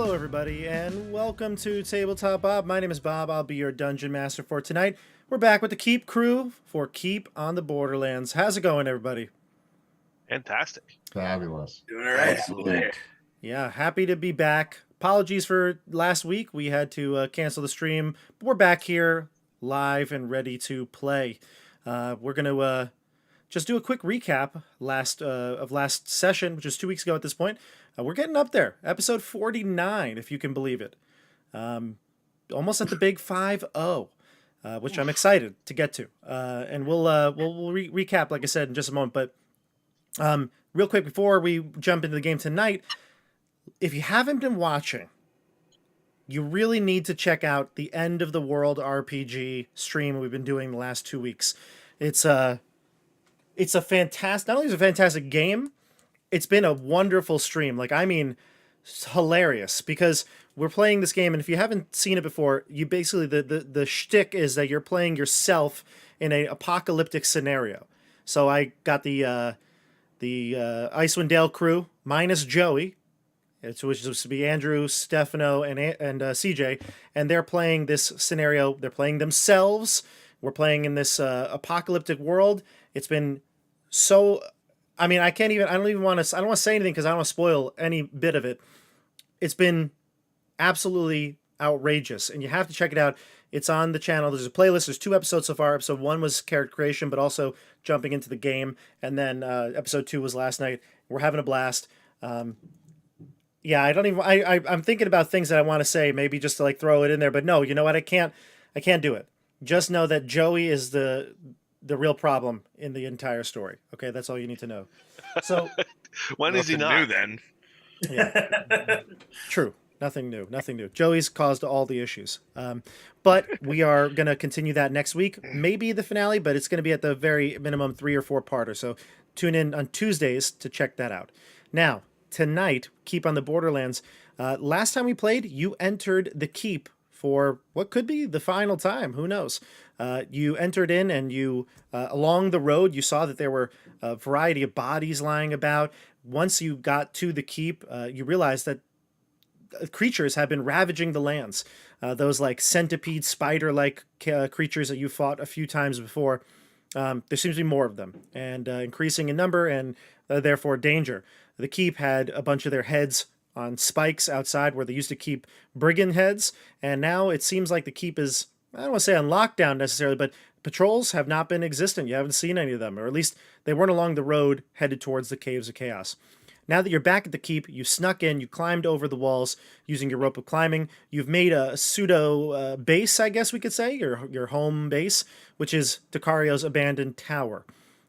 Hello, everybody, and welcome to Tabletop Bob. My name is Bob. I'll be your dungeon master for tonight. We're back with the Keep crew for Keep on the Borderlands. How's it going, everybody? Fantastic. Fabulous. Doing all right. Excellent. Yeah, happy to be back. Apologies for last week. We had to cancel the stream, but we're back here live and ready to play. We're going to just do a quick recap of last session, which is 2 weeks ago at this point. We're getting up there. Episode 49, if you can believe it. Almost at the big 5-0, which I'm excited to get to. And we'll recap, like I said, in just a moment. But real quick, before we jump into the game tonight, if you haven't been watching, you really need to check out the End of the World RPG stream we've been doing the last 2 weeks. It's a fantastic, not only is it a fantastic game, it's been a wonderful stream. Like, I mean, it's hilarious, because we're playing this game, and if you haven't seen it before, you basically, the shtick is that you're playing yourself in an apocalyptic scenario. So I got the Icewind Dale crew, minus Joey, which is supposed to be Andrew, Stefano, and CJ, and they're playing this scenario. They're playing themselves. We're playing in this apocalyptic world. It's been so... I mean, I don't want to say anything because I don't want to spoil any bit of it. It's been absolutely outrageous, and you have to check it out. It's on the channel. There's a playlist. There's 2 episodes so far. Episode 1 was character creation, but also jumping into the game. And then episode 2 was last night. We're having a blast. Yeah, I'm thinking about things that I want to say, maybe just to like throw it in there. But no, you know what? I can't do it. Just know that Joey is the real problem in the entire story. Okay, that's all you need to know. So when is he not? New then? Yeah, true. Nothing new. Joey's caused all the issues. But we are going to continue that next week. Maybe the finale, but it's going to be at the very minimum 3 or 4 parter. So tune in on Tuesdays to check that out. Now, tonight, Keep on the Borderlands. Last time we played, you entered the Keep for what could be the final time. Who knows? You entered in, and you along the road, you saw that there were a variety of bodies lying about. Once you got to the Keep, you realized that creatures have been ravaging the lands. Those like centipede, spider-like creatures that you fought a few times before. There seems to be more of them, and increasing in number, and therefore danger. The Keep had a bunch of their heads on spikes outside where they used to keep brigand heads, and now it seems like the Keep is, I don't want to say on lockdown necessarily, but patrols have not been existent. You haven't seen any of them, or at least they weren't along the road headed towards the Caves of Chaos. Now that you're back at the Keep, you snuck in, you climbed over the walls using your rope of climbing. You've made a pseudo base, I guess we could say, your home base, which is Decario's abandoned tower.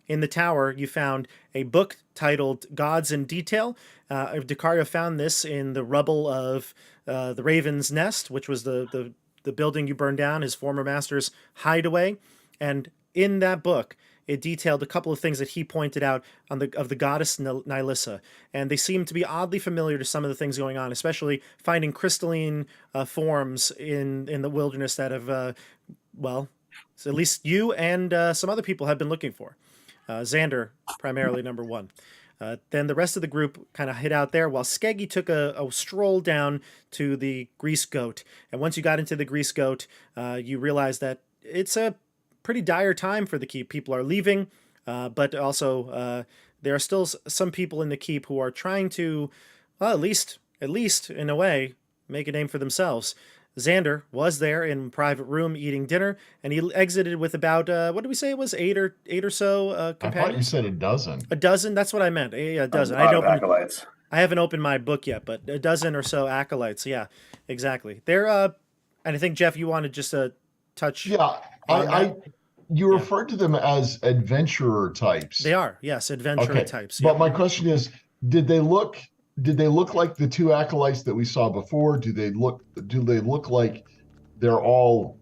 In the tower, you found a book titled Gods in Detail. Decario found this in the rubble of the Raven's Nest, which was the building you burned down, his former master's hideaway. And in that book, it detailed a couple of things that he pointed out of the goddess Nilissa. And they seem to be oddly familiar to some of the things going on, especially finding crystalline forms in the wilderness that have, so at least you and some other people have been looking for. Xander, primarily number 1. Then the rest of the group kind of hid out there, while Skeggy took a stroll down to the Grease Goat. And once you got into the Grease Goat, you realized that it's a pretty dire time for the Keep. People are leaving, but also there are still some people in the Keep who are trying to, well, at least in a way, make a name for themselves. Xander was there in private room eating dinner, and he exited with about, what did we say it was, 8 or so companions? I thought you said a dozen. A dozen? That's what I meant. A dozen. A lot of acolytes. I haven't opened my book yet, but a dozen or so acolytes. Yeah, exactly. They're, and I think, Jeff, you wanted just to touch. Yeah, you referred to them as adventurer types. They are, yes, adventurer types. But my question is, did they look like the 2 acolytes that we saw before? Do they look like they're all,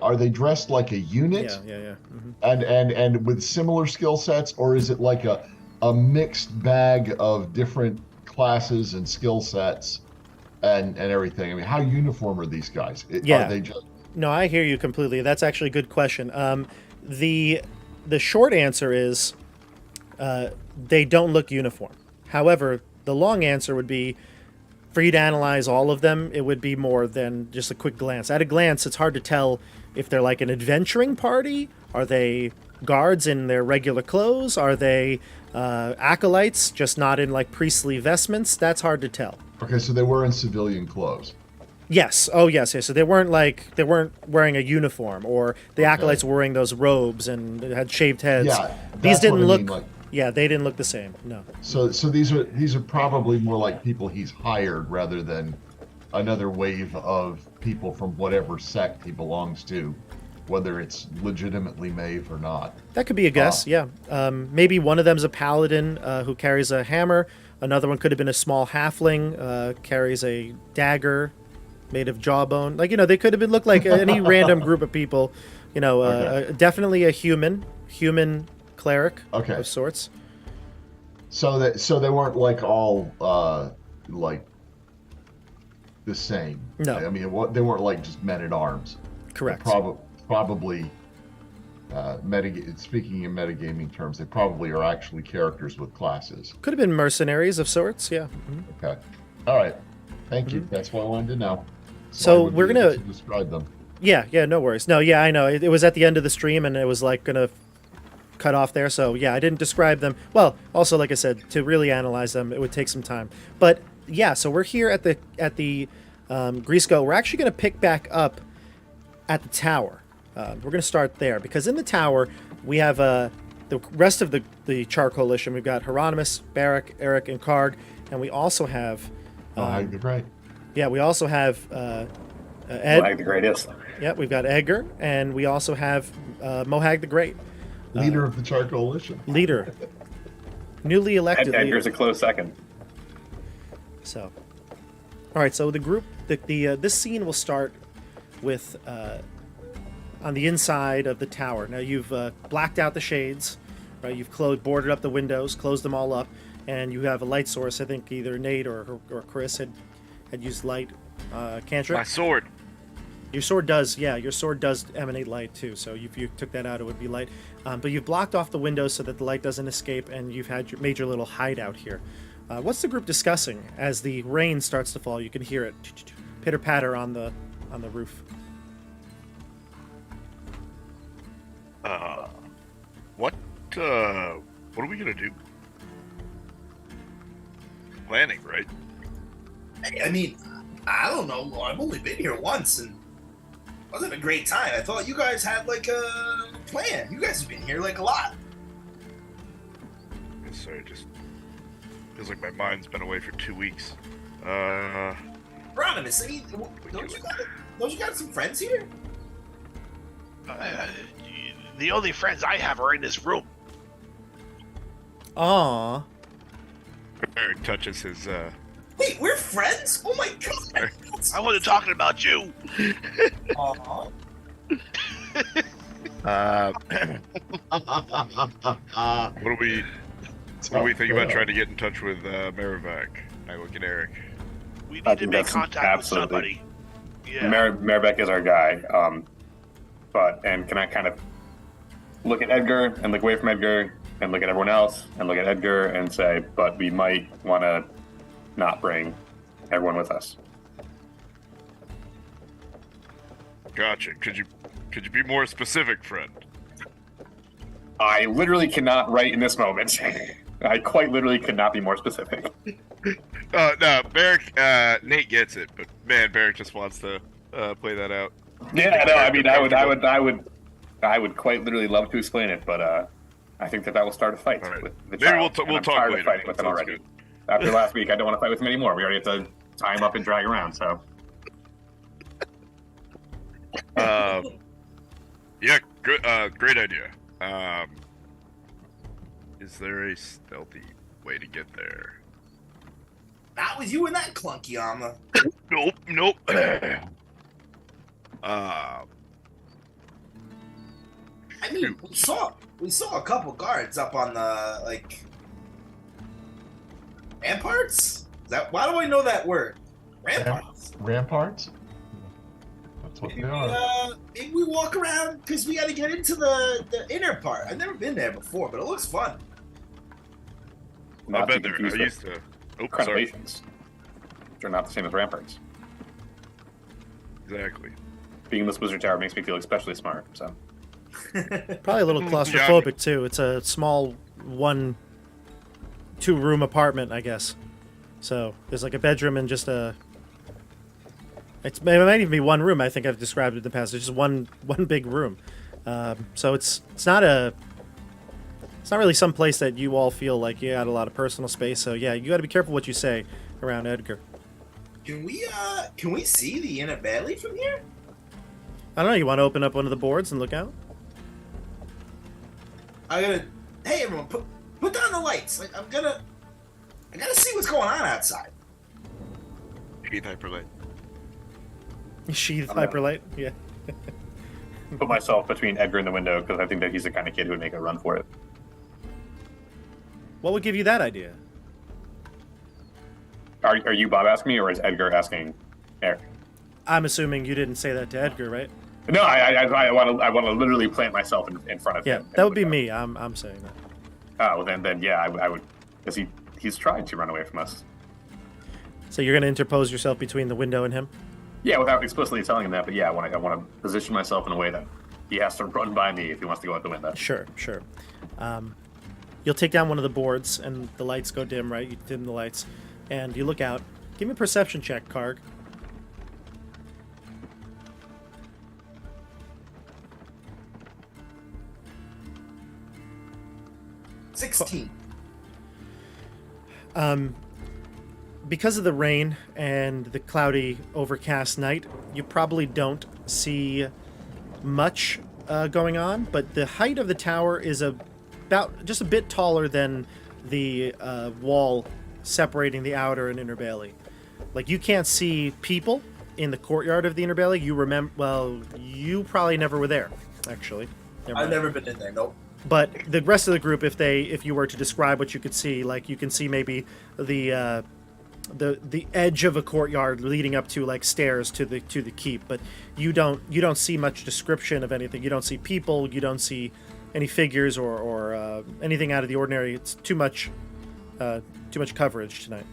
are they dressed like a unit? Yeah. Mm-hmm. And with similar skill sets, or is it like a mixed bag of different classes and skill sets and everything? I mean, how uniform are these guys? Yeah. Are they just... No, I hear you completely. That's actually a good question. The short answer is they don't look uniform. However, the long answer would be for you to analyze all of them, it would be more than just a quick glance. At a glance, it's hard to tell if they're like an adventuring party. Are they guards in their regular clothes? Are they acolytes, just not in like priestly vestments? That's hard to tell. Okay, so they were in civilian clothes. Yes. Oh, yes. Yes. So they weren't wearing a uniform, or the acolytes were wearing those robes and had shaved heads. Yeah, these didn't look. like, yeah, they didn't look the same. No. So these are probably more like people he's hired rather than another wave of people from whatever sect he belongs to, whether it's legitimately Maeve or not. That could be a guess. Yeah. Maybe one of them's a paladin who carries a hammer. Another one could have been a small halfling, carries a dagger made of jawbone. Like, they could have been looked like any random group of people. Definitely a human cleric of sorts. So they weren't like all like the same. No. I mean, they weren't like just men at arms. Correct. Probably speaking in metagaming terms, they probably are actually characters with classes. Could have been mercenaries of sorts. Yeah. Mm-hmm. Okay. All right. Thank you. That's what I wanted to know. So we're gonna describe them. Yeah, no worries. No, yeah, I know. It was at the end of the stream, and it was like gonna cut off there. So yeah, I didn't describe them. Well, also, like I said, to really analyze them, it would take some time. But yeah, so we're here at the Grisco. We're actually gonna pick back up at the tower. We're gonna start there because in the tower we have the rest of the Char Coalition. We've got Hieronymus, Barrack, Eric, and Karg, and we also have. Mohag the Great. Yeah, we also have Ed. Mohag the Greatest. Yeah, we've got Edgar, and we also have Mohag the Great. Leader of the Char Coalition. Leader. Newly elected Edgar's leader. a close second. So, all right, so the group, this scene will start with on the inside of the tower. Now, you've blacked out the shades, right? You've boarded up the windows, closed them all up, and you have a light source. I think either Nate or Chris had used light cantrip. My sword. Your sword does emanate light too. So if you took that out, it would be light. But you've blocked off the windows so that the light doesn't escape, and you've made your little hideout here. What's the group discussing as the rain starts to fall? You can hear it pitter patter on the roof. What are we gonna do? Planning, right? I mean, I don't know. I've only been here once, and it wasn't a great time. I thought you guys had like a plan. You guys have been here like a lot. Sorry, just feels like my mind's been away for 2 weeks. Hieronymus, I mean, don't you got some friends here? The only friends I have are in this room. Aww. Eric touches his. Wait, we're friends? Oh my god! I wasn't talking about you. Aww. What do we think about trying to get in touch with Merivak? I look at Eric. We need to make contact with somebody. Yeah. Merivak is our guy. And can I kind of look at Edgar and look away from Edgar and look at everyone else and look at Edgar and say, but we might want to not bring everyone with us. Gotcha. Could you be more specific, friend? I literally cannot write in this moment. I quite literally could not be more specific. No, Barrack, Nate gets it, but man, Barrack just wants to play that out. Yeah, no, I mean, I would quite literally love to explain it, but I think that will start a fight right. with the Maybe child. we'll talk later. Fighting with him already. Good. After last week, I don't want to fight with him anymore. We already have to tie him up and drag around. So. Yeah, good. Great idea. Is there a stealthy way to get there? Not with you and that clunky armor. Nope. I mean, we saw a couple guards up on the ramparts. Why do I know that word? Ramparts. Ramparts? That's what they are. Maybe we walk around because we got to get into the inner part. I've never been there before, but it looks fun. I've been there. I used to. Oh, sorry. are not the same as ramparts. Exactly. Being in this wizard tower makes me feel especially smart. So Probably a little claustrophobic too. It's a small 1-2 room apartment, I guess. So there's like a bedroom and just a. It might even be one room. I think I've described it in the past. It's just one big room. So it's not really some place that you all feel like you had a lot of personal space. So yeah, you got to be careful what you say around Edgar. Can we see the inner valley from here? I don't know. You want to open up one of the boards and look out? Hey everyone, put down the lights. Like I gotta see what's going on outside. Sheath hyperlight. Sheath hyperlight. Yeah. put myself between Edgar and the window because I think that he's the kind of kid who would make a run for it. What would give you that idea? Are you Bob asking me, or is Edgar asking Eric? I'm assuming you didn't say that to Edgar, right? No, I want to literally plant myself in front of him. Yeah, that would be me. I'm saying that. Oh, well then yeah, I would, because he's tried to run away from us. So you're going to interpose yourself between the window and him? Yeah, without explicitly telling him that, but yeah, I want to position myself in a way that he has to run by me if he wants to go out the window. Sure. You'll take down one of the boards, and the lights go dim, right? You dim the lights, and you look out. Give me a perception check, Karg. Because of the rain and the cloudy, overcast night, you probably don't see much going on, but the height of the tower is about just a bit taller than the wall separating the outer and inner bailey. Like, you can't see people in the courtyard of the inner bailey. You probably never were there, actually. I've never been in there, nope. But the rest of the group, if you were to describe what you could see, like, you can see maybe the edge of a courtyard leading up to like stairs to the keep, but you don't see much description of anything. You don't see people. You don't see any figures or anything out of the ordinary. It's too much coverage tonight.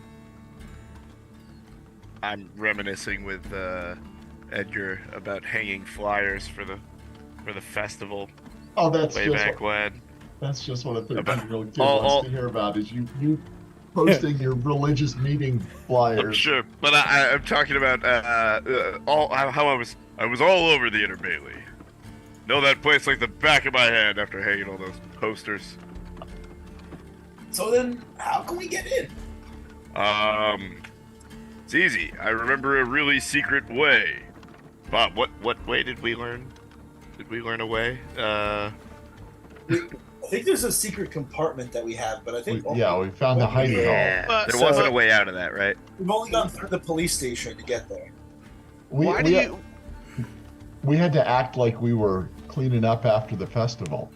I'm reminiscing with Edgar about hanging flyers for the festival. Oh, that's way back when. That's just what a 13-year-old kid wants to hear about. Is you posting your religious meeting flyers? I'm sure, but I'm talking about how I was all over the Inner Bailey. Know that place like the back of my hand after hanging all those posters. So then, how can we get in? It's easy. I remember a really secret way. Bob, what way did we learn? Did we learn a way? I think there's a secret compartment that we have, but I think we found the hiding hole. There wasn't a way out of that, right? We've only gone through the police station to get there. We had to act like we were cleaning up after the festival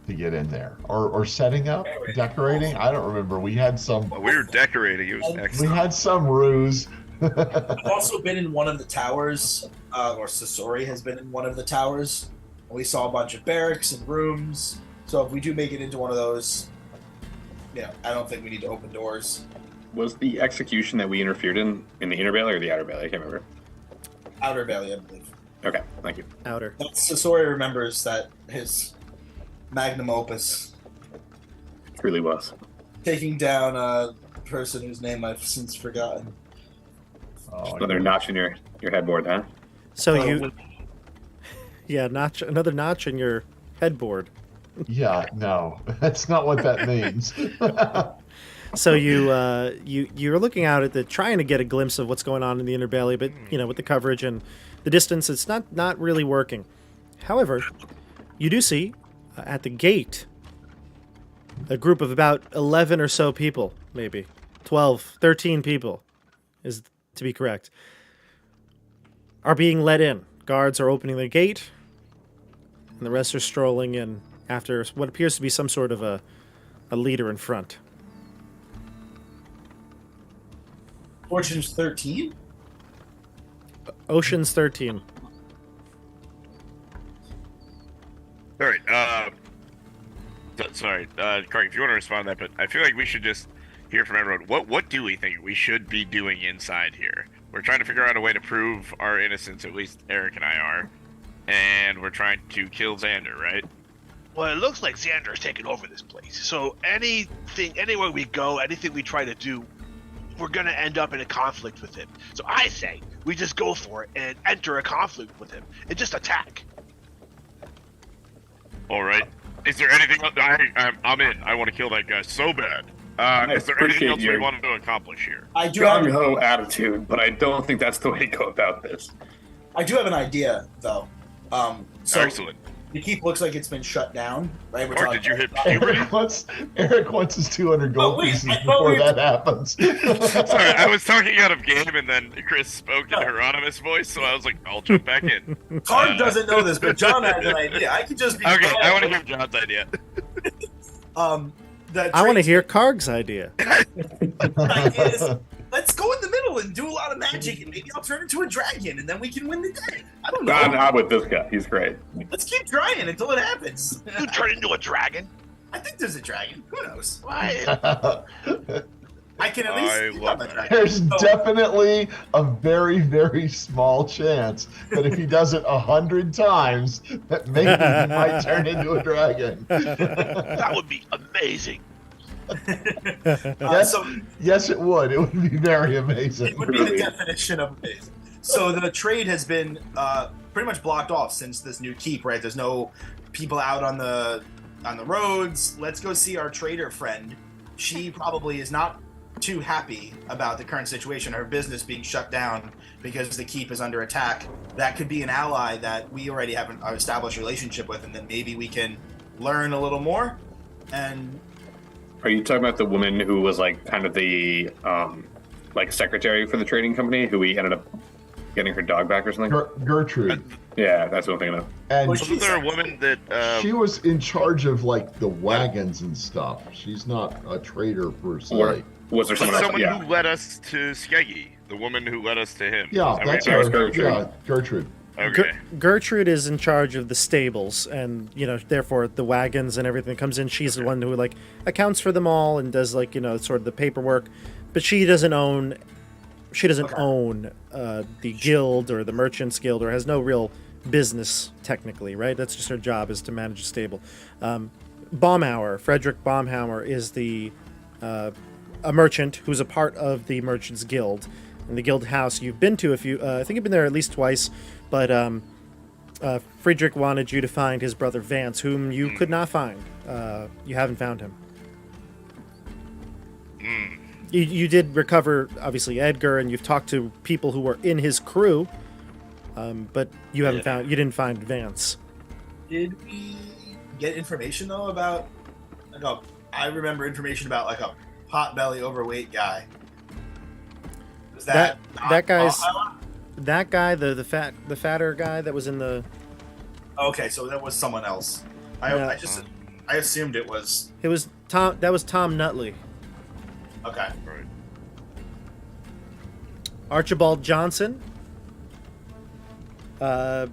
to get in there, or setting up, decorating. I don't remember. We had some. Well, we were decorating. It was excellent. We had some ruse. I've also been in one of the towers, or Sasori has been in one of the towers. And we saw a bunch of barracks and rooms. So if we do make it into one of those, I don't think we need to open doors. Was the execution that we interfered in the inner bailey or the outer bailey? I can't remember. Outer bailey, I believe. Okay, thank you. Outer. Sasori remembers that his magnum opus. It really was. Taking down a person whose name I've since forgotten. Another notch in your headboard, huh? So another notch in your headboard. Yeah, no, that's not what that means. So you're looking out at trying to get a glimpse of what's going on in the inner bailey, but with the coverage and the distance, it's not really working. However, you do see at the gate a group of about 11 or so people, maybe 12, 13 people, is to be correct, are being let in. Guards are opening the gate, and the rest are strolling in after what appears to be some sort of a leader in front. Fortune's 13? Ocean's 13. All right. Sorry, Craig, if you want to respond to that, but I feel like we should just hear from everyone. What do we think we should be doing inside here? We're trying to figure out a way to prove our innocence, at least Eric and I are. And we're trying to kill Xander, right? Well, it looks like Xander's taken over this place. So anywhere we go, anything we try to do, we're going to end up in a conflict with him. So I say we just go for it and enter a conflict with him and just attack. All right. Is there anything else? I'm in. I want to kill that guy so bad. Is there anything else we want to accomplish here? I do have gung-ho attitude, but I don't think that's the way to go about this. I do have an idea, though. So Excellent. the keep looks like it's been shut down, right? Or did you hit puberty? Eric wants his 200 gold pieces before that happens. Sorry, I was talking out of game, and then Chris spoke in Hieronymus voice, so I was like, I'll jump back in. Card doesn't know this, but John has an idea. I could just be Okay, I want to hear John's idea. I want to hear Karg's idea. Let's go in the middle and do a lot of magic, and maybe I'll turn into a dragon, and then we can win the day. I don't know. I'm with this guy. He's great. Let's keep trying until it happens. You turn into a dragon? I think there's a dragon. Who knows? Why? I can at least love become a that. dragon. There's definitely a very, very small chance that if he does it 100 times, that maybe he might turn into a dragon. That would be amazing. Yes, it would. It would be very amazing. It would be the definition of amazing. So the trade has been pretty much blocked off since this new keep, right? There's no people out on the roads. Let's go see our trader friend. She probably is not too happy about the current situation, her business being shut down because the keep is under attack. That could be an ally that we already have an established relationship with, and then maybe we can learn a little more. And Are you talking about the woman who was like kind of the like secretary for the trading company, who we ended up getting her dog back or something? Gertrude. Yeah, that's what I'm thinking of. And Wasn't there a woman that... she was in charge of like the wagons and stuff. She's not a trader per se. Or was there someone else? someone Yeah. who led us to Skeggy, the woman who led us to him. Yeah, Is that that's what her. you're Gertrude. Yeah, Gertrude. saying? Okay. Gertrude is in charge of the stables, and therefore the wagons and everything that comes in. She's the one who like accounts for them all and does like sort of the paperwork, but she doesn't own. She doesn't own the guild or the merchants guild, or has no real business technically, right? That's just her job, is to manage a stable. Baumhauer, Frederick Baumhauer, is a merchant who's a part of the merchants guild. And the guild house you've been to I think you've been there at least twice, but Friedrich wanted you to find his brother Vance, whom you could not find. You haven't found him. You did recover, obviously, Edgar, and you've talked to people who were in his crew, but you didn't find Vance. did we get information though about? I remember information about like a potbelly overweight guy. Was that that guy, the fatter guy that was in the. Okay, so that was someone else. I assumed it was. It was Tom. That was Tom Nutley. Okay. Right. Archibald Johnson. I'm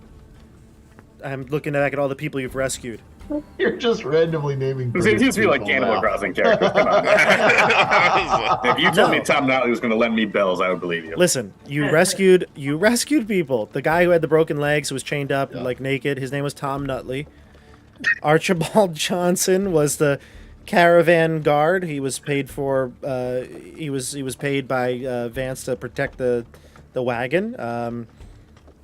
looking back at all the people you've rescued. You're just randomly naming. It seems to be like people Animal now. Crossing characters. Come on. If you told me Tom Nutley was going to lend me bells, I would believe you. Listen, you rescued people. The guy who had the broken legs, who was chained up and like naked, his name was Tom Nutley. Archibald Johnson was the caravan guard. He was paid for. He was paid by Vance to protect the wagon. I'm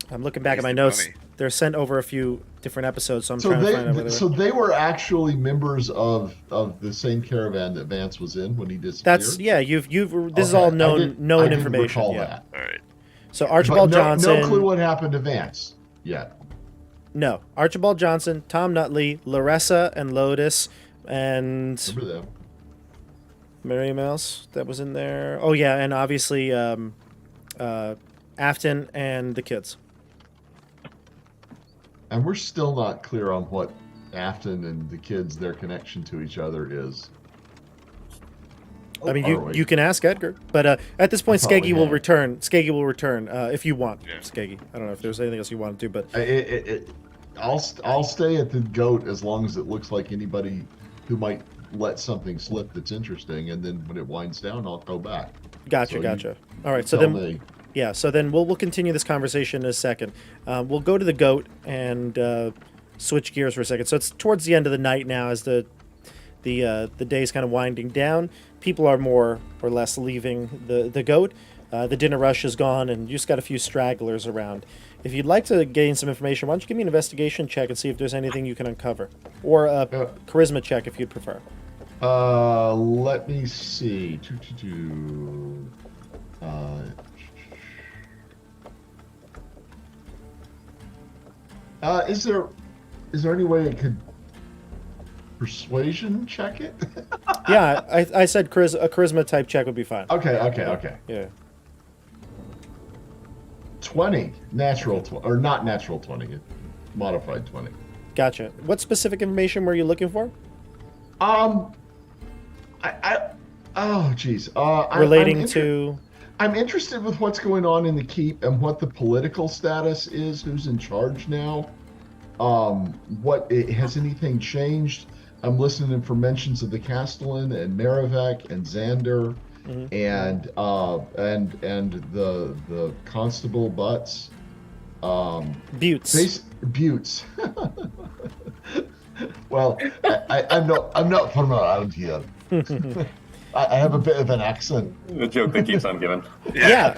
looking back at my notes. Funny. They're sent over a few different episodes, so I'm trying to find out whether. So they were actually members of the same caravan that Vance was in when he disappeared. That's You've this is all known I didn't information. recall Yeah. that. All right. So Archibald But Johnson. No clue what happened to Vance yet. No, Archibald Johnson, Tom Nutley, Larissa, and Lotus, and Remember them? Miriam else that was in there. Oh yeah, and obviously Afton and the kids. And we're still not clear on what Afton and the kids, their connection to each other is. I mean, Are we? you can ask Edgar, but at this point, I thought we Skeggy will had. return. Skeggy will return if you want, Yeah. Skeggy. I don't know if there's anything else you want to do, but I'll stay at the goat as long as it looks like anybody who might let something slip that's interesting, and then when it winds down, I'll go back. Gotcha. All right, so Tell then, me. yeah, so then we'll continue this conversation in a second. We'll go to the goat and switch gears for a second. So it's towards the end of the night now, as the day's kind of winding down. People are more or less leaving the goat. The dinner rush is gone, and you just got a few stragglers around. If you'd like to gain some information, why don't you give me an investigation check and see if there's anything you can uncover, or a charisma check if you'd prefer. Let me see. Is there any way it could persuasion check it? Yeah, I said a charisma type check would be fine. Okay. Yeah. 20 natural 20, or not natural 20, modified 20. Gotcha. What specific information were you looking for? Relating to. I'm interested with what's going on in the keep and what the political status is. Who's in charge now? Has anything changed? I'm listening for mentions of the Castellan and Marivek and Xander, and the Constable Butts. Buttes. Buttes. Well, I'm not from around here. I have a bit of an accent. The joke that keeps on giving. Yeah.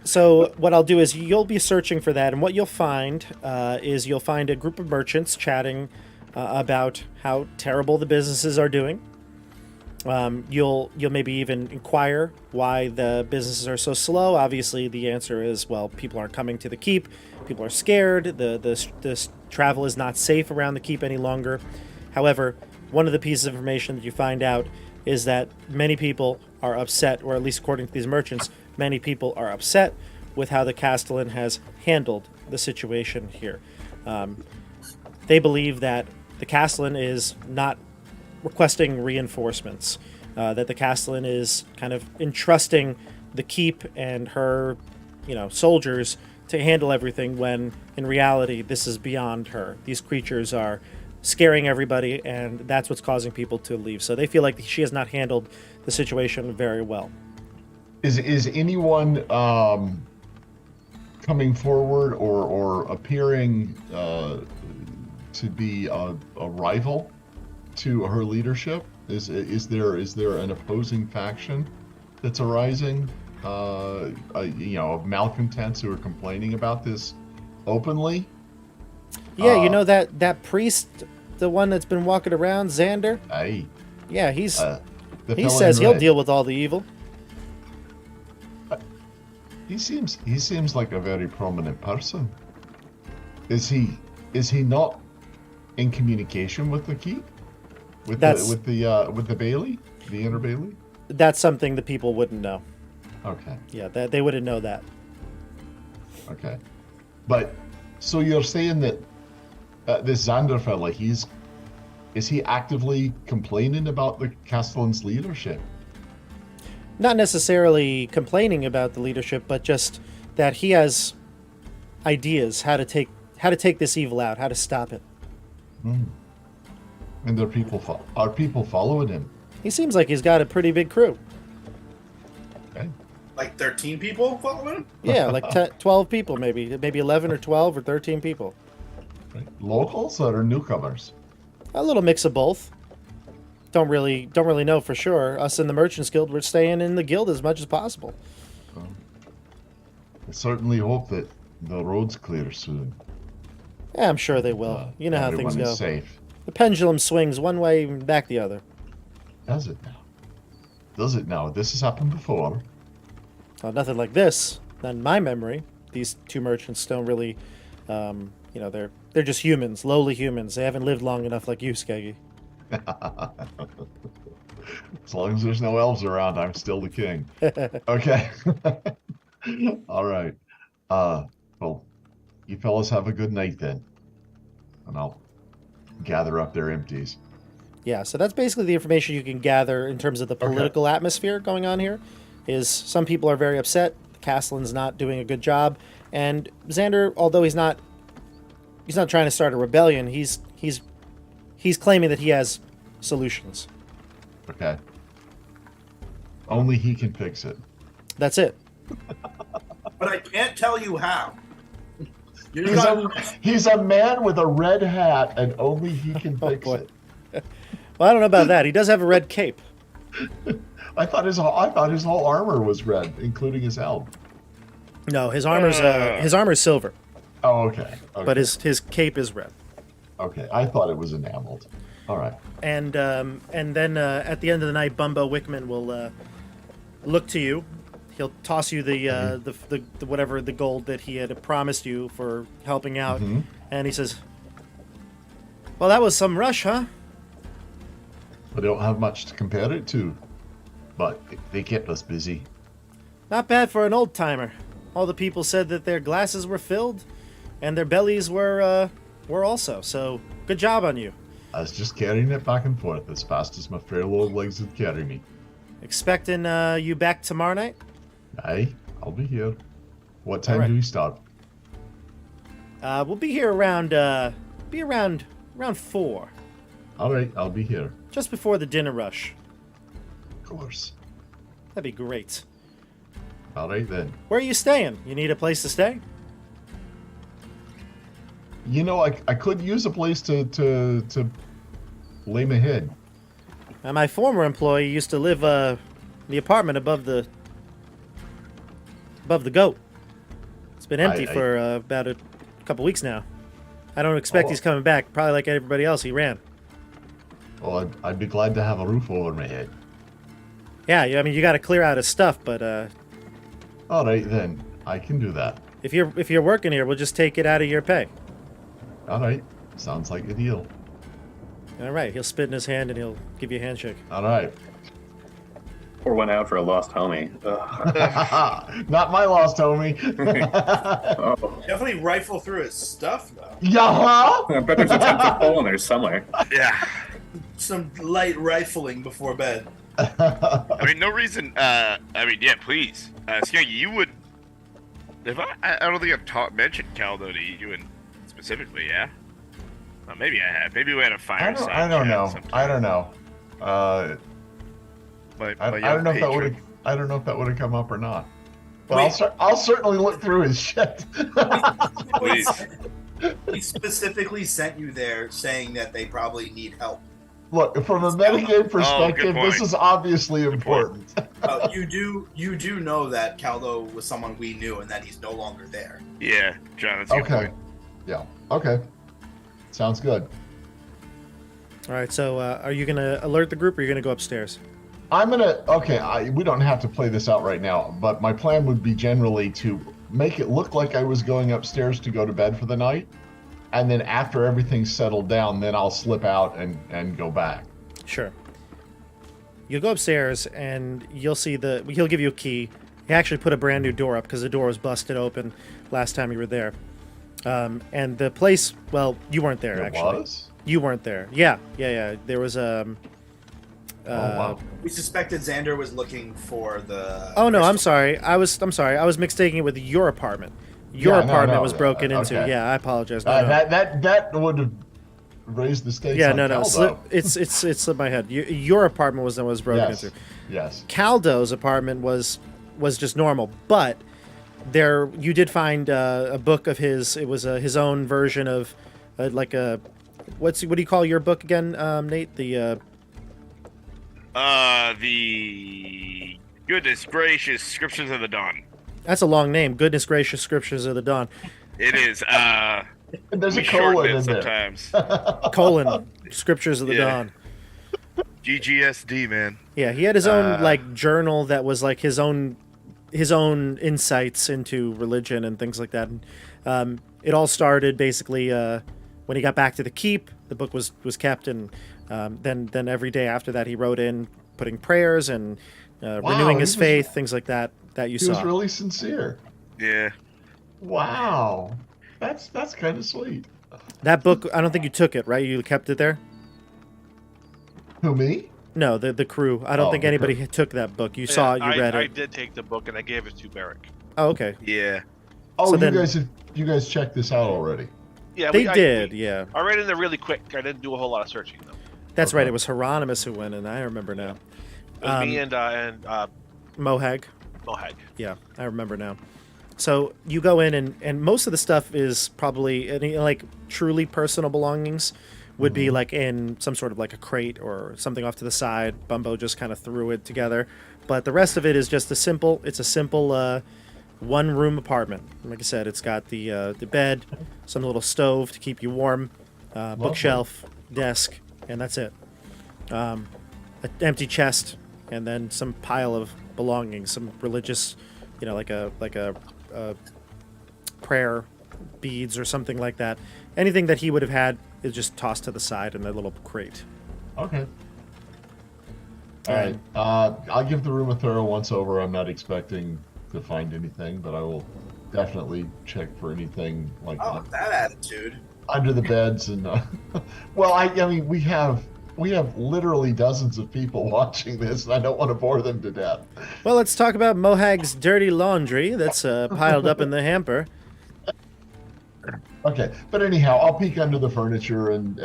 So what I'll do is you'll be searching for that, and what you'll find is you'll find a group of merchants chatting about how terrible the businesses are doing. You'll maybe even inquire why the businesses are so slow. Obviously, the answer is, well, people aren't coming to the keep. People are scared. The travel is not safe around the keep any longer. However, one of the pieces of information that you find out is that many people are upset, or at least according to these merchants, many people are upset with how the Castellan has handled the situation here. They believe that the Castellan is not requesting reinforcements, that the Castellan is kind of entrusting the keep and her, soldiers to handle everything, when in reality this is beyond her. These creatures are scaring everybody, and that's what's causing people to leave. So they feel like she has not handled the situation very well. Is anyone coming forward or appearing to be a rival to her leadership? Is there an opposing faction that's arising? Of malcontents who are complaining about this openly? Yeah, that priest, the one that's been walking around, Xander. Aye. Yeah, he he says he'll deal with all the evil. He seems like a very prominent person. Is he not in communication with the keep? With the Bailey? The inner Bailey? That's something the people wouldn't know. Okay. Yeah, they wouldn't know that. Okay. But so you're saying that this Xander fella, is he actively complaining about the Castellan's leadership? Not necessarily complaining about the leadership, but just that he has ideas how to take this evil out, how to stop it. And are people following him? He seems like he's got a pretty big crew. Okay. Like 13 people following him? Yeah, like 12 people, maybe 11 or 12 or 13 people. Right. Locals or newcomers? A little mix of both. Don't really know for sure. Us in the Merchants Guild, we're staying in the guild as much as possible. I certainly hope that the road's clear soon. Yeah, I'm sure they will. You know how things go. Everyone is safe. The pendulum swings one way and back the other. Does it now? This has happened before. Well, nothing like this. Not in my memory. These two merchants don't really, they're just humans, lowly humans. They haven't lived long enough like you, Skeggy. As long as there's no elves around, I'm still the king. Okay. All right. Well, you fellas have a good night then. And I'll gather up their empties. Yeah, so that's basically the information you can gather in terms of the political atmosphere going on here. Is some people are very upset. The Castellan's not doing a good job, and Xander, although he's not trying to start a rebellion, he's claiming that he has solutions. Okay. Only he can fix it. That's it. But I can't tell you how. He's a man with a red hat, and only he can fix boy. it. Well, I don't know about that. He does have a red cape. I thought his whole armor was red, including his helm. No, his armor's silver, Oh, okay. but his cape is red. Okay, I thought it was enameled. All right. And then at the end of the night, Bumbo Wickman will look to you. He'll toss you the whatever the gold that he had promised you for helping out, and he says, "Well, that was some rush, huh?" I don't have much to compare it to, but they kept us busy. Not bad for an old timer. All the people said that their glasses were filled, and their bellies were also. So good job on you. I was just carrying it back and forth as fast as my frail old legs would carry me. Expecting you back tomorrow night? Aye, I'll be here. What time right. do we start? We'll be here around 4, All right, I'll be here. just before the dinner rush. Of course. That'd be great. All right then. Where are you staying? You need a place to stay? You know, I could use a place to lay my head. My former employee used to live in the apartment above the goat. It's been empty for about a couple weeks now. I don't expect he's coming back. Probably like everybody else, he ran. Well, I'd be glad to have a roof over my head. Yeah, I mean you got to clear out his stuff, but All right then, I can do that. if you're working here, we'll just take it out of your pay. All right, sounds like a deal. All right, he'll spit in his hand and he'll give you a handshake. All right. Pour one out for a lost homie. Not my lost homie. Oh, Definitely rifle through his stuff, though. Yeah. I bet there's a 10-foot hole in there somewhere. Yeah. Some light rifling before bed. I mean, no reason. I mean, yeah, please. Skaggy, you would. If I don't think I've mentioned Caldo to you and specifically, yeah. Well, maybe I have. Maybe we had a fireside. I don't know. sometime. I don't know. I don't know if that would have. I don't know if that would have come up or not. But I'll certainly look through his shit. Please. He specifically sent you there saying that they probably need help. Look, from a metagame perspective, point. this is obviously important. You do know that Caldo was someone we knew and that he's no longer there. Yeah, John. That's a good Okay. point. Yeah. Okay. Sounds good. All right, so are you gonna alert the group, or are you gonna go upstairs? I'm gonna. Okay, we don't have to play this out right now, but my plan would be generally to make it look like I was going upstairs to go to bed for the night, and then after everything's settled down, then I'll slip out and go back. Sure. You'll go upstairs and you'll see he'll give you a key. He actually put a brand new door up because the door was busted open last time you were there. And the place, well, you weren't there, It actually. was? You weren't there. Yeah. There was Oh, wow. We suspected Xander was looking for the. Oh no, I'm crystal. sorry. I'm sorry. I was mistaking it with your apartment. Your Yeah, no, apartment no, was broken into. okay. Yeah, I apologize. No, no. That would have raised the stakes. Yeah, on no. Caldo. It slipped my head. Your apartment was broken Yes. into. Yes. Caldo's apartment was just normal, but there you did find a book of his. It was his own version of like a what do you call your book again, Nate? The Goodness Gracious Scriptures of the Dawn. that's a long name. Goodness gracious, Scriptures of the Dawn. It is. There's We a shorten colon it in there. sometimes. Colon Scriptures of the Yeah. Dawn. GGSD, man. Yeah, he had his own like journal that was like his own insights into religion and things like that. And, it all started basically when he got back to the keep. The book was kept, and then every day after that he wrote in putting prayers and renewing his faith, things like that you He saw. was really sincere. Yeah. Wow. That's kind of sweet. That book, I don't think you took it, right? You kept it there? Who, me? No, the crew. I don't Oh, think the anybody took that book. You saw it, you read I it. did take the book and I gave it to Barrick. Oh, okay. Yeah. Oh, So then- you guys checked this out already. Yeah, They did, yeah. I read in there really quick. I didn't do a whole lot of searching though. That's right. Okay. It was Hieronymus who went, and I remember now. It was me and Mohag. Mohag. Yeah, I remember now. So you go in, and most of the stuff is probably any like truly personal belongings would be like in some sort of like a crate or something off to the side. Bumbo just kind of threw it together, but the rest of it is just a simple. It's a simple one room apartment. Like I said, it's got the bed, some little stove to keep you warm, bookshelf, desk, and that's it. An empty chest, and then some pile of belongings, some religious, like a prayer beads or something like that. Anything that he would have had is just tossed to the side in a little crate. Okay. All right. I'll give the room a thorough once over. I'm not expecting to find anything, but I will definitely check for anything like that attitude. under the beds and. Well, I mean, we have literally dozens of people watching this, and I don't want to bore them to death. Well, let's talk about Mohag's dirty laundry that's piled up in the hamper. Okay, but anyhow, I'll peek under the furniture and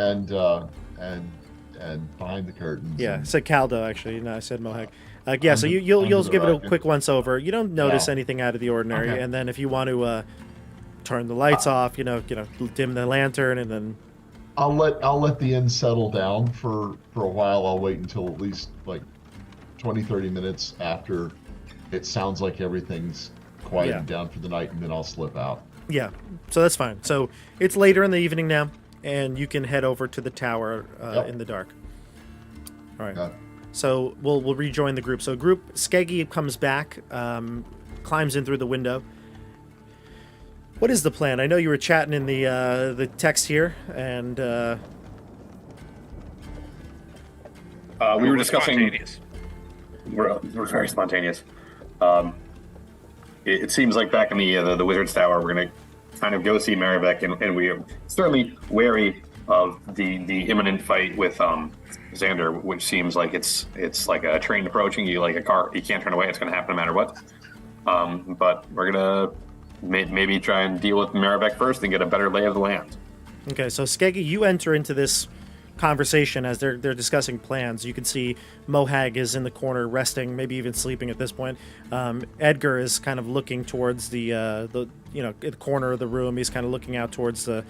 behind the curtains. Yeah, I and- said Caldo actually. No, I said Mohag. Yeah, so Under- you'll under the give it a rug. quick once over. You don't notice Yeah. anything out of the ordinary, Okay. and then if you want to turn the lights off, dim the lantern, and then I'll let the inn settle down for a while. I'll wait until at least like 20-30 minutes after it sounds like everything's quieted down for the night, and then I'll slip out. yeah, so that's fine. So it's later in the evening now, and you can head over to the tower Yep. in the dark. All right. Yeah. So we'll rejoin the group. So Skeggy comes back, climbs in through the window. What is the plan? I know you were chatting in the text here, and We were discussing. Spontaneous. We're very spontaneous. It seems like back in the Wizard's Tower, we're going to kind of go see Maribek, and we are certainly wary of the imminent fight with Xander, which seems like it's like a train approaching you, like a car. You can't turn away; it's going to happen no matter what. But we're gonna maybe try and deal with Maribek first and get a better lay of the land. okay. So Skeggy, you enter into this conversation as they're discussing plans. You can see Mohag is in the corner resting, maybe even sleeping at this point. Edgar is kind of looking towards the corner of the room. He's kind of looking out towards the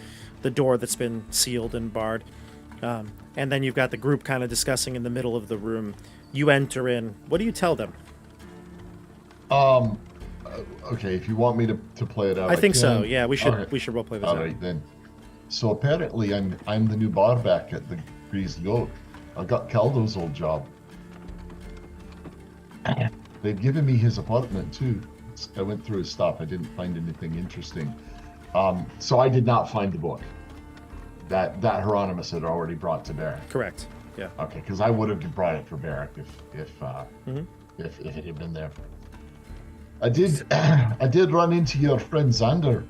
door that's been sealed and barred. And then you've got the group kind of discussing in the middle of the room. You enter in. What do you tell them? Okay, if you want me to play it out, I think so. can. Yeah, we should Okay. we should role play this All out. right then. So apparently, I'm the new bar back at the Greasy Oak. I got Caldo's old job. They've given me his apartment too. I went through his stuff. I didn't find anything interesting. So I did not find the book that Hieronymus had already brought to Barrack. Correct. Yeah. Okay, because I would have brought it for Barrack if Mhm. it had been there. I did run into your friend Xander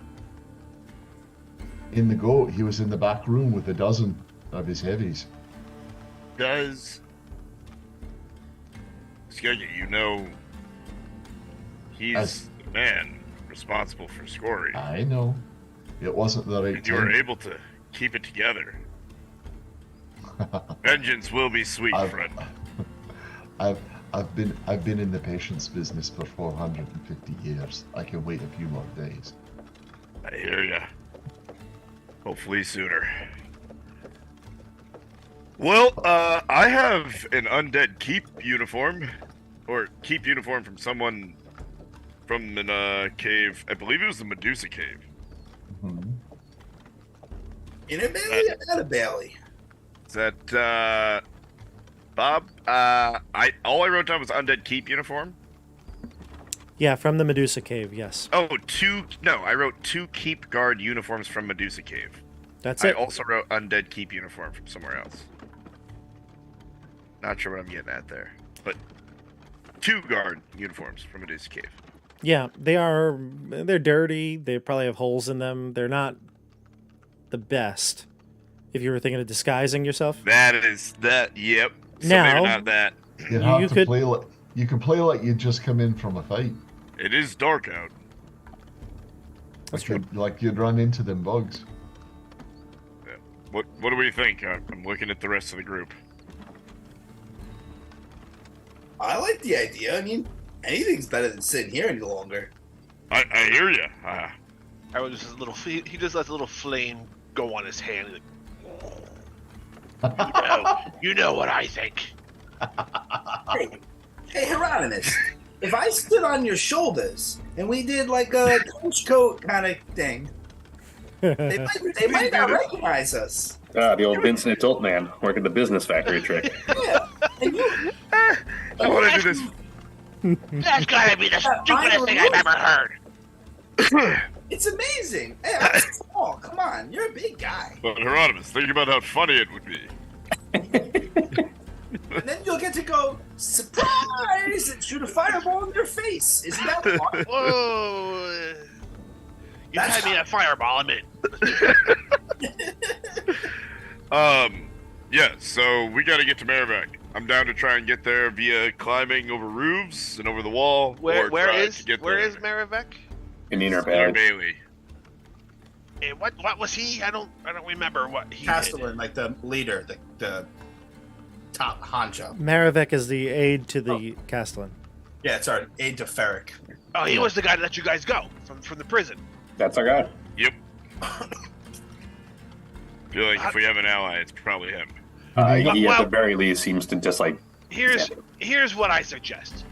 in the goat. He was in the back room with a dozen of his heavies. Does Skeggy, he's As- the man responsible for scoring. I know. It wasn't the right And you were time. able to keep it together. Vengeance will be sweet, I've- friend. I've been in the patience business for 450 years. I can wait a few more days. I hear ya. Hopefully sooner. Well, I have an undead keep uniform, or keep uniform from someone from an cave. I believe it was the Medusa cave. Mhm. In a Bailey or out of Bailey? Is that Bob? All I wrote down was undead keep uniform. Yeah, from the Medusa Cave. Yes, Oh, I wrote 2 keep guard uniforms from Medusa cave. that's I it. also wrote undead keep uniform from somewhere else. Not sure what I'm getting at there, but 2 guard uniforms from Medusa cave. Yeah, they're dirty. They probably have holes in them. They're not the best. If you were thinking of disguising yourself. Yep. So Now- maybe not that. You'd have You to could- play like you can play like you just come in from a fight. It is dark out. That's Like true. like you'd run into them bugs. What do we think? I'm looking at the rest of the group. I like the idea. I mean, anything's better than sitting here any longer. I hear you. I was just a little. He just lets a little flame go on his hand. Like, you know what I think. Hey, Hieronymus, if I stood on your shoulders and we did like a trench coat kind of thing, they might not recognize us. Ah, the old Vincent adult man working the business factory trick. Yeah, and you. I want to do this. That's gotta be the stupidest thing I've ever heard. It's amazing. Hey, I'm small. Come on, you're a big guy. But Hieronymus, think about how funny it would be. And then you'll get to go surprise and shoot a fireball in your face. Isn't that fun? Whoa! You That's had me a fireball, I'm in. Yeah, so we gotta get to Merivek. I'm down to try and get there via climbing over roofs and over the wall. Where or try is to get there. Merivek? In Inner Inner Parish. Bailey. And what was he? I don't remember what he did. Castellan, like the leader, the top honcho. Marivek is the aide to the Castellan. Yeah, it's our aide to Ferric. Oh, he was the guy that let you guys go from the prison. That's our guy. Yep. Feel like if we have an ally, it's probably him. He at Well- the very least seems to just like. Here's what I suggest.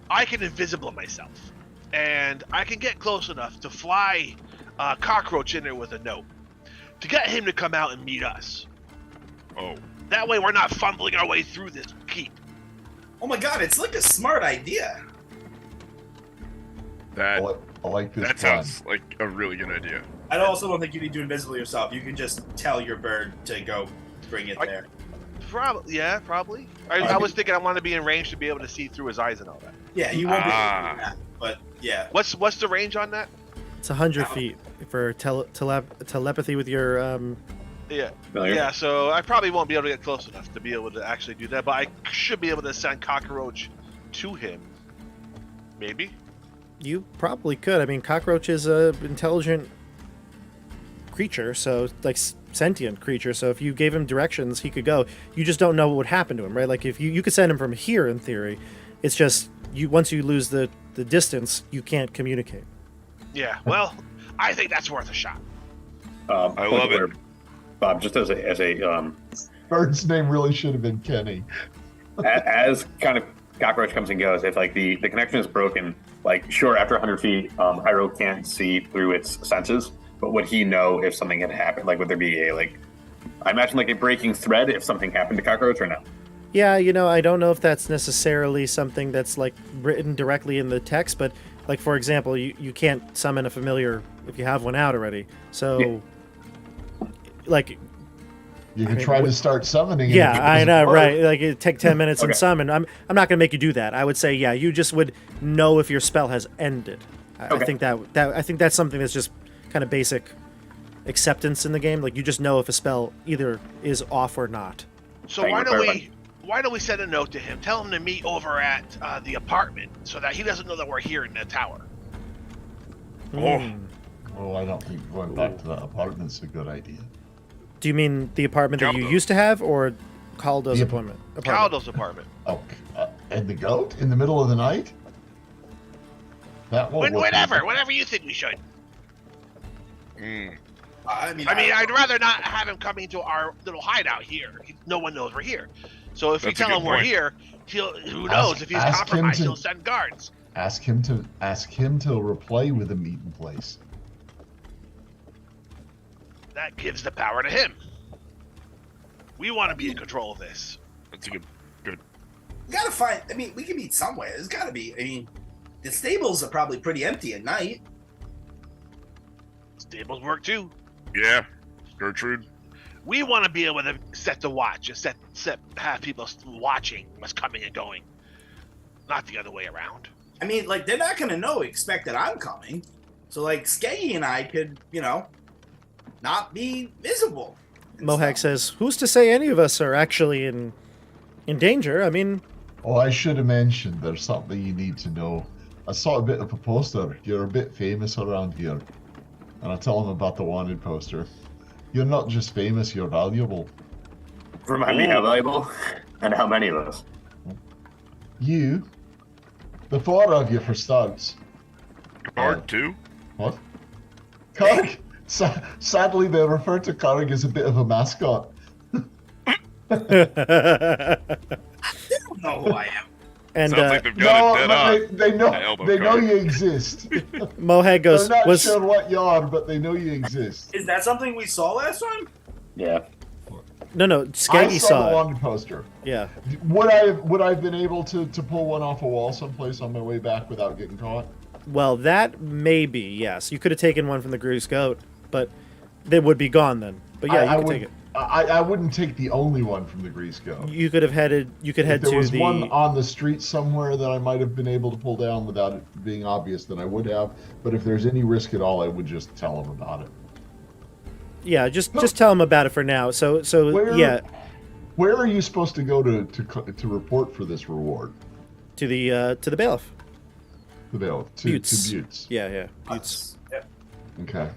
I can invisible myself, and I can get close enough to fly Cockroach in there with a note to get him to come out and meet us. Oh. That way, we're not fumbling our way through this keep. Oh my god, it's like a smart idea. That I like this that plan. sounds like a really good idea. I also don't think you need to invisible yourself. You can just tell your bird to go bring it there. Probably, yeah, probably. I was thinking I wanted to be in range to be able to see through his eyes and all that. Yeah, you won't be able to Ah. do that. But yeah. What's the range on that? It's 100 feet for telepathy with your. Yeah. Familiar? Yeah, so I probably won't be able to get close enough to be able to actually do that, but I should be able to send Cockroach to him. Maybe. You probably could. I mean, cockroach is a intelligent creature, so like sentient creature. So if you gave him directions, he could go. You just don't know what would happen to him, right? Like if you could send him from here in theory, it's just once you lose the distance, you can't communicate. Yeah. Well, I think that's worth a shot. I love it. Bob, just as a Bird's name really should have been Kenny. as kind of Cockroach comes and goes, if like the connection is broken, like sure after 100 feet, Hyro can't see through its senses, but would he know if something had happened? Like would there be a I imagine like a breaking thread if something happened to Cockroach or no? Yeah, I don't know if that's necessarily something that's like written directly in the text, but like for example, you can't summon a familiar if you have one out already. So, like, You can try to start summoning. and yeah, if it I doesn't know, work- right? Like it take 10 minutes and Okay. summon. I'm not gonna make you do that. I would say, yeah, you just would know if your spell has ended. I Okay. think I think that's something that's just kind of basic acceptance in the game. Like you just know if a spell either is off or not. So Thank why you for don't clarifying. why don't we send a note to him? Tell him to meet over at the apartment so that he doesn't know that we're here in the tower. Oh. Hmm. Oh, I don't think going back to that apartment's a good idea. Do you mean the apartment that you Caldo. used to have, or Caldo's The- apartment? Caldo's apartment. Oh, and the goat in the middle of the night? That won't work. Whatever you think we should. Mm. I mean, I'd rather not have him coming to our little hideout here. No one knows we're here. So if we That's a tell good him we're point. here, who knows? If he's ask him compromised, to- he'll send guards. Ask him to reply with a meeting place. That gives the power to him. We want to be in control of this. That's a good. we gotta find. I mean, we can meet somewhere. There's gotta be. I mean, the stables are probably pretty empty at night. Stables work too. Yeah, Gertrude. We want to be able to set the watch, and have people watching what's coming and going, not the other way around. I mean, like they're not gonna expect that I'm coming. So like Skeggy and I could, not be visible. and Mohawk stuff. says, "Who's to say any of us are actually in danger? I mean, Oh, I should have mentioned there's something you need to know. I saw a bit of a poster. You're a bit famous around here. And I tell him about the wanted poster. You're not just famous, you're valuable. Remind me how valuable. And how many of us? You, the 4 of you for starts. Guard 2? What? Karg. Sadly, they refer to Karg as a bit of a mascot. They don't know who I am. And Sounds like they've got it dead on. but they know Elbow they know Karg. you exist. Mohag goes, They're not was sure what you are, but they know you exist. Is that something we saw last time? Yeah. no, I Skaggy saw saw the it. wanted poster. Yeah. Would I have been able to pull one off a wall someplace on my way back without getting caught? Well, that may be, yes. You could have taken one from the Grease Goat, but they would be gone then. But yeah, you could take it. I wouldn't take the only one from the Grease Go. You could have headed. You could head If there to was the. one on the street somewhere that I might have been able to pull down without it being obvious, then I would have. But if there's any risk at all, I would just tell them about it. Yeah, just tell them about it for now. So Where- yeah, Where are you supposed to go to report for this reward? to the bailiff. The bailiff to Buttes. Buttes. Yeah, Buttes. Yep. Okay.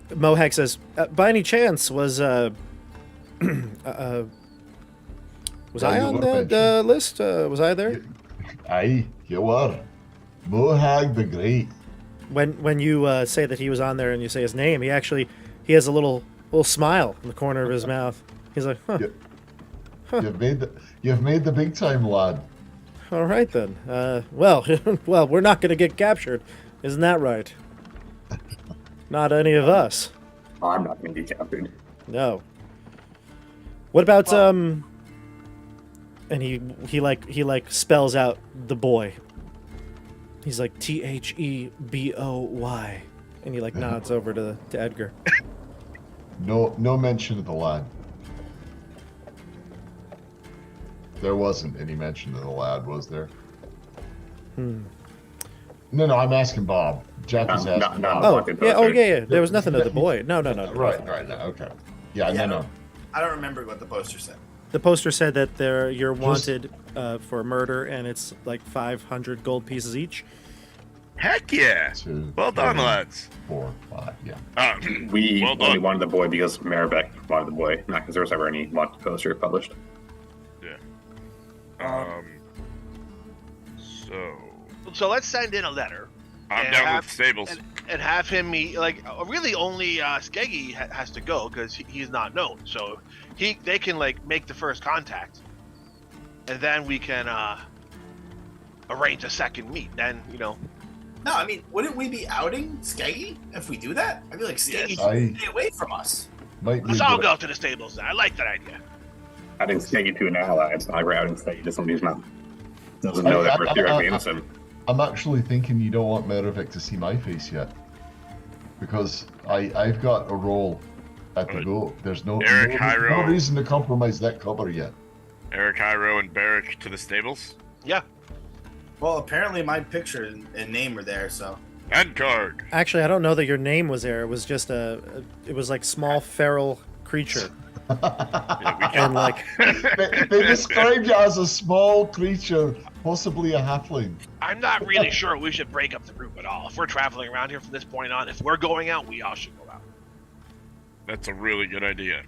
Mohag says, by any chance was I on the list? Was I there? Aye, you were. Mohag the Great. When you say that he was on there and you say his name, he has a little smile in the corner of his mouth. He's like, huh. Yeah. You've made the big time, lad. All right then. Well, we're not going to get captured, isn't that right? Not any of us. Oh, I'm not going to get captured. No. What about and he spells out the boy. He's like Theboy, and he nods over to Edgar. No mention of the lad. There wasn't any mention of the lad, was there? No, I'm asking Bob. Jack is asking Bob. Oh, yeah. There was nothing of the boy. No. Right. No, okay. Yeah, no. I don't remember what the poster said. The poster said that you're wanted for murder, and it's like 500 gold pieces each. Heck yeah! 2, Well done, 3, lads. 4, 5, yeah. We Well only done. wanted the boy because Maribek wanted the boy, not because there was ever any wanted poster published. So let's send in a letter. I'm and down have- with stables. And have him meet. Really, only Skeggy has to go because he's not known. So they can make the first contact, and then we can arrange a second meet. Then No, I mean, wouldn't we be outing Skeggy if we do that? I feel like Skeggy Yes. should stay away from us. Might be let's all good. go to the stables. Then. I like that idea. I think Skeggy to an ally. It's not like we're out and Skeggy to somebody who's not doesn't know that we're directly innocent. I'm actually thinking you don't want Merovic to see my face yet. Because I've got a role at the go. There's no Hyro. reason to compromise that cover yet. Eric, Hyro, and Barrick to the stables. Yeah. Well, apparently my picture and name were there, so. And Karg. Actually, I don't know that your name was there. It was just it was like small feral creature. And They described you as a small creature, possibly a halfling. I'm not really sure we should break up the group at all. If we're traveling around here from this point on, if we're going out, we all should go out. That's a really good idea.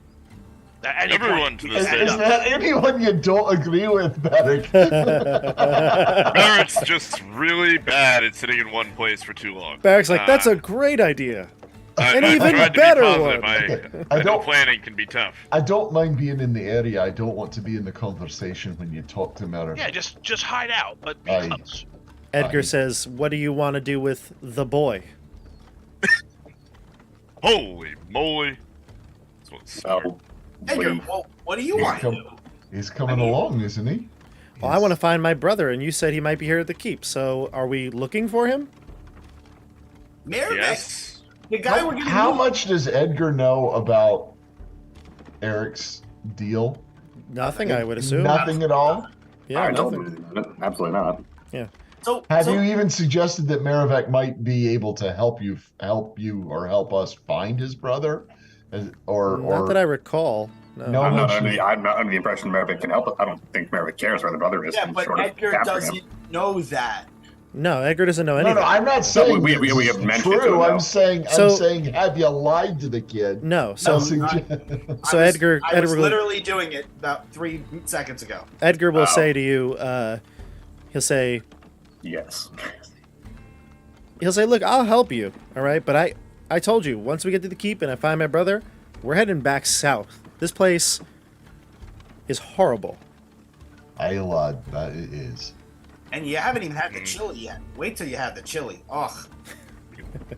At any Everyone point, to we the can stage. Is there anyone you don't agree with, Beric? Barrett's just really bad at sitting in one place for too long. Barrick's like, that's a great idea. An I even tried to be better positive. one. I I know don't- planning can be tough. I don't mind being in the area. I don't want to be in the conversation when you talk to Merovic. Yeah, just hide out, but be Aye. close. Edgar says, what do you want to do with the boy? Holy moly! That's what's So, Edgar, we- well, what do you want to do? He's coming along, isn't he? Well, I want to find my brother, and you said he might be here at the keep. So are we looking for him? Merrick, yes. the guy we're gonna How meet. much does Edgar know about Eric's deal? Nothing, I would assume. Nothing at all? Yeah, I don't nothing. believe it. Absolutely not. So, Have so you even suggested that Merovic might be able to help you or help us find his brother? Not that I recall. No. No. I'm not, mention- under the impression Merrick can help us. I don't think Merrick cares where the brother is. yeah, He's but sort of Edgar capturing doesn't him. know that. No, Edgar doesn't know No, anything. no, I'm not saying we this have is mentioned it, true. no. I'm saying, So- have you lied to the kid? No. So I Edgar was will- literally doing it about 3 seconds ago. Edgar will Oh. say to you, he'll say, Yes. "Look, I'll help you, all right? But I told you, once we get to the keep and I find my brother, we're heading back south. This place is horrible." I lied. That it is. And you haven't even had the chili yet. Wait till you have the chili. Ugh.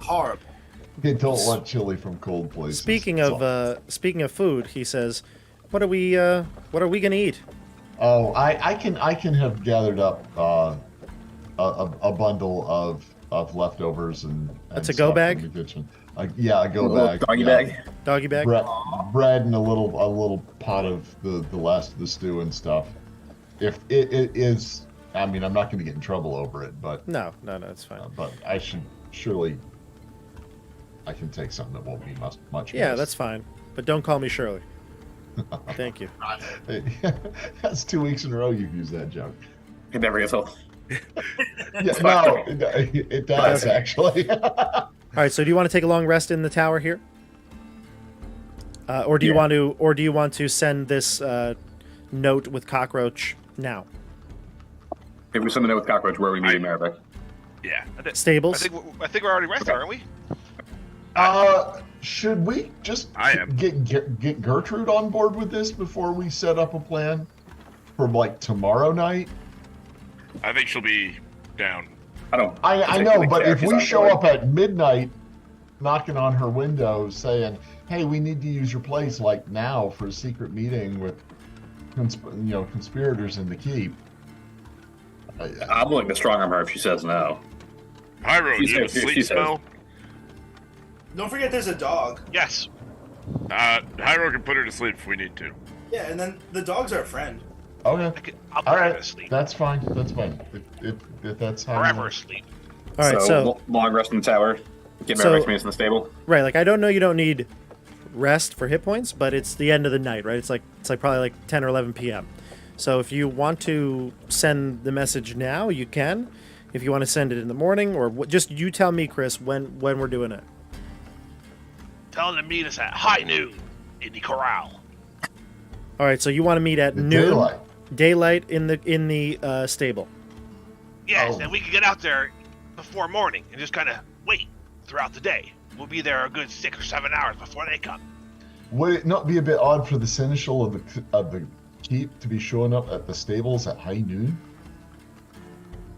Horrible. You don't want chili from cold places. Speaking It's of food, he says, "What are we gonna eat?" Oh, I can have gathered up a bundle of leftovers and That's a stuff go bag? from the kitchen. Yeah, a go Little bag. doggy yeah. bag. Doggy bag. Bread and a little pot of the last of the stew and stuff. If it is, I mean, I'm not going to get in trouble over it, but No, it's fine. but I should surely. I can take something that won't be much. Yeah, missed. that's fine. But don't call me Shirley. Thank you. That's 2 weeks in a row you've used that joke. It never gets old. Yeah, no, it does actually. All right. So do you want to take a long rest in the tower here, or do you want to send this note with Cockroach now? If we send a note with Cockroach, where are we meeting Maribek? Yeah. Stables. I think we're already rested, aren't we? Should we just I am. get Gertrude on board with this before we set up a plan for like tomorrow night? I think she'll be down. I know, particularly but care if she's we on show board. up at midnight, knocking on her window saying, "Hey, we need to use your place like now for a secret meeting with, conspirators in the keep." I'm willing to strong arm her if she says no. Pyro, She you have a says- sleep she says- spell? Don't forget there's a dog. Yes. Pyro can put her to sleep if we need to. Yeah, and then the dog's our friend. Okay, I'll all put her to right, sleep. that's fine. That's fine. If that's how. Forever asleep. All right. So long rest in the tower. Get So- Maribek's means in the stable. right, like I don't know, you don't need rest for hit points, but it's the end of the night, right? It's like probably like 10 or 11 p.m. So if you want to send the message now, you can. If you want to send it in the morning, or just you tell me, Chris, when we're doing it. Tell them to meet us at high noon in the corral. All right. So you want to meet at The noon, daylight in the stable. Yes, Oh. and we can get out there before morning and just kind of wait throughout the day. We'll be there a good 6 or 7 hours before they come. Would it not be a bit odd for the seneschal of the keep to be showing up at the stables at high noon?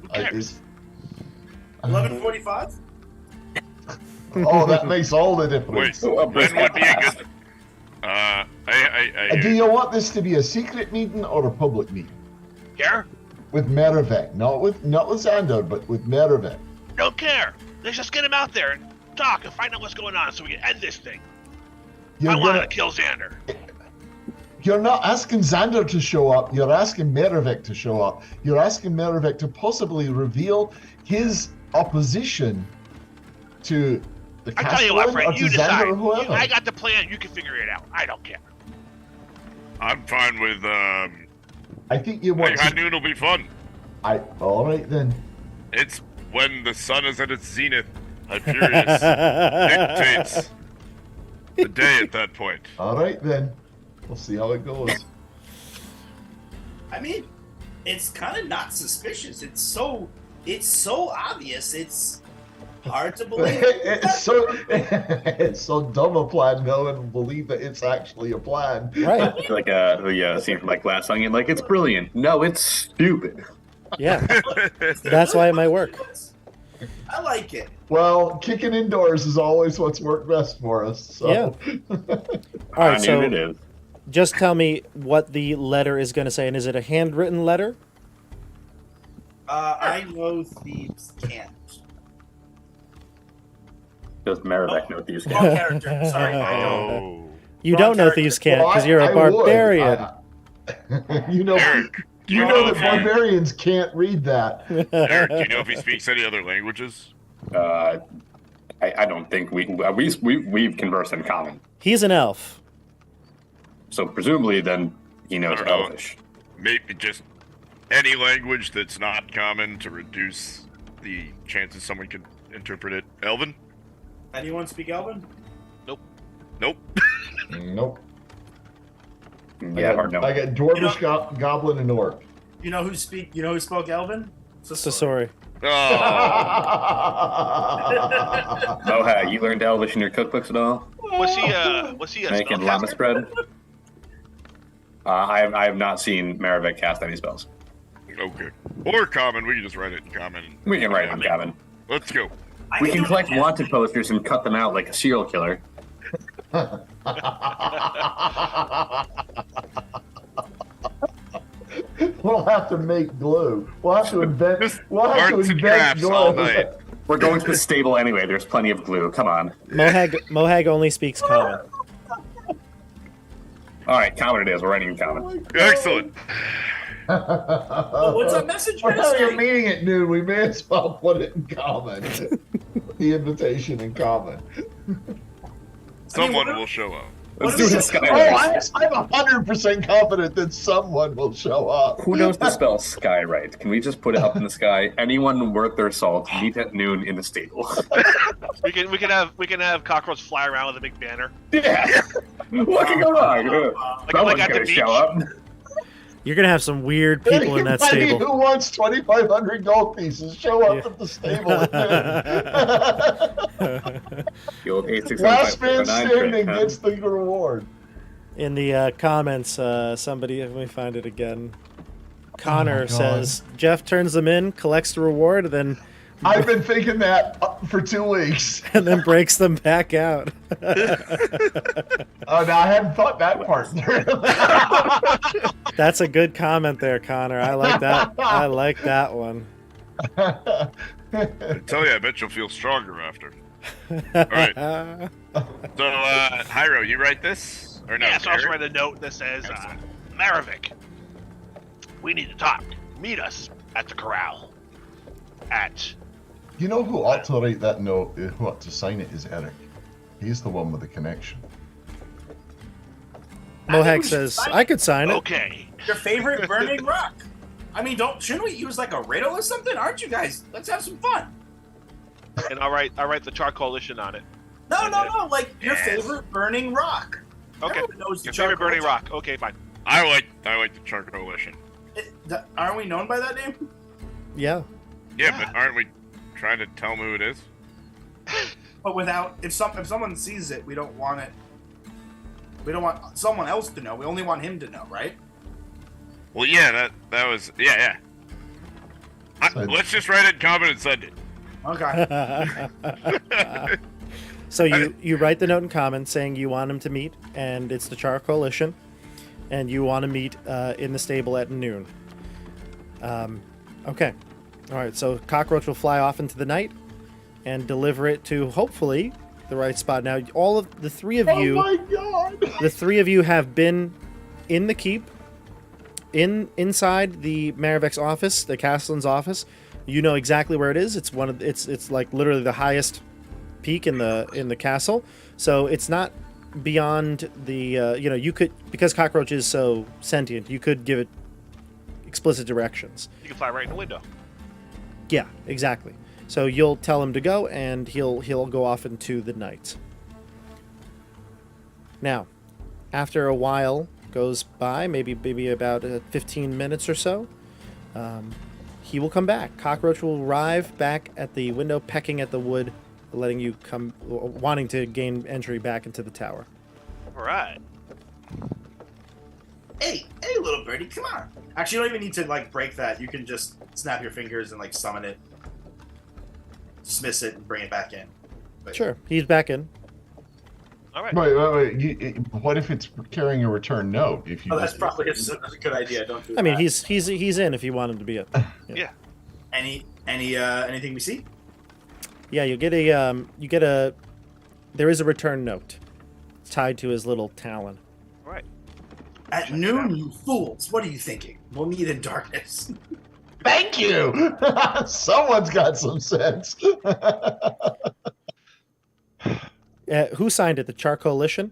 Who cares? 11:45. Oh, that makes all the Wait, difference. when would be a good... I Do you want this to be a secret meeting or a public meeting? Care? With Merivek, not with Xander, but with Merivek. Don't care. Let's just get him out there and talk and find out what's going on so we can end this thing. I wanted to kill Xander. You're not asking Xander to show up. You're asking Merivek to show up. You're asking Merivek to possibly reveal his opposition to the I tell you what, Castellan or Fred, to you Xander decide. or whoever. I got the plan. You can figure it out. I don't care. I'm fine with... I think you want high to... noon will be fun. All right then. It's when the sun is at its zenith. Hyperius dictates the day at that point. All right then. We'll see how it goes. I mean, it's kind of not suspicious. It's so obvious. It's hard to believe. it's so dumb a plan. No one will believe that it's actually a plan. Right. It's like the scene from like Glass Onion. Like, it's brilliant. No, it's stupid. Yeah. That's why it might work. I like it. Well, kicking indoors is always what's worked best for us. So. Yeah. All I right. knew So it is. just tell me what the letter is going to say, and is it a handwritten letter? I know thieves can't. Does Maribek know these Wrong guys? character. Sorry. I don't. Oh. You Wrong don't know character. thieves can't Well, because you're a I would. barbarian. You know Eric, that barbarians can't read that. Eric, do you know if he speaks any other languages? I don't think we've conversed in common. He's an elf. So presumably, then he knows I don't know. Elvish. Maybe just any language that's not common to reduce the chances someone could interpret it? Elven? Anyone speak Elven? Nope. Nope. Yeah, hard no. I got Dwarvish, Goblin, and Orc. You know who spoke Elven? Sorry. Oh, Moha, you learned Elvish in your cookbooks at all? Was he a Making llama spellcaster? spread? I have not seen Maravik cast any spells. okay. Or common. We can just write it in common. We can write it in common. Let's go. We can collect wanted posters and cut them out like a serial killer. We'll have to make glue. We'll have to invent. Just We'll have to arts and invent crafts all glue. night. We're going to the stable anyway. There's plenty of glue. Come on. Mohag only speaks common. All right, common it is. We're writing in common. Excellent. What's that message We're gonna having a say? meeting at noon. We may as well put it in common. The invitation in common. Someone what- will show up. Let's What do is this, it? Skyrite. I'm 100% confident that someone will show up. Who knows the spell Skyrite? Can we just put it up in the sky? Anyone worth their salt, meet at noon in the stable. We can have cockroach fly around with a big banner. Yeah. What can go wrong? Someone's at the gonna beach. show up. You're gonna have some weird people in that Anybody stable. who wants 2,500 gold pieces, show up at the stable at noon. The old 8 Last man standing gets the reward. In the comments, somebody, let me find it again. Connor God. says Jeff turns them in, collects the reward, then I've been thinking that for 2 weeks. and then breaks them back out. Oh, no, I hadn't thought that part through. That's a good comment there, Connor. I like that. I like that one. I tell you, I bet you'll feel stronger after. Alright. So, Hyro, you write this? Or no? Yeah, so I'll just Eric? write a note that says, Excellent. Maravik, we need to talk. Meet us at the corral. At You know who ought to write that note, who ought to sign it is Eric. He's the one with the connection. Mohag we should sa's, sign it. I could sign it. okay. Your favorite burning rock. I mean, shouldn't we use like a riddle or something? Aren't you guys? Let's have some fun. And I'll write the Char Coalition on it. No. Like your Yes. favorite burning rock. Okay. Everyone knows the Your favorite burning charcoal. rock. Okay, fine. I like the Char Coalition. Aren't we known by that name? Yeah. Yeah, Yeah. but aren't we trying to tell them who it is? But without, if someone sees it, we don't want it. We don't want someone else to know. We only want him to know, right? Well, yeah, that was yeah. Let's just write it in common and send it. Okay. So you write the note in common saying you want him to meet, and it's the Char Coalition, and you want to meet in the stable at noon. Okay. All right, so Cockroach will fly off into the night and deliver it to, hopefully, the right spot. Now, all of the three of you... Oh my god! The three of you have been in the keep, inside the Maravik's office, the Castellan's office. You know exactly where it is. It's it's like literally the highest peak in the castle. So it's not beyond the you could, because Cockroach is so sentient, you could give it explicit directions. You can fly right in the window. Yeah, exactly. So you'll tell him to go, and he'll go off into the night. Now, after a while goes by, maybe about 15 minutes or so, he will come back. Cockroach will arrive back at the window, pecking at the wood, letting you come, wanting to gain entry back into the tower. All right. Hey, little birdie, come on. Actually, you don't even need to like break that. You can just snap your fingers and like summon it, dismiss it, and bring it back in. But Sure, he's back in. All right. Wait. What if it's carrying a return note? If you Oh, that's just- probably a good idea. Don't do I mean, that. he's in if you want him to be in. Yeah. Anything we see? Yeah, you get a there is a return note. It's tied to his little talon. All right. At noon, you fools. What are you thinking? We'll meet in darkness. Thank you. Someone's got some sense. Who signed it? The Char Coalition?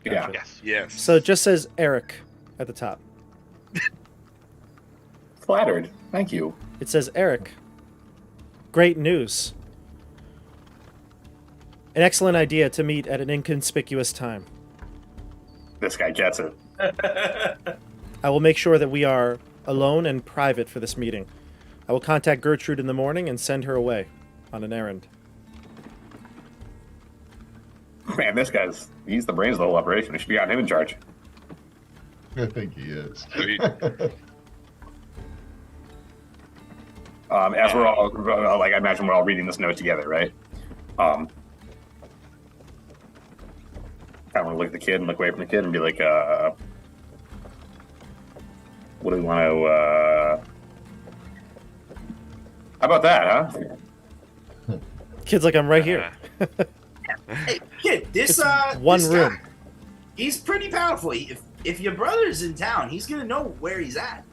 Yeah. Yes. Yes. So it just says Eric at the top. Flattered. Thank you. It says Eric great news. An excellent idea to meet at an inconspicuous time. This guy gets it. I will make sure that we are alone and private for this meeting. I will contact Gertrude in the morning and send her away on an errand. Man, he's the brains of the whole operation. We should be on him in charge. I think he is. Sweet. As we're all, like, I imagine we're all reading this note together, right? I want to look at the kid and look away from the kid and be like, what do we want to, how about that, huh? Kid's like, I'm right here. Hey, kid, this one this room. guy, he's pretty powerful. If your brother's in town, he's gonna know where he's at.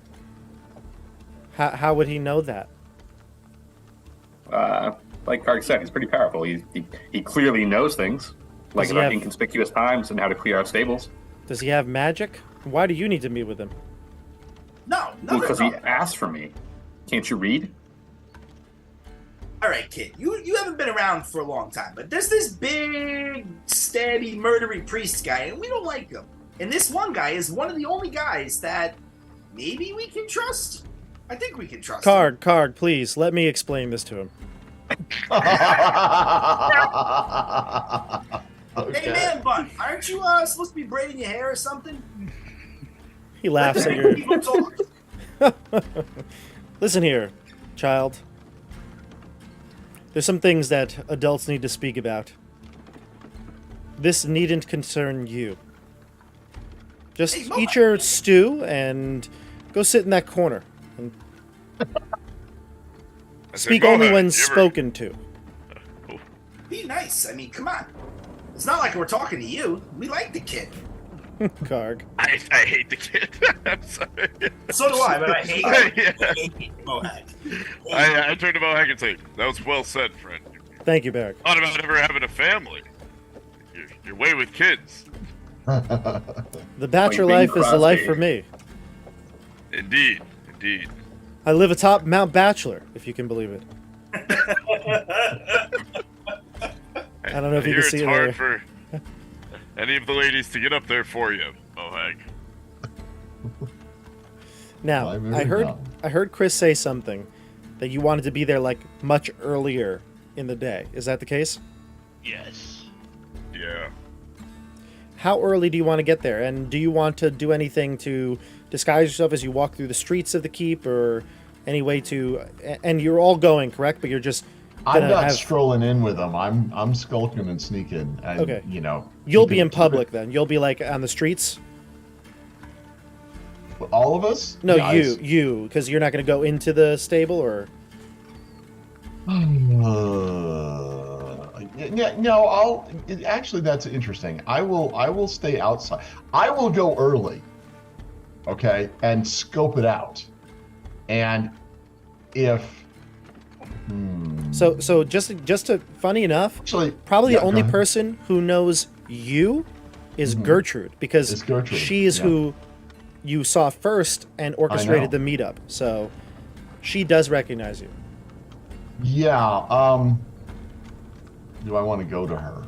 How would he know that? Like Karg said, he's pretty powerful. He clearly knows things, like he about have- inconspicuous times and how to clear out stables. Does he have magic? Why do you need to meet with him? No, Because he asked for me. Can't you read? All right, kid, you haven't been around for a long time, but there's this big, stabby, murdery priest guy, and we don't like him. And this one guy is one of the only guys that maybe we can trust. I think we can trust him. Karg, please, let me explain this to him. Okay. Hey, man, bun, aren't you supposed to be braiding your hair or something? He laughs at your... People talk. Listen here, child. There's some things that adults need to speak about. This needn't concern you. Just Hey, eat your stew and go sit in that corner. And I said, speak "Go only ahead, when you ever-" spoken to. Be nice. I mean, come on. It's not like we're talking to you. We like the kid. Karg. I hate the kid. I'm sorry. So do I, but I hate Yeah. I hate Mohawk. I turned to Mohawk and say, "That was well said, friend. Thank you, Barrick. Thought about ever having a family. You're way with kids. The bachelor Bing life is the life Crosby. for me. Indeed. I live atop Mount Bachelor, if you can believe it. I don't know if you Here can see it's it hard there. for any of the ladies to get up there for you, Mohawk. Now, Why move I heard down? I heard Chris say something that you wanted to be there like much earlier in the day. Is that the case? Yes. Yeah. How early do you want to get there? And do you want to do anything to disguise yourself as you walk through the streets of the keep, or any way to? And you're all going, correct? But you're just I'm gonna not have. strolling in with them. I'm skulking and sneaking. And, Okay. You know. You'll keep be it- in keep public then. You'll be like on the streets. it- All of us? No, Yeah, you, because you're not going to go into the stable, or Yeah, no, actually that's interesting. I will stay outside. I will go early. Okay, and scope it out. And if so just to funny enough, actually probably yeah, the only go ahead. person who knows you is Gertrude, because It's Gertrude, she is yeah. who you saw first and orchestrated the meetup. So she does recognize you. Yeah, do I want to go to her?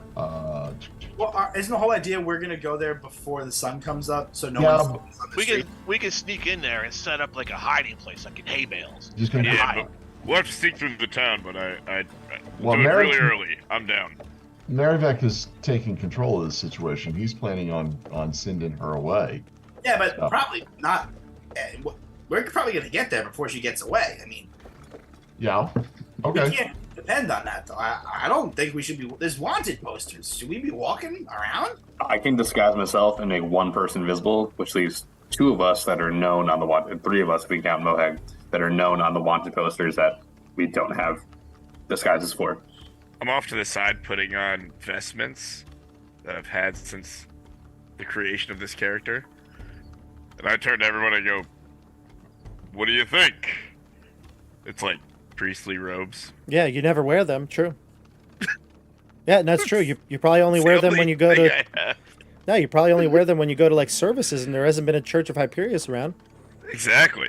Well, isn't the whole idea we're gonna go there before the sun comes up, so no Yeah, one's on the street? We can sneak in there and set up like a hiding place, like in hay bales. Just gonna Yeah, but we'll have to sneak through the town, but Well, do it Merrick- really early. I'm down. Marivek is taking control of the situation. He's planning on sending her away. Yeah, but Oh. probably not. We're probably gonna get there before she gets away. I mean, Yeah. we Okay. can't depend on that, though. I don't think we should be. There's wanted posters. Should we be walking around? I can disguise myself and make one person visible, which leaves two of us that are known on the wanted, three of us if we count Moheg, that are known on the wanted posters that we don't have disguises for. I'm off to the side putting on vestments that I've had since the creation of this character. And I turn to everyone and go, "What do you think?" It's like priestly robes. Yeah, you never wear them. True. Yeah, that's true. You probably only It's wear the them only when you go thing to. I have. No, you probably only wear them when you go to like services, and there hasn't been a Church of Hyperius around. Exactly.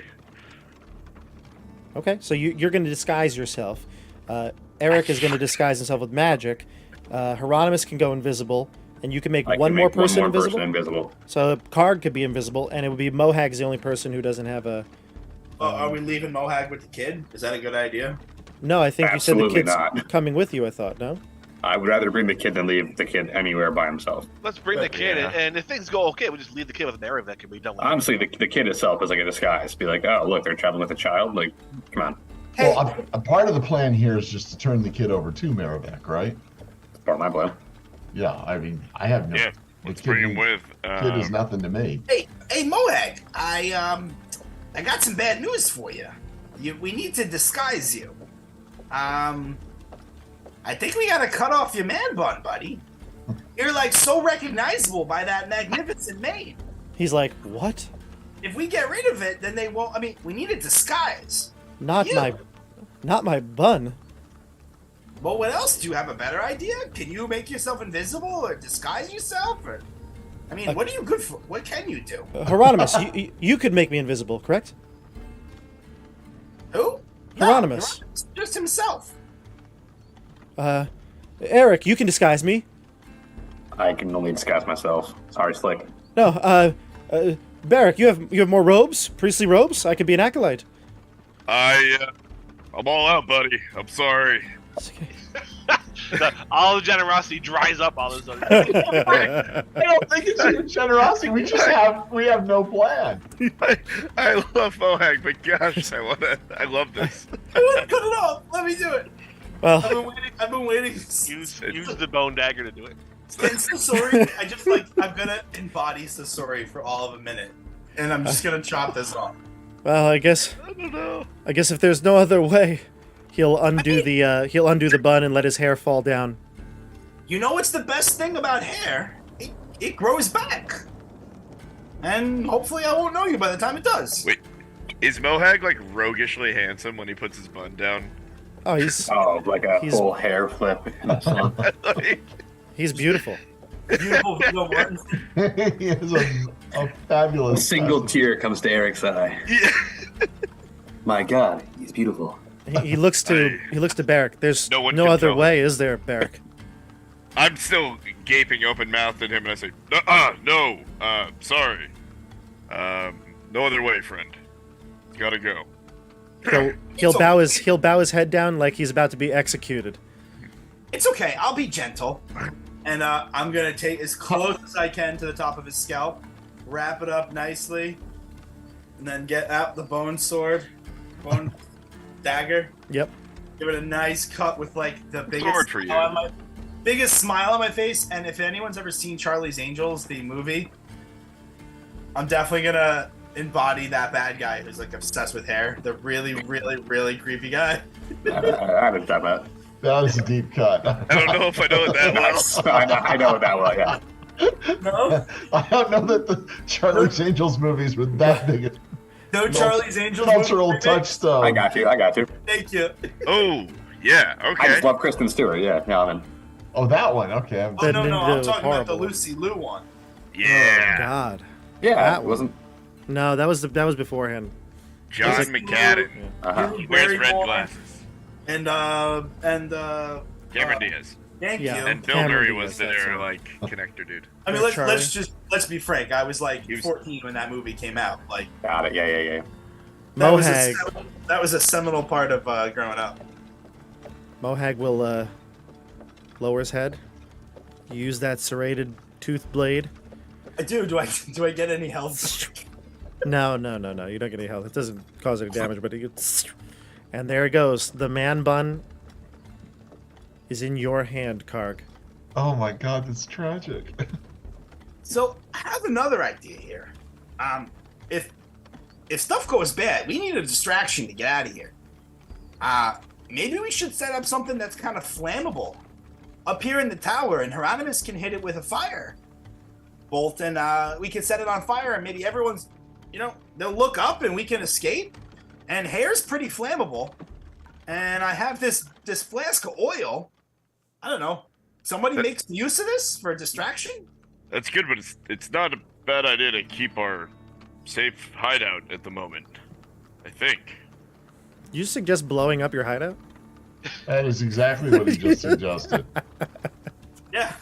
Okay, so you're going to disguise yourself. Eric is going to disguise himself with magic. Hieronymus can go invisible, and you can make I one can more make one person more invisible. person invisible. So Card could be invisible, and it would be Mohag's the only person who doesn't have a. Are we leaving Mohag with the kid? Is that a good idea? No, I think Absolutely you said the kid's not. coming with you. I thought no. I would rather bring the kid than leave the kid anywhere by himself. Let's bring the kid Yeah. in, and if things go okay, we just leave the kid with an area that can be done with. Honestly, the kid itself is like a disguise. Be like, oh, look, they're traveling with a child. Like, come on. Hey, Well, a part of the plan here is just to turn the kid over to Marivek, right? It's part of my plan. Yeah, I mean, I have no. Yeah, the let's kid bring him is- with. Kid is nothing to me. hey, Mohag. I got some bad news for you. We need to disguise you. I think we gotta cut off your man bun, buddy. You're like so recognizable by that magnificent mane. He's like, what? If we get rid of it, then they won't. I mean, we need a disguise. Not You. not my bun. Well, what else? Do you have a better idea? Can you make yourself invisible or disguise yourself? Or, I mean, what are you good for? What can you do? Hieronymus, you could make me invisible, correct? Who? Hieronymus. Just himself. Eric, you can disguise me. I can only disguise myself. Sorry, Slick. No, Barrick, you have more robes, priestly robes. I could be an acolyte. I'm all out, buddy. I'm sorry. It's okay. All the generosity dries up all of a sudden. I don't think it's generosity. We have no plan. I love Mohag, but gosh, I love this. I want to cut it off. Let me do it. Well, I've been waiting. use the bone dagger to do it. And Sasori, I'm gonna embody Sasori for all of a minute, and I'm just gonna chop this off. well, I guess I don't know. if there's no other way, he'll undo the bun and let his hair fall down. You know what's the best thing about hair? It grows back, and hopefully I won't know you by the time it does. Wait, is Mohag like roguishly handsome when he puts his bun down? Oh, he's Like a He's- full hair flip. Like, he's beautiful. Beautiful Viggo Mortensen. He has a A fabulous single presence. tear comes to Eric's eye. yeah. My God, he's beautiful. He looks to Barrick. There's No one no can other tell. way, is there, Barrick? I'm still gaping open-mouthed at him, and I say, no, sorry. No other way, friend. Gotta go. He'll bow his head down like he's about to be executed. It's okay. I'll be gentle, and I'm gonna take as close as I can to the top of his scalp, wrap it up nicely, and then get out the bone dagger. Yep. Give it a nice cut with like the biggest Sword for you. biggest smile on my face. And if anyone's ever seen Charlie's Angels, the movie, I'm definitely gonna embody that bad guy who's like obsessed with hair. The really, really, really creepy guy. I haven't done that. That was a deep cut. I don't know if I know it that well. I know that well, yeah. No, I don't know that the Charlie's Angels movies were that big a no Charlie's Angels. cultural movie. touchstone. I got you. Thank you. Oh, yeah, I okay. just love Kristen Stewart, yeah. I'm in. Oh, that one. Okay. Oh The no, ninja I'm was talking about the horrible. Lucy Liu one. Oh Yeah. God. Yeah, That it wasn't. No, that was beforehand. John Lucy McCadden. Uh-huh. Drew Wears red Barrymore, glasses. And Cameron Diaz. thank Yeah. you. And Bill Cameron Murray Diaz, was that's their, it. like, connector dude. I mean, Or let's be frank. I was like He was- 14 when that movie came out. Like Got it, yeah. Mohag that was a seminal part of growing up. Mohag will lower his head. Use that serrated tooth blade. I do. Do I get any health? No. You don't get any health. It doesn't cause any damage, but it gets... And there it goes. The man bun is in your hand, Karg. Oh my God, that's tragic. So I have another idea here. If stuff goes bad, we need a distraction to get out of here. Maybe we should set up something that's kind of flammable up here in the tower, and Hieronymus can hit it with a fire bolt, and we can set it on fire, and maybe everyone's, they'll look up and we can escape. And hair's pretty flammable, and I have this flask of oil. I don't know. Somebody makes use of this for a distraction? That's good, but it's not a bad idea to keep our safe hideout at the moment. I think. You suggest blowing up your hideout? That is exactly what he just suggested. Yeah.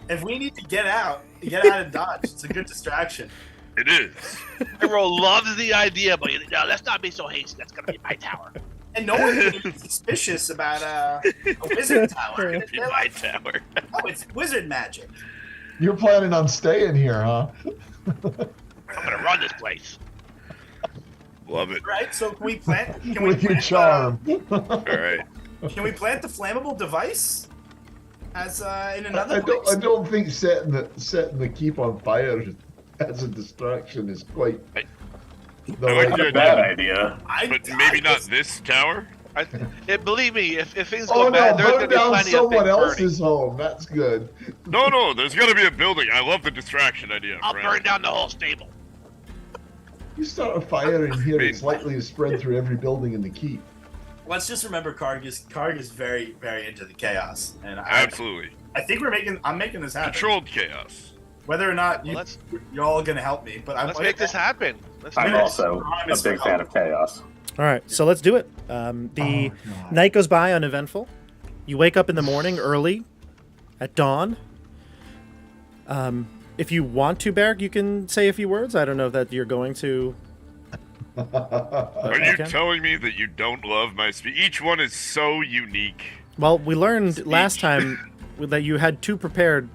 If we need to get out and dodge. It's a good distraction. It is. Hero loves the idea, but no, let's not be so hasty. That's gonna be my tower. And no one's gonna be suspicious about a wizard tower. It'd be my tower. Oh, it's wizard magic. You're planning on staying here, huh? I'm gonna run this place. Love it. Right? So can we plant? With your charm. All right. Can we plant the flammable device as in another I place? don't think setting the keep on fire as a distraction is quite. I the like right- your Bad idea. idea. But maybe not this tower. Believe me, if things Oh go no! bad, there's Burn gonna be down plenty of someone things burning. else's home. That's good. No, there's gotta be a building. I love the distraction idea. I'll friend. burn down the whole stable. You start a fire in here, I mean- it's likely to spread through every building in the keep. Let's just remember, Karg is very, very into the chaos, and Absolutely. I think I'm making this happen. Controlled chaos. Whether or not Well, let's you're all gonna help me, but let's make this happen. Let's I'm do it. also a big fan of chaos. All right, so let's do it. The night goes by uneventful. You wake up in the morning early, at dawn. If you want to, Barrick, you can say a few words. I don't know that you're going to. Are you Okay. telling me that you don't love my speech? Each one is so unique. Well, we learned last time that you had two prepared,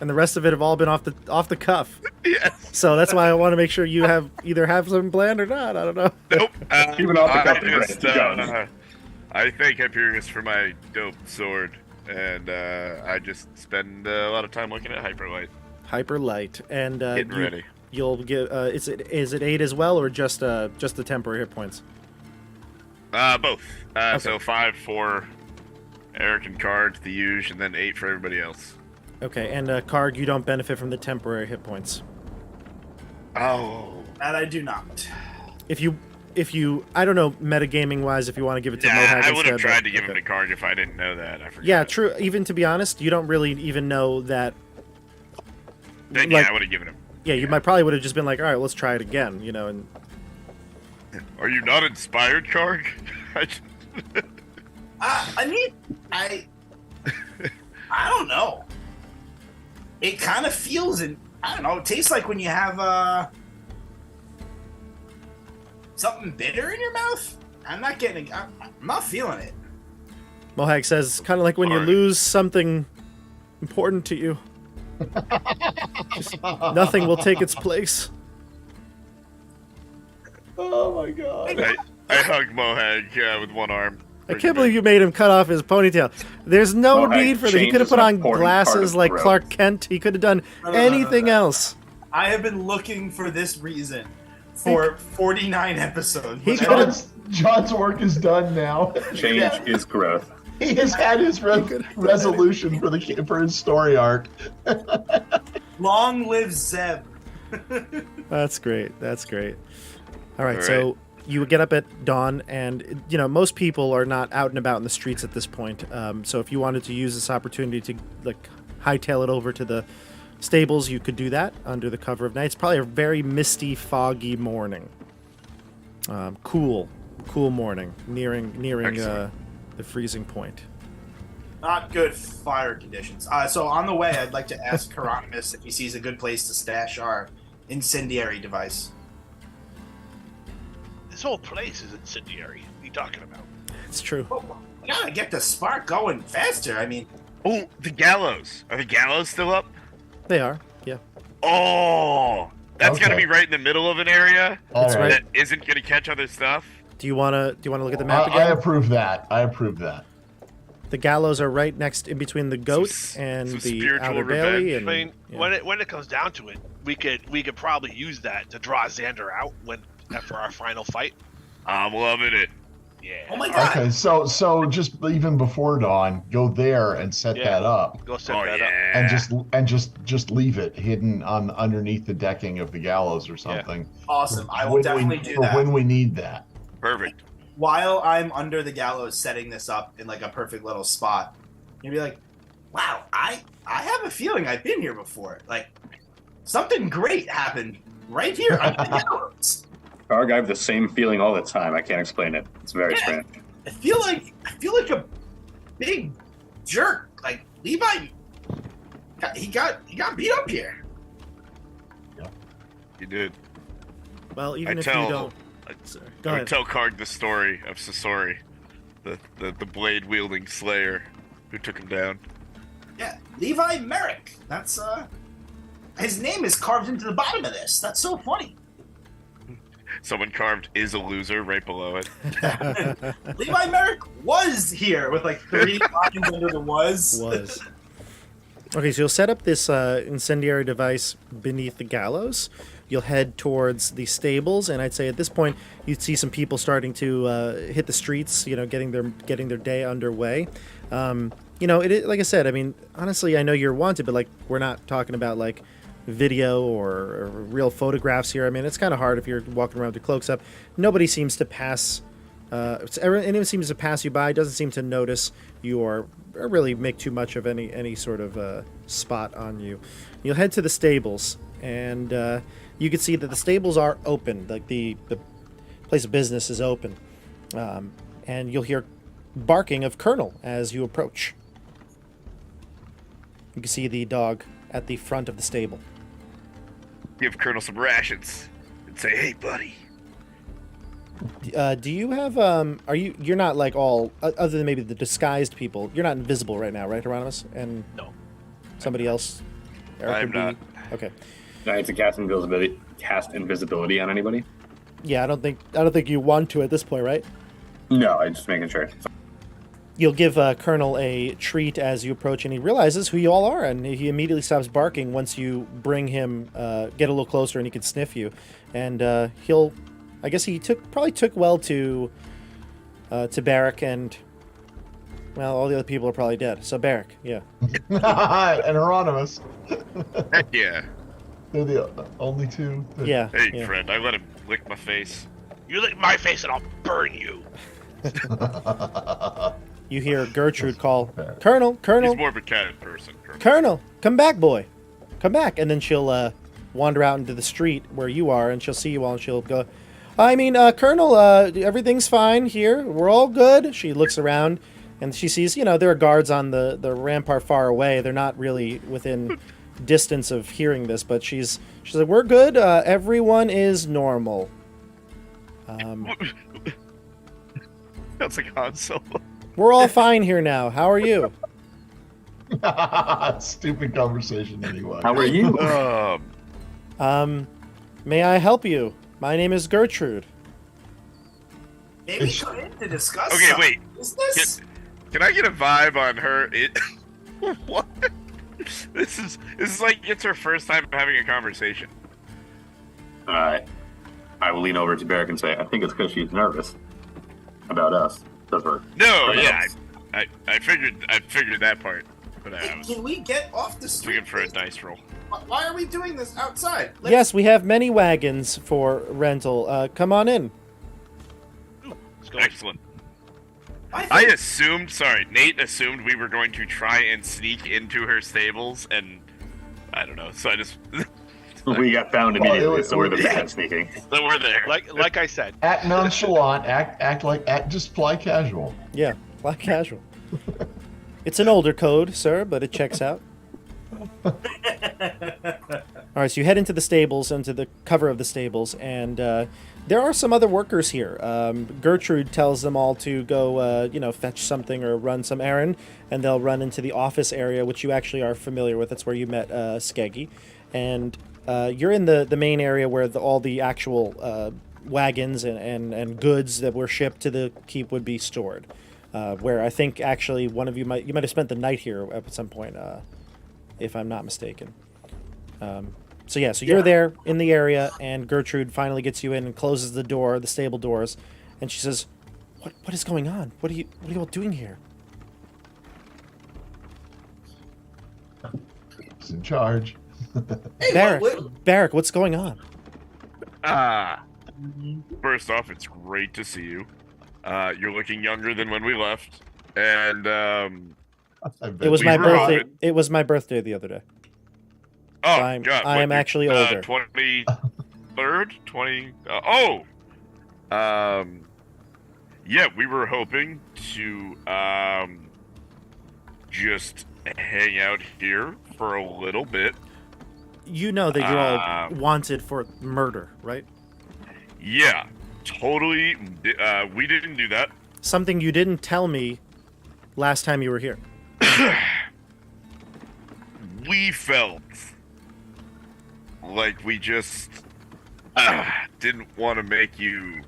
and the rest of it have all been off the cuff. Yes. So that's why I want to make sure you have something planned or not. I don't know. Nope. Even off the cuff is I great. just, Keep going. I thank Hyperius for my dope sword, and I just spend a lot of time looking at Hyperlight, Hyper light, and getting ready. you'll get. Is it 8 as well, or just the temporary hit points? Both. Okay. So 5 for Eric and Card, the huge, and then 8 for everybody else. Okay, and Karg, you don't benefit from the temporary hit points. Oh. that I do not. If you, I don't know, metagaming wise, if you want to give it to Yeah, Mohag I would have instead, tried but- to give him okay. to Card if I didn't know that. I forgot. Yeah, true. Even to be honest, you don't really even know that. Then like- yeah, I would have given him. Yeah, you might probably would have just been like, all right, let's try it again, and Are you not inspired, Card? I don't know. It kind of feels I don't know. It tastes like when you have something bitter in your mouth. I'm not feeling it. Mohag says, kind of like when you Alright. lose something important to you. Just nothing will take its place. Oh my god. I hug Mohag with one arm. I can't believe you made him cut off his ponytail. There's no Mohag need for that. He could have changes put an on important part glasses of like growth. Clark Kent. He could have done No, no, anything no. else. I have been looking for this reason for 49 episodes. He But could've- John's work is done now. Change is growth. He has had his resolution for his story arc. long live Zeb. That's great. That's great. All right, All so you would get up at dawn, and most people are not out and about in the streets at this point. So if you wanted to use this opportunity to hightail it over to the stables, you could do that under the cover of night. It's probably a very misty, foggy morning. Cool morning, nearing Excellent. the freezing point. Not good fire conditions. So on the way, I'd like to ask Hieronymus if he sees a good place to stash our incendiary device. This whole place is incendiary. What are you talking about? It's true. Oh, we gotta get the spark going faster. I mean, Oh, the gallows. Are the gallows still up? They are. Yeah. Oh, that's got to Okay. be right in the middle of an area All That's right. that isn't going to catch other stuff. Do you wanna look at the map I again? approve that. I approve that. The gallows are right next in between the goat Some and the spiritual outer bailey. revenge. And, I mean, yeah. when it comes down to it, we could probably use that to draw Xander out after our final fight. I'm loving it. Yeah. oh my god! Okay, so just even before dawn, go there and set Yeah. that up, Go set Oh that up. yeah. and just leave it hidden on underneath the decking of the gallows or something. Awesome. I will When definitely we, do for that. when we need that. Perfect. While I'm under the gallows setting this up in like a perfect little spot, you'd be like, wow, I have a feeling I've been here before. Like, something great happened right here under the gallows. Karg, I have the same feeling all the time. I can't explain it. It's very Yeah. strange. I feel feel like a big jerk. Like Levi, he got beat up here. You did. Well, even I if tell, you don't, sorry, go I would ahead. tell Karg the story of Sasori, the blade wielding slayer who took him down. Yeah, Levi Merrick. That's his name is carved into the bottom of this. That's so funny. Someone carved "is a loser" right below it. Levi Merrick was here with like 3 lines under the was. Was. Okay, so you'll set up this incendiary device beneath the gallows. You'll head towards the stables, and I'd say at this point you'd see some people starting to hit the streets. You know, getting their day underway. You know, like I said, I mean, honestly, I know you're wanted, but like we're not talking about like video or real photographs here. I mean, it's kind of hard if you're walking around with your cloaks up. Nobody seems to pass. Anyone seems to pass you by. Doesn't seem to notice you or really make too much of any sort of spot on you. You'll head to the stables, and you can see that the stables are open. Like the place of business is open, and you'll hear barking of Colonel as you approach. You can see the dog at the front of the stable. Give Colonel some rations and say, "Hey, buddy." Do you have you're not like all other than maybe the disguised people? You're not invisible right now, right, Hieronymus? And No. somebody else? Eric I'm would be- not. Okay. I need to cast invisibility on anybody. Yeah, I don't think you want to at this point, right? No, I'm just making sure. You'll give Colonel a treat as you approach, and he realizes who you all are, and he immediately stops barking once you bring him, get a little closer, and he can sniff you, and I guess he probably took well to Barrack, and well, all the other people are probably dead. So Barrack, yeah. And Hieronymus. Heck yeah. They're the only two. Yeah. Hey, yeah. friend, I let him lick my face. You lick my face and I'll burn you. You hear Gertrude call, Colonel, He's more of a cat person. Colonel, come back, boy. Come back. And then she'll wander out into the street where you are, and she'll see you all, and she'll go, I mean, Colonel, everything's fine here. We're all good. She looks around, and she sees, there are guards on the rampart far away. They're not really within distance of hearing this, but she's like, we're good. Everyone is normal. Sounds like Han Solo. We're all fine here now. How are you? Stupid conversation anyway. How are you? May I help you? My name is Gertrude. Maybe come in to discuss. Okay, some wait. business? Can I get a vibe on her? What? This is like it's her first time having a conversation. I will lean over to Barrack and say, I think it's because she's nervous about us. No, yeah, I figured that part, but I was Can we get off the street? looking for a dice roll. Why are we doing this outside? Yes, we have many wagons for rental. Come on in. Let's go. Excellent. I think Nate assumed we were going to try and sneak into her stables, and I don't know, so I just We got found immediately, Well, so we're the bad sneaking. so we're there. Like I said, Act nonchalant. Just fly casual. Yeah, fly casual. It's an older code, sir, but it checks out. All right, so you head into the stables, into the cover of the stables, and there are some other workers here. Gertrude tells them all to go, fetch something or run some errand, and they'll run into the office area, which you actually are familiar with. That's where you met Skeggy. And you're in the main area where all the actual wagons and goods that were shipped to the keep would be stored. Where I think actually one of you might have spent the night here at some point, if I'm not mistaken. So you're there in the area, and Gertrude finally gets you in and closes the door, the stable doors, and she says, "What is going on? What are you all doing here?" He's in charge. Hey, Barrack, what's going on? First off, it's great to see you. You're looking younger than when we left, and It was We my were birthday. on- It was my birthday the other day. oh god, I am actually older. 23rd, 20. Yeah, we were hoping to just hang out here for a little bit. You know that you're all wanted for murder, right? Yeah, totally. We didn't do that. Something you didn't tell me last time you were here. We felt like we just didn't want to make you.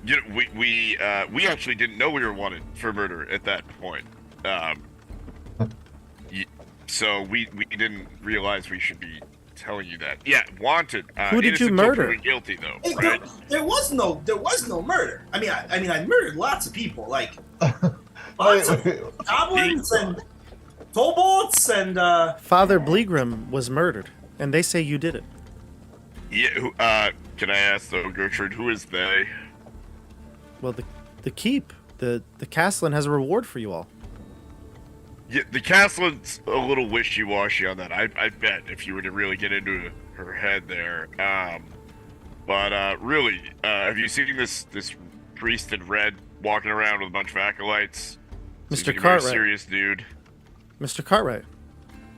You know, we actually didn't know we were wanted for murder at that point. So we didn't realize we should be telling you that. Yeah, wanted. Who did you murder? Innocent till proven guilty, though, Hey, right? there was no murder. I mean, I murdered lots of people, like lots of goblins and kobolds and. Father Bleegrim was murdered, and they say you did it. Yeah. Can I ask though, Gertrude, who is they? Well, the keep, the Castellan has a reward for you all. Yeah, the Castellan's a little wishy-washy on that. I bet if you were to really get into her head there. But really, have you seen this priest in red walking around with a bunch of acolytes? Seems Mr. like a very Cartwright. serious dude. Mr. Cartwright.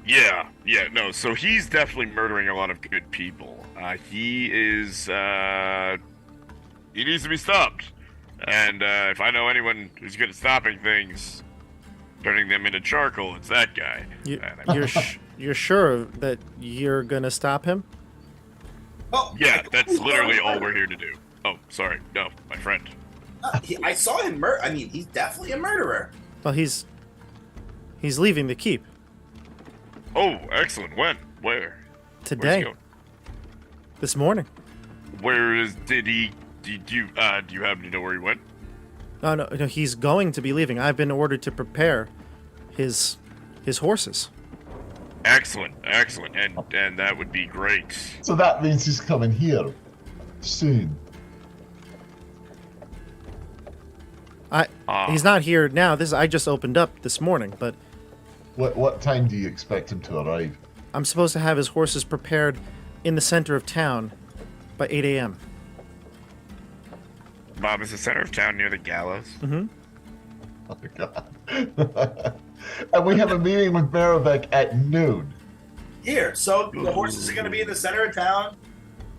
Yeah, no. So he's definitely murdering a lot of good people. He is. He needs to be stopped. And if I know anyone who's good at stopping things, turning them into charcoal, it's that guy. You're sure that you're gonna stop him? Oh, Yeah, that's literally all we're here to do. Oh, sorry. No, my friend. I saw him murder. I mean, he's definitely a murderer. Well, he's leaving the keep Oh, excellent. When? Where? Where's he today, going? this morning. Did you happen to know where he went? No, he's going to be leaving. I've been ordered to prepare his horses. Excellent, and that would be great. So that means he's coming here soon. He's not here now. I just opened up this morning, but What time do you expect him to arrive? I'm supposed to have his horses prepared in the center of town by 8 a.m. Bob, is the center of town near the gallows? Mm-hmm. Oh my god. And we have a meeting with Maravek at noon. Here, so the horses are going to be in the center of town.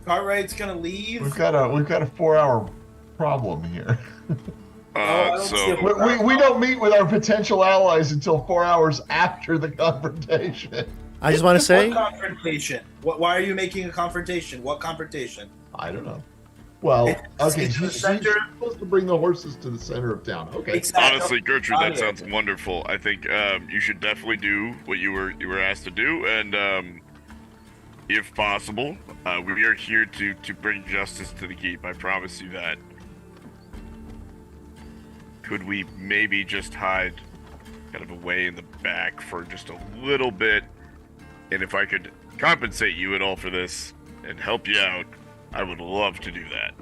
Cartwright's going to leave. We've got a 4-hour problem here. I don't see a- We don't meet with our potential allies until 4 hours after the confrontation. I just want to say, What confrontation? Why are you making a confrontation? What confrontation? I don't know. Well, okay, It's the she's center. supposed to bring the horses to the center of town. Okay. Exactly. Honestly, Gertrude, that Yeah. sounds wonderful. I think you should definitely do what you were asked to do, and if possible, we are here to bring justice to the keep. I promise you that. Could we maybe just hide kind of away in the back for just a little bit? And if I could compensate you at all for this and help you out, I would love to do that.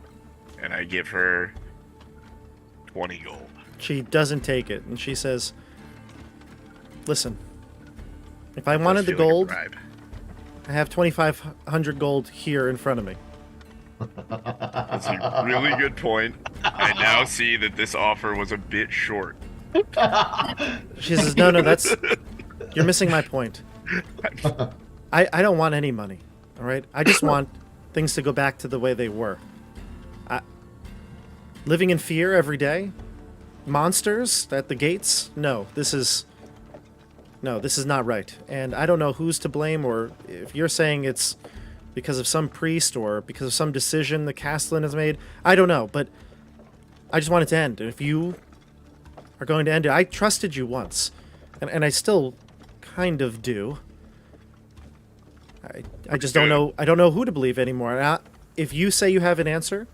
And I give her 20 gold. she doesn't take it, and she says, "Listen, if I wanted the Does feel like a gold, bribe. I have 2,500 gold here in front of me." That's a really good point. I now see that this offer was a bit short. She says, "No, you're missing my point. I don't want any money, all right? I just want things to go back to the way they were. Living in fear every day? Monsters at the gates? No, this is not right. And I don't know who's to blame, or if you're saying it's because of some priest or because of some decision the Castellan has made. I don't know, but I just want it to end. And if you are going to end it, I trusted you once, and I still kind of do. I just don't know. I don't know who to believe anymore. If you say you have an answer,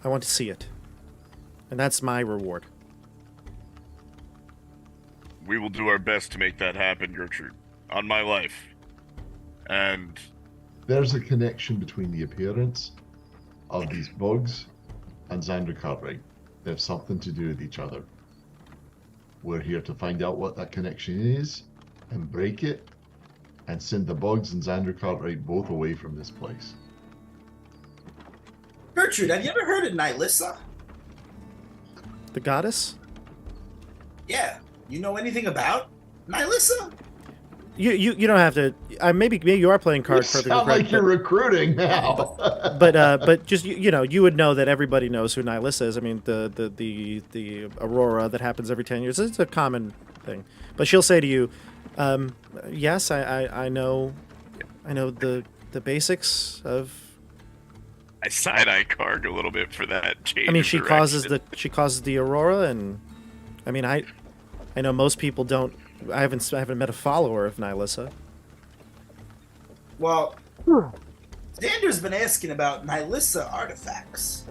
I want to see it, and that's my reward." We will do our best to make that happen, Gertrude. On my life. And There's a connection between the appearance of these bugs and Xander Cartwright. They have something to do with each other. We're here to find out what that connection is and break it and send the bugs and Xander Cartwright both away from this place. Gertrude, have you ever heard of Nihilissa? The goddess? Yeah. You know anything about Nihilissa? You don't have to. Maybe you are playing You cards perfectly sound correct, like you're recruiting now. but just you would know that everybody knows who Nihilissa is. I mean, the aurora that happens every 10 years. It's a common thing. But she'll say to you, yes, I know the basics of. I side-eye Karg a little bit for that change. I mean, of she direction. causes the aurora, and I mean, I know most people don't. I haven't met a follower of Nihilissa. Well, Xander's been asking about Nihilissa artifacts.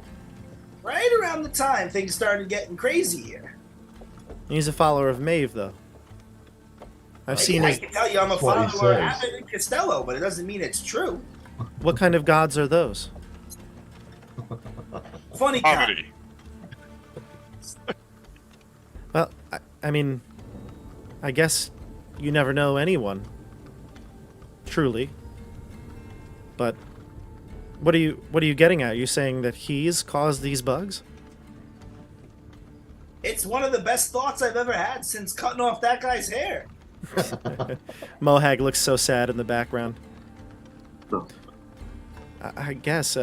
Right around the time things started getting crazy here. He's a follower of Maeve, though. I've seen I his. can tell you I'm a That's what he follower of says. Abbott and Costello, but it doesn't mean it's true. What kind of gods are those? Funny kind. Comedy. Well, I mean, I guess you never know anyone. Truly. But what are you getting at? Are you saying that he's caused these bugs? It's one of the best thoughts I've ever had since cutting off that guy's hair. Mohag looks so sad in the background. I guess,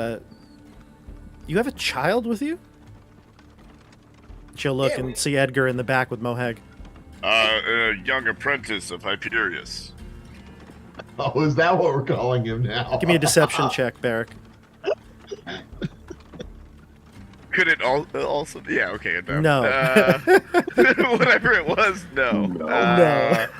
you have a child with you? She'll look Yeah, and see Edgar in the back with Mohag. A young apprentice of Hyperius. Oh, is that what we're calling him now? Give me a deception check, Barrick. Could it also? Yeah, okay. No. Whatever it was, no. No. Not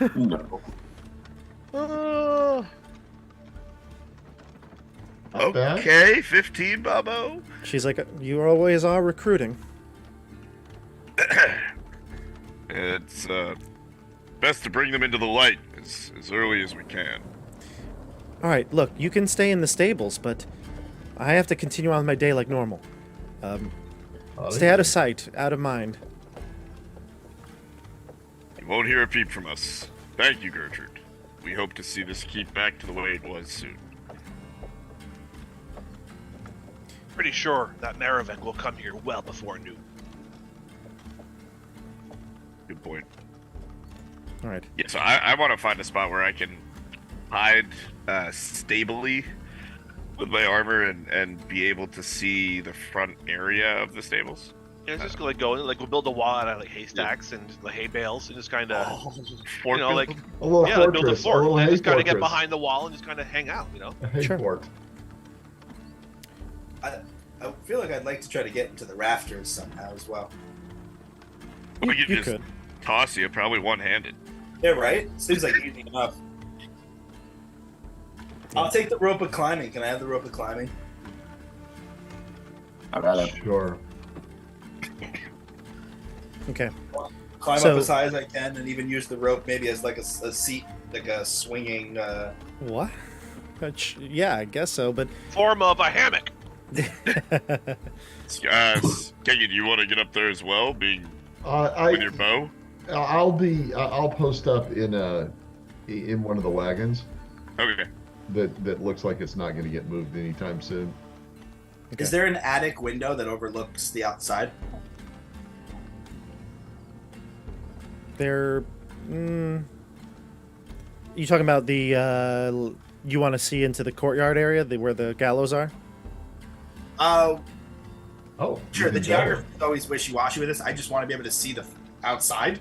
bad. Okay, 15, Bobo. She's like, you always are recruiting. It's best to bring them into the light as early as we can. All right, look, you can stay in the stables, but I have to continue on with my day like normal. Stay out of sight, out of mind. You won't hear a peep from us. Thank you, Gertrude. We hope to see this keep back to the way it was soon. Pretty sure that Maravek will come here well before noon. Good point. All right. Yeah, so I want to find a spot where I can hide stably with my armor and be able to see the front area of the stables. Yeah, it's just like going, like we'll build a wall out of like haystacks and like hay bales and just kind of, you know, like A little like build a fortress, fort little and hay just kind of get fortress. behind the wall and just kind of hang out, you know. A hay Sure. fort. I feel like I'd like to try to get into the rafters somehow as well. We could You just could. toss you, probably one-handed. Yeah, right? Seems like easy enough. I'll take the rope of climbing. Can I have the rope of climbing? I've had it. Sure. Okay. Climb So- up as high as I can and even use the rope maybe as like a seat, like a swinging... What? Yeah, I guess so, but Form of a hammock. Kenny, do you want to get up there as well, being with your bow? I'll post up in one of the wagons Okay. that looks like it's not going to get moved anytime soon. Is there an attic window that overlooks the outside? they're. You talking about the? You want to see into the courtyard area, where the gallows are? Oh, sure. even The better. geography is always wishy-washy with this. I just want to be able to see the outside.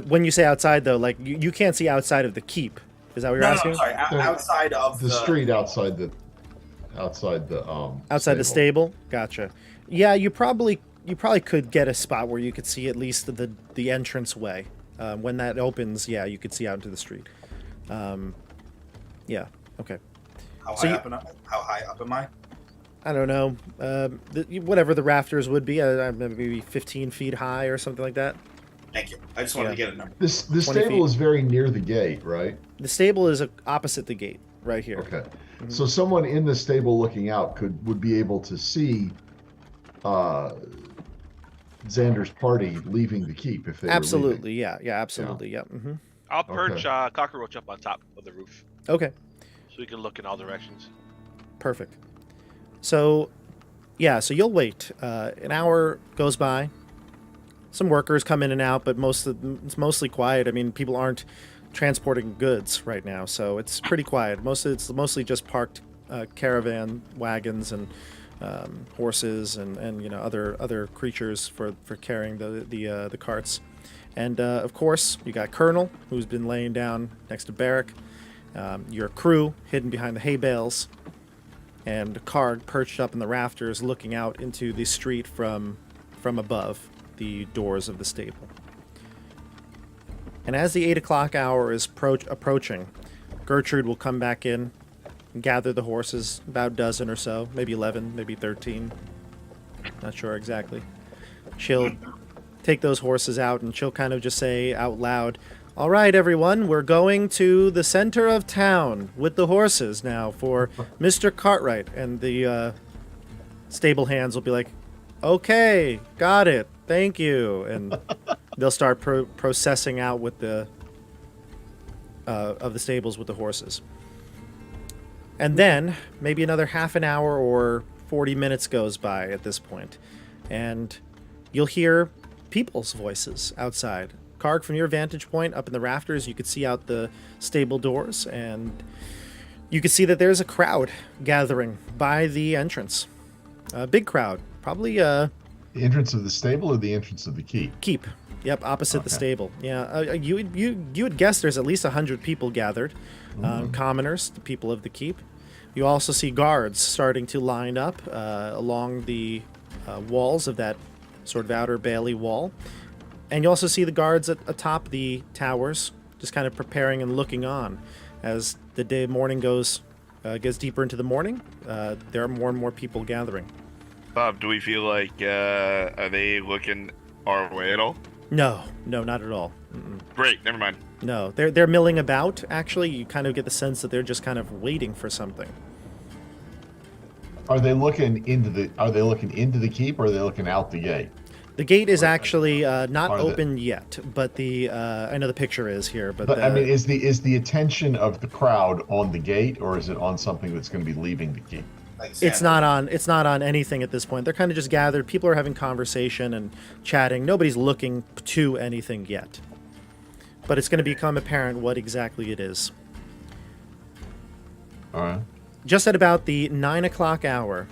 When you say outside, though, like you can't see outside of the keep. Is that what you're No, asking? I'm sorry. Outside of The street outside the Outside the stable. Gotcha. Yeah, you probably could get a spot where you could see at least the entrance way. When that opens, yeah, you could see out into the street. Yeah. Okay. How So high up am I? I don't know. Whatever the rafters would be, maybe 15 feet high or something like that. Thank you. I just wanted to get a number. The 20 stable feet. is very near the gate, right? The stable is opposite the gate, right here. Okay. So someone in the stable looking out would be able to see Xander's party leaving the keep if they Absolutely. Yeah. Yeah. Absolutely. Yeah. Mm-hmm. I'll perch Okay. Cockroach up on top of the roof Okay. so we can look in all directions. Perfect. So, Yeah, so you'll wait. An hour goes by. Some workers come in and out, but it's mostly quiet. I mean, people aren't transporting goods right now, so it's pretty quiet. It's mostly just parked caravan wagons and horses and you know other creatures for carrying the carts. And of course, you got Colonel, who's been laying down next to Barrack. Your crew hidden behind the hay bales, and Karg perched up in the rafters, looking out into the street from above the doors of the stable. And as the 8 o'clock hour is approaching, Gertrude will come back in and gather the horses, about a dozen or so, maybe 11, maybe 13. Not sure exactly. She'll take those horses out and she'll kind of just say out loud, "All right, everyone, we're going to the center of town with the horses now for Mr. Cartwright." And the stable hands will be like, "Okay, got it, thank you." And they'll start processing out with the of the stables with the horses. And then maybe another half an hour or 40 minutes goes by at this point, and you'll hear people's voices outside. Karg, from your vantage point up in the rafters, you could see out the stable doors, and you could see that there's a crowd gathering by the entrance. A big crowd, probably The entrance of the stable or the entrance of the keep? Yep, opposite the Okay. stable. Yeah, you would guess there's at least 100 people gathered. Commoners, the people of the keep. You also see guards starting to line up along the walls of that sort of outer bailey wall. And you also see the guards atop the towers, just kind of preparing and looking on. As the morning gets deeper into the morning, there are more and more people gathering. Bob, do we feel like are they looking our way at all? No, not at all. Mm-mm. Great, never mind. No, they're milling about. Actually, you kind of get the sense that they're just kind of waiting for something. Are they looking into the keep, or are they looking out the gate? The gate is actually not Are they- open yet, but I know the picture is here, but I mean, is the attention of the crowd on the gate, or is it on something that's going to be leaving the keep? Like it's Xander. not on anything at this point. They're kind of just gathered. People are having conversation and chatting. Nobody's looking to anything yet, but it's going to become apparent what exactly it is. All right. Just at about the 9 o'clock hour,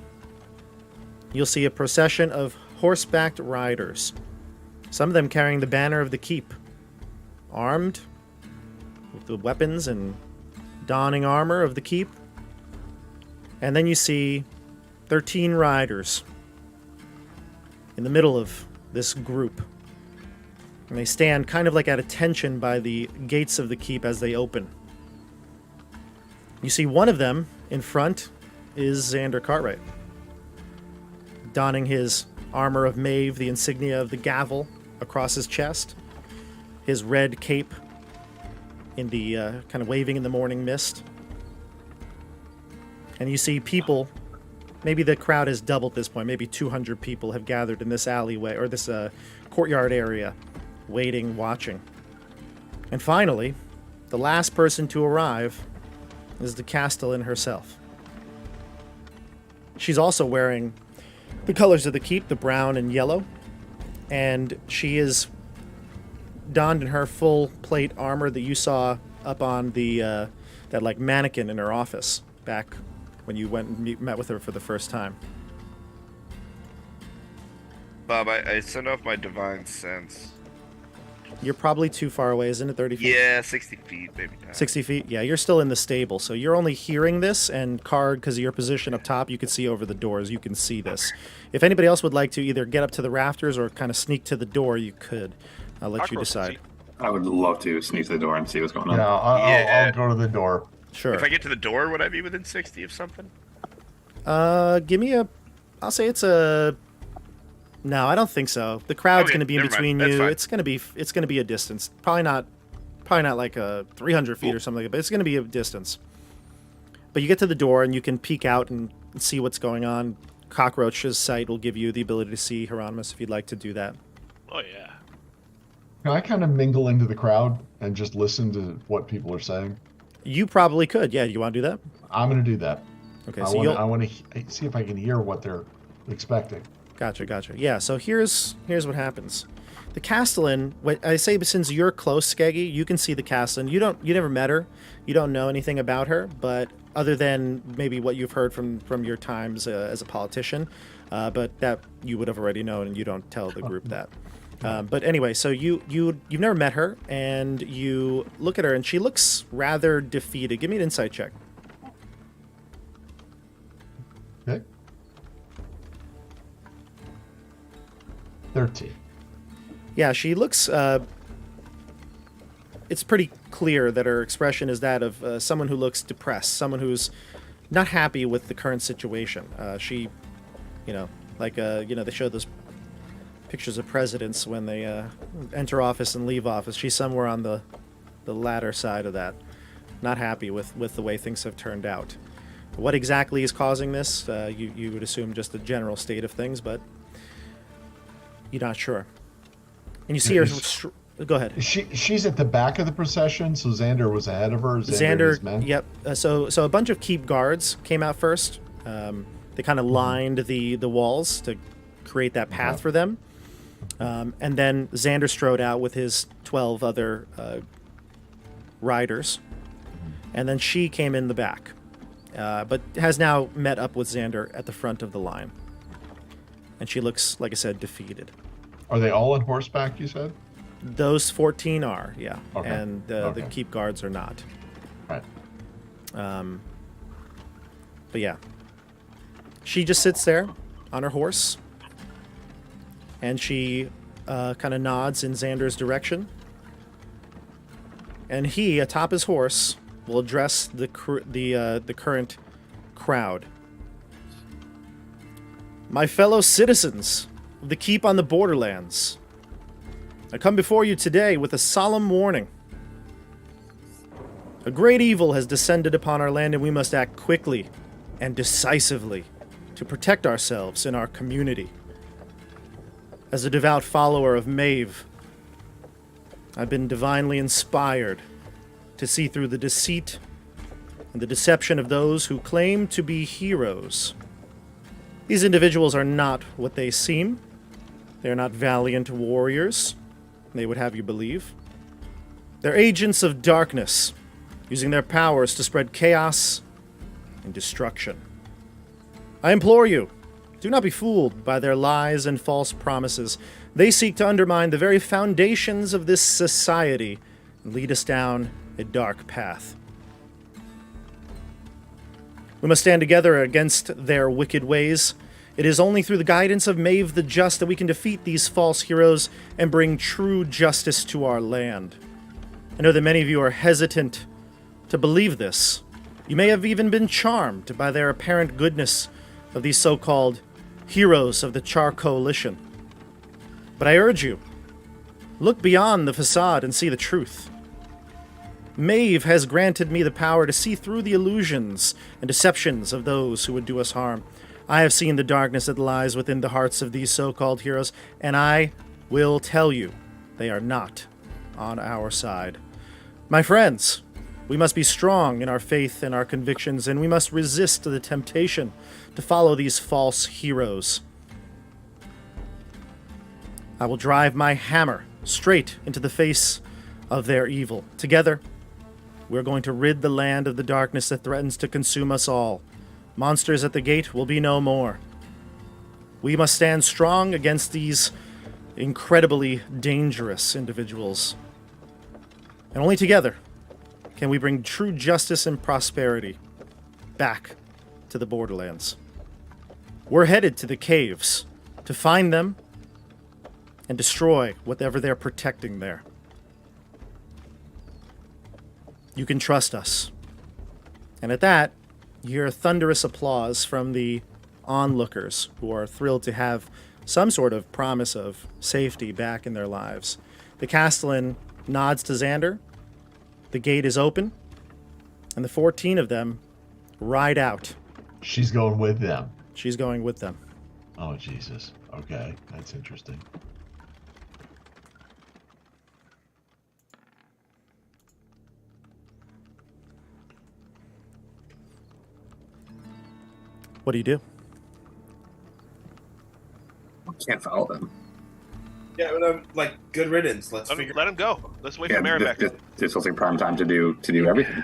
you'll see a procession of horsebacked riders, some of them carrying the banner of the keep, armed with the weapons and donning armor of the keep. And then you see 13 riders in the middle of this group. And they stand kind of like at attention by the gates of the keep as they open. You see one of them in front is Xander Cartwright, donning his armor of Maeve, the insignia of the gavel across his chest, his red cape in the kind of waving in the morning mist. And you see people, maybe the crowd has doubled at this point, maybe 200 people have gathered in this alleyway, or this courtyard area, waiting, watching. And finally, the last person to arrive is the Castellan herself. She's also wearing the colors of the keep, the brown and yellow, and she is donned in her full plate armor that you saw up on the that like mannequin in her office back when you went and met with her for the first time. Bob, I sent off my divine sense. You're probably too far away, isn't it? 30 feet? Yeah, 60 feet, maybe not. 60 feet? Yeah, you're still in the stable, so you're only hearing this, and Karg, because of your position up top, you can see over the doors, you can see this. If anybody else would like to either get up to the rafters or kind of sneak to the door, you could. I'll let you decide. I would love to sneak to the door and see what's going on. Yeah, I'll go to the door. Sure. If I get to the door, would I be within 60 of something? Give me a... I'll say it's a... No, I don't think so. The crowd's Okay, going to be in never mind. between That's you. fine. It's going to be a distance. Probably not like a 300 feet or something like that, but it's going to be a distance. But you get to the door and you can peek out and see what's going on. Cockroach's sight will give you the ability to see Hieronymus if you'd like to do that. Oh yeah. Can I kind of mingle into the crowd and just listen to what people are saying? You probably could. Yeah, you want to do that? I'm going to do that. Okay, I so want to see if I can hear what they're expecting. Gotcha. Yeah, so here's what happens. The Castellan, what I say, since you're close, Skeggy, you can see the Castellan. You never met her. You don't know anything about her, but other than maybe what you've heard from your times as a politician, but that you would have already known, and you don't tell the group that. But anyway, so you've never met her, and you look at her, and she looks rather defeated. Give me an insight check. Okay. 13. Yeah, she looks. It's pretty clear that her expression is that of someone who looks depressed, someone who's not happy with the current situation. She, they show those pictures of presidents when they enter office and leave office. She's somewhere on the latter side of that, not happy with the way things have turned out. What exactly is causing this? You would assume just a general state of things, but you're not sure. And you see her. Go ahead. She's at the back of the procession, so Xander was ahead of her. Xander and his men? Yep. So a bunch of keep guards came out first. They kind of lined the walls to create that path for them. And then Xander strode out with his 12 other riders. And then she came in the back, but has now met up with Xander at the front of the line. And she looks, like I said, defeated. Are they all on horseback, you said? Those 14 are, yeah. Okay. And the keep guards are not. Right. But yeah. She just sits there on her horse. And she kind of nods in Xander's direction. And he, atop his horse, will address the current crowd. My fellow citizens of the keep on the Borderlands, I come before you today with a solemn warning. A great evil has descended upon our land, and we must act quickly and decisively to protect ourselves and our community. As a devout follower of Maeve, I've been divinely inspired to see through the deceit and the deception of those who claim to be heroes. These individuals are not what they seem. They are not valiant warriors, they would have you believe. They're agents of darkness, using their powers to spread chaos and destruction. I implore you, do not be fooled by their lies and false promises. They seek to undermine the very foundations of this society and lead us down a dark path. We must stand together against their wicked ways. It is only through the guidance of Maeve the Just that we can defeat these false heroes and bring true justice to our land. I know that many of you are hesitant to believe this. You may have even been charmed by their apparent goodness of these so-called heroes of the Char Coalition. But I urge you, look beyond the facade and see the truth. Maeve has granted me the power to see through the illusions and deceptions of those who would do us harm. I have seen the darkness that lies within the hearts of these so-called heroes, and I will tell you, they are not on our side. My friends, we must be strong in our faith and our convictions, and we must resist the temptation to follow these false heroes. I will drive my hammer straight into the face of their evil. Together, we're going to rid the land of the darkness that threatens to consume us all. Monsters at the gate will be no more. We must stand strong against these incredibly dangerous individuals. And only together can we bring true justice and prosperity back to the Borderlands. We're headed to the caves to find them and destroy whatever they're protecting there. You can trust us. And at that, you hear thunderous applause from the onlookers who are thrilled to have some sort of promise of safety back in their lives. The Castellan nods to Xander. The gate is open, and the 14 of them ride out. She's going with them. She's going with them. Oh, Jesus. Okay, that's interesting. What do you do? Can't follow them. Yeah, but like good riddance. Let's Let him go. Let's wait Yeah, for Maribek. this was like prime time to do everything.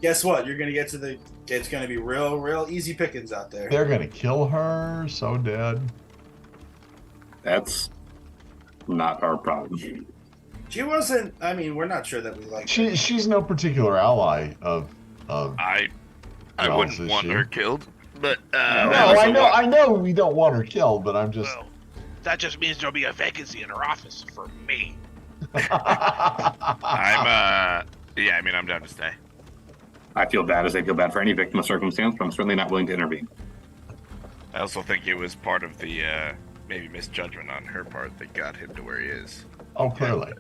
Guess what? You're gonna get to the. It's gonna be real easy pickings out there. They're gonna kill her. So dead. That's not our problem. She wasn't. I mean, we're not sure that we like. She's no particular ally of. I Well, wouldn't is want she? her killed, but No, also I know we don't want her killed, but I'm just. Well, that just means there'll be a vacancy in her office for me. I'm yeah, I mean I'm down to stay. I feel bad as I feel bad for any victim of circumstance, but I'm certainly not willing to intervene. I also think it was part of the maybe misjudgment on her part that got him to where he is, Oh, clearly.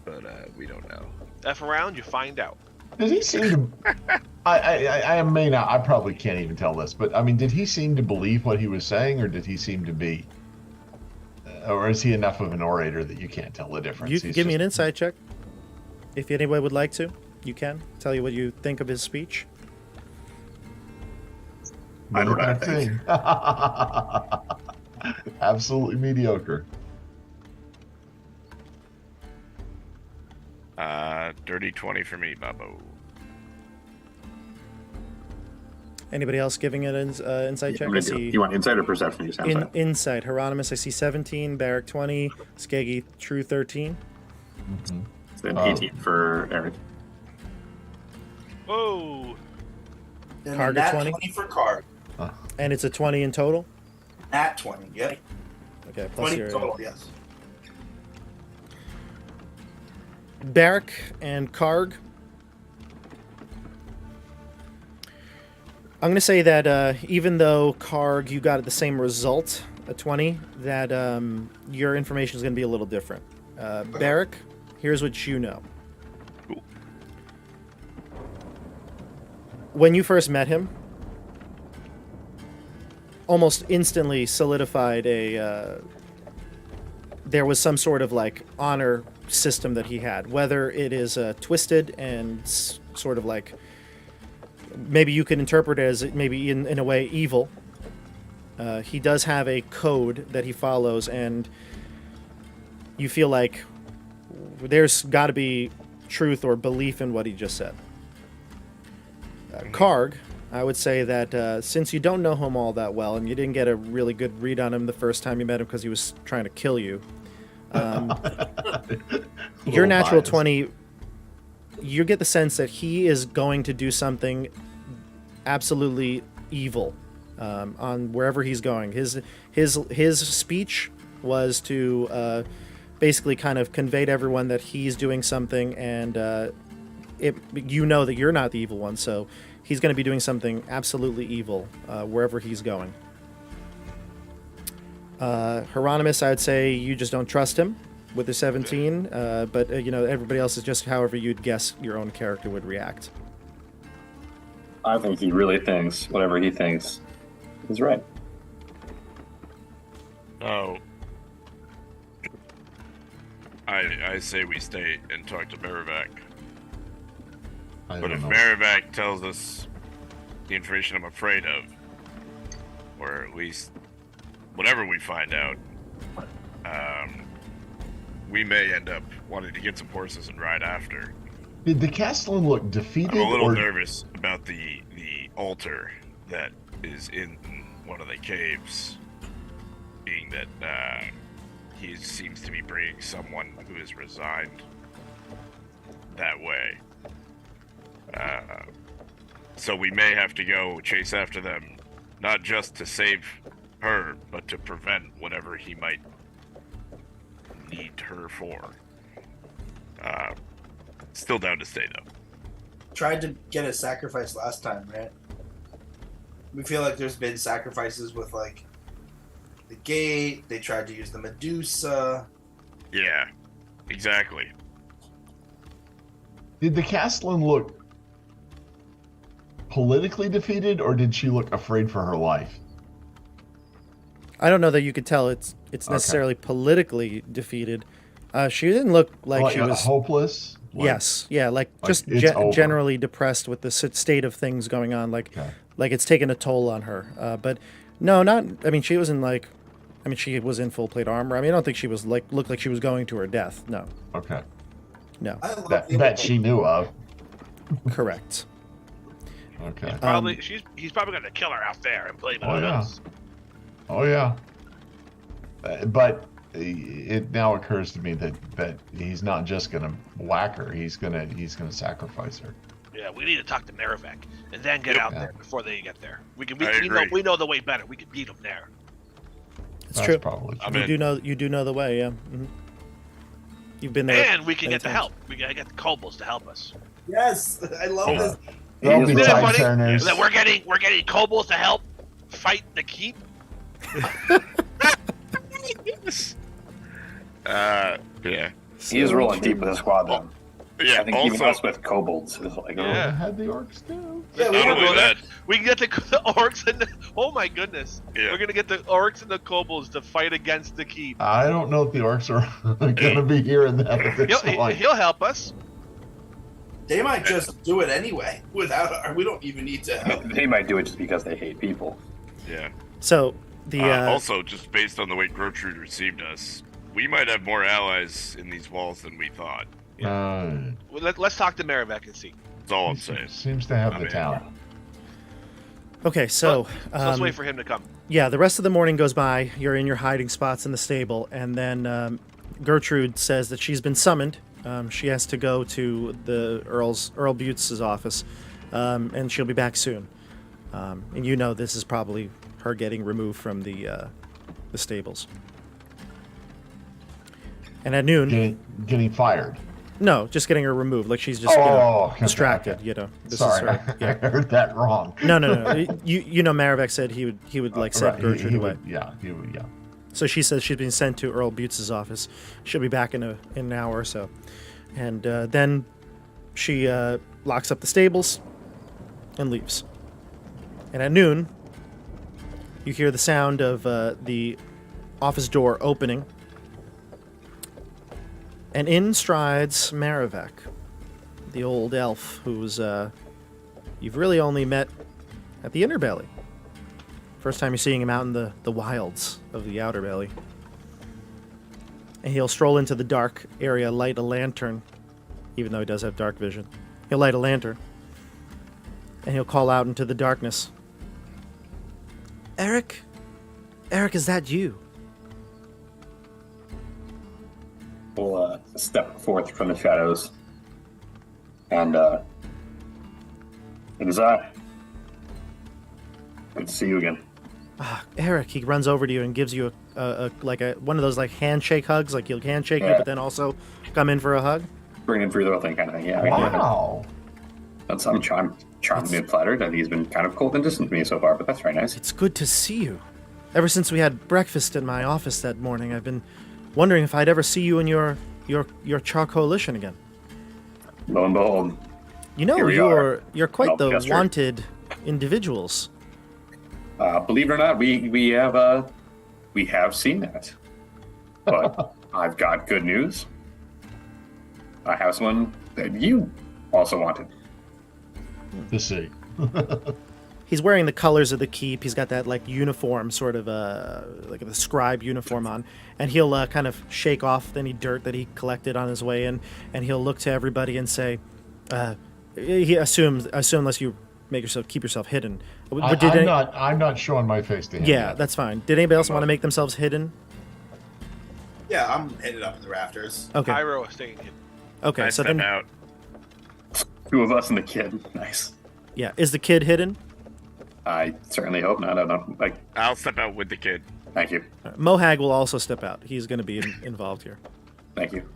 but we don't know. F around, you find out. Did he seem to? I may not. I probably can't even tell this, but I mean, did he seem to believe what he was saying, or did he seem to be, or is he enough of an orator that you can't tell the difference? You can give me an insight check. If anybody would like to, you can. Tell you what you think of his speech. I know what I think. Absolutely mediocre. Dirty 20 for me, Babo. Anybody else giving an insight check? I see You want insight or perception? You sound insight. Hieronymus, I see 17. Barrack 20. Skeggy, True 13. Mm-hmm. It's an 18 for Eric. Whoa! And Carg nat 20? for Carg. And it's a 20 in total? Nat 20. Yep. Okay, plus 20 your... total. Yes. Barrack and Karg. I'm going to say that even though Karg, you got the same result, a 20, that your information is going to be a little different. Barrack, here's what you know. Cool. When you first met him, almost instantly solidified there was some sort of like honor system that he had, whether it is twisted and sort of like maybe you can interpret it as maybe in a way evil. He does have a code that he follows, and you feel like there's got to be truth or belief in what he just said. Karg, I would say that since you don't know him all that well and you didn't get a really good read on him the first time you met him because he was trying to kill you, your natural biased. 20, you get the sense that he is going to do something absolutely evil on wherever he's going. His speech was to basically kind of convey to everyone that he's doing something, and you know that you're not the evil one, so he's going to be doing something absolutely evil wherever he's going. Hieronymus, I would say you just don't trust him with the 17, but everybody else is just however you'd guess your own character would react. I think he really thinks whatever he thinks is right. Oh. I say we stay and talk to Maribek. I But don't if know. Maribek tells us the information I'm afraid of, or at least whatever we find out, we may end up wanting to get some horses and ride after. Did the Castellan look defeated? I'm a little or... nervous about the altar that is in one of the caves, being that he seems to be bringing someone who is resigned that way. So we may have to go chase after them, not just to save her, but to prevent whatever he might need her for. Still down to stay, though. Tried to get a sacrifice last time, right? We feel like there's been sacrifices with like the gate. They tried to use the Medusa. Yeah, exactly. Did the Castellan look politically defeated, or did she look afraid for her life? I don't know that you could tell it's necessarily politically defeated. She didn't look like she was hopeless. yes, yeah, like just it's over. generally depressed with the state of things going on, like Okay. like it's taken a toll on her. But no, not. I mean, she wasn't like I mean, she was in full plate armor. I mean, I don't think she was looked like she was going to her death. No, Okay. no, I love That she knew of. correct. Okay. Probably he's probably gonna kill her out there and blame it on us. Oh yeah. But it now occurs to me that he's not just gonna whack her. He's gonna sacrifice her. Yeah, we need to talk to Marivek and then get out Yeah. there before they get there. We I agree. know the way better. We can beat them there. It's That's true. probably true. I mean- You do know the way. Yeah. You've been there. And we can many get the times. help. We gotta get the kobolds to help us. Yes, I love Yeah. this. They'll Isn't be it time funny turners. that we're getting kobolds to help fight the keep? Yeah. He is rolling deep with the squad, though. Yeah. I think even Also, us with kobolds is like, They Yeah. had the orcs too. Yeah, we not were only go that, We can get the orcs and oh my goodness, Yeah. we're gonna get the orcs and the kobolds to fight against the keep. I don't know if the orcs are gonna be hearing that at this point. He'll help us. They might just do it anyway without. We don't even need to help. they might do it just because they hate people. yeah. So the Also, just based on the way Gertrude received us, we might have more allies in these walls than we thought. Well, let's talk to Marivek and see. That's all I'm saying. Seems to have I the mean- talent. okay, so Let's wait for him to come. yeah, the rest of the morning goes by. You're in your hiding spots in the stable, and then Gertrude says that she's been summoned. She has to go to the Earl Butts' office, and she'll be back soon. And you know this is probably her getting removed from the stables. And at noon, Getting fired. no, just getting her removed. Like she's just Okay, distracted. okay. You know, this Sorry, is her. Yeah. I heard that wrong. No. You know, Marivek said he would like send Right, Gertrude he away. would, yeah, he would, yeah. So she says she's been sent to Earl Butts' office. She'll be back in an hour or so. And then she locks up the stables and leaves. And at noon, you hear the sound of the office door opening. And in strides Marivek, the old elf who's you've really only met at the inner belly. First time you're seeing him out in the wilds of the outer belly. And he'll stroll into the dark area, light a lantern, even though he does have dark vision. He'll light a lantern, and he'll call out into the darkness. Eric? Eric, is that you? We'll step forth from the shadows. And it is I. Good to see you again. Ah, Eric, he runs over to you and gives you a one of those like handshake hugs, like he'll handshake you, Yeah. but then also come in for a hug. Bring him through the whole thing kind of thing, yeah. Wow. I'm charmingly flattered that he's been kind of cold and distant to me so far, but that's very nice. It's good to see you. Ever since we had breakfast in my office that morning, I've been wondering if I'd ever see you in your Char Coalition again. Lo and behold, You know, Here we are. you're quite the Melchester. wanted individuals. believe it or not, we have seen that. But I've got good news. I have someone that you also wanted. To see. He's wearing the colors of the keep. He's got that like uniform, sort of like the scribe uniform on, and he'll kind of shake off any dirt that he collected on his way in, and he'll look to everybody and say, he assume unless you keep yourself hidden. But I'm not showing my face to him. Yeah, yet. that's fine. Did anybody else want to make themselves hidden? Yeah, I'm headed up in the rafters. Okay. Pyro is staying in. Okay. I So step then, out. Two of us and the kid. Nice. yeah, is the kid hidden? I certainly hope not. I don't know. Like, I'll step out with the kid. thank you. Mohag will also step out. He's going to be involved here. Thank you.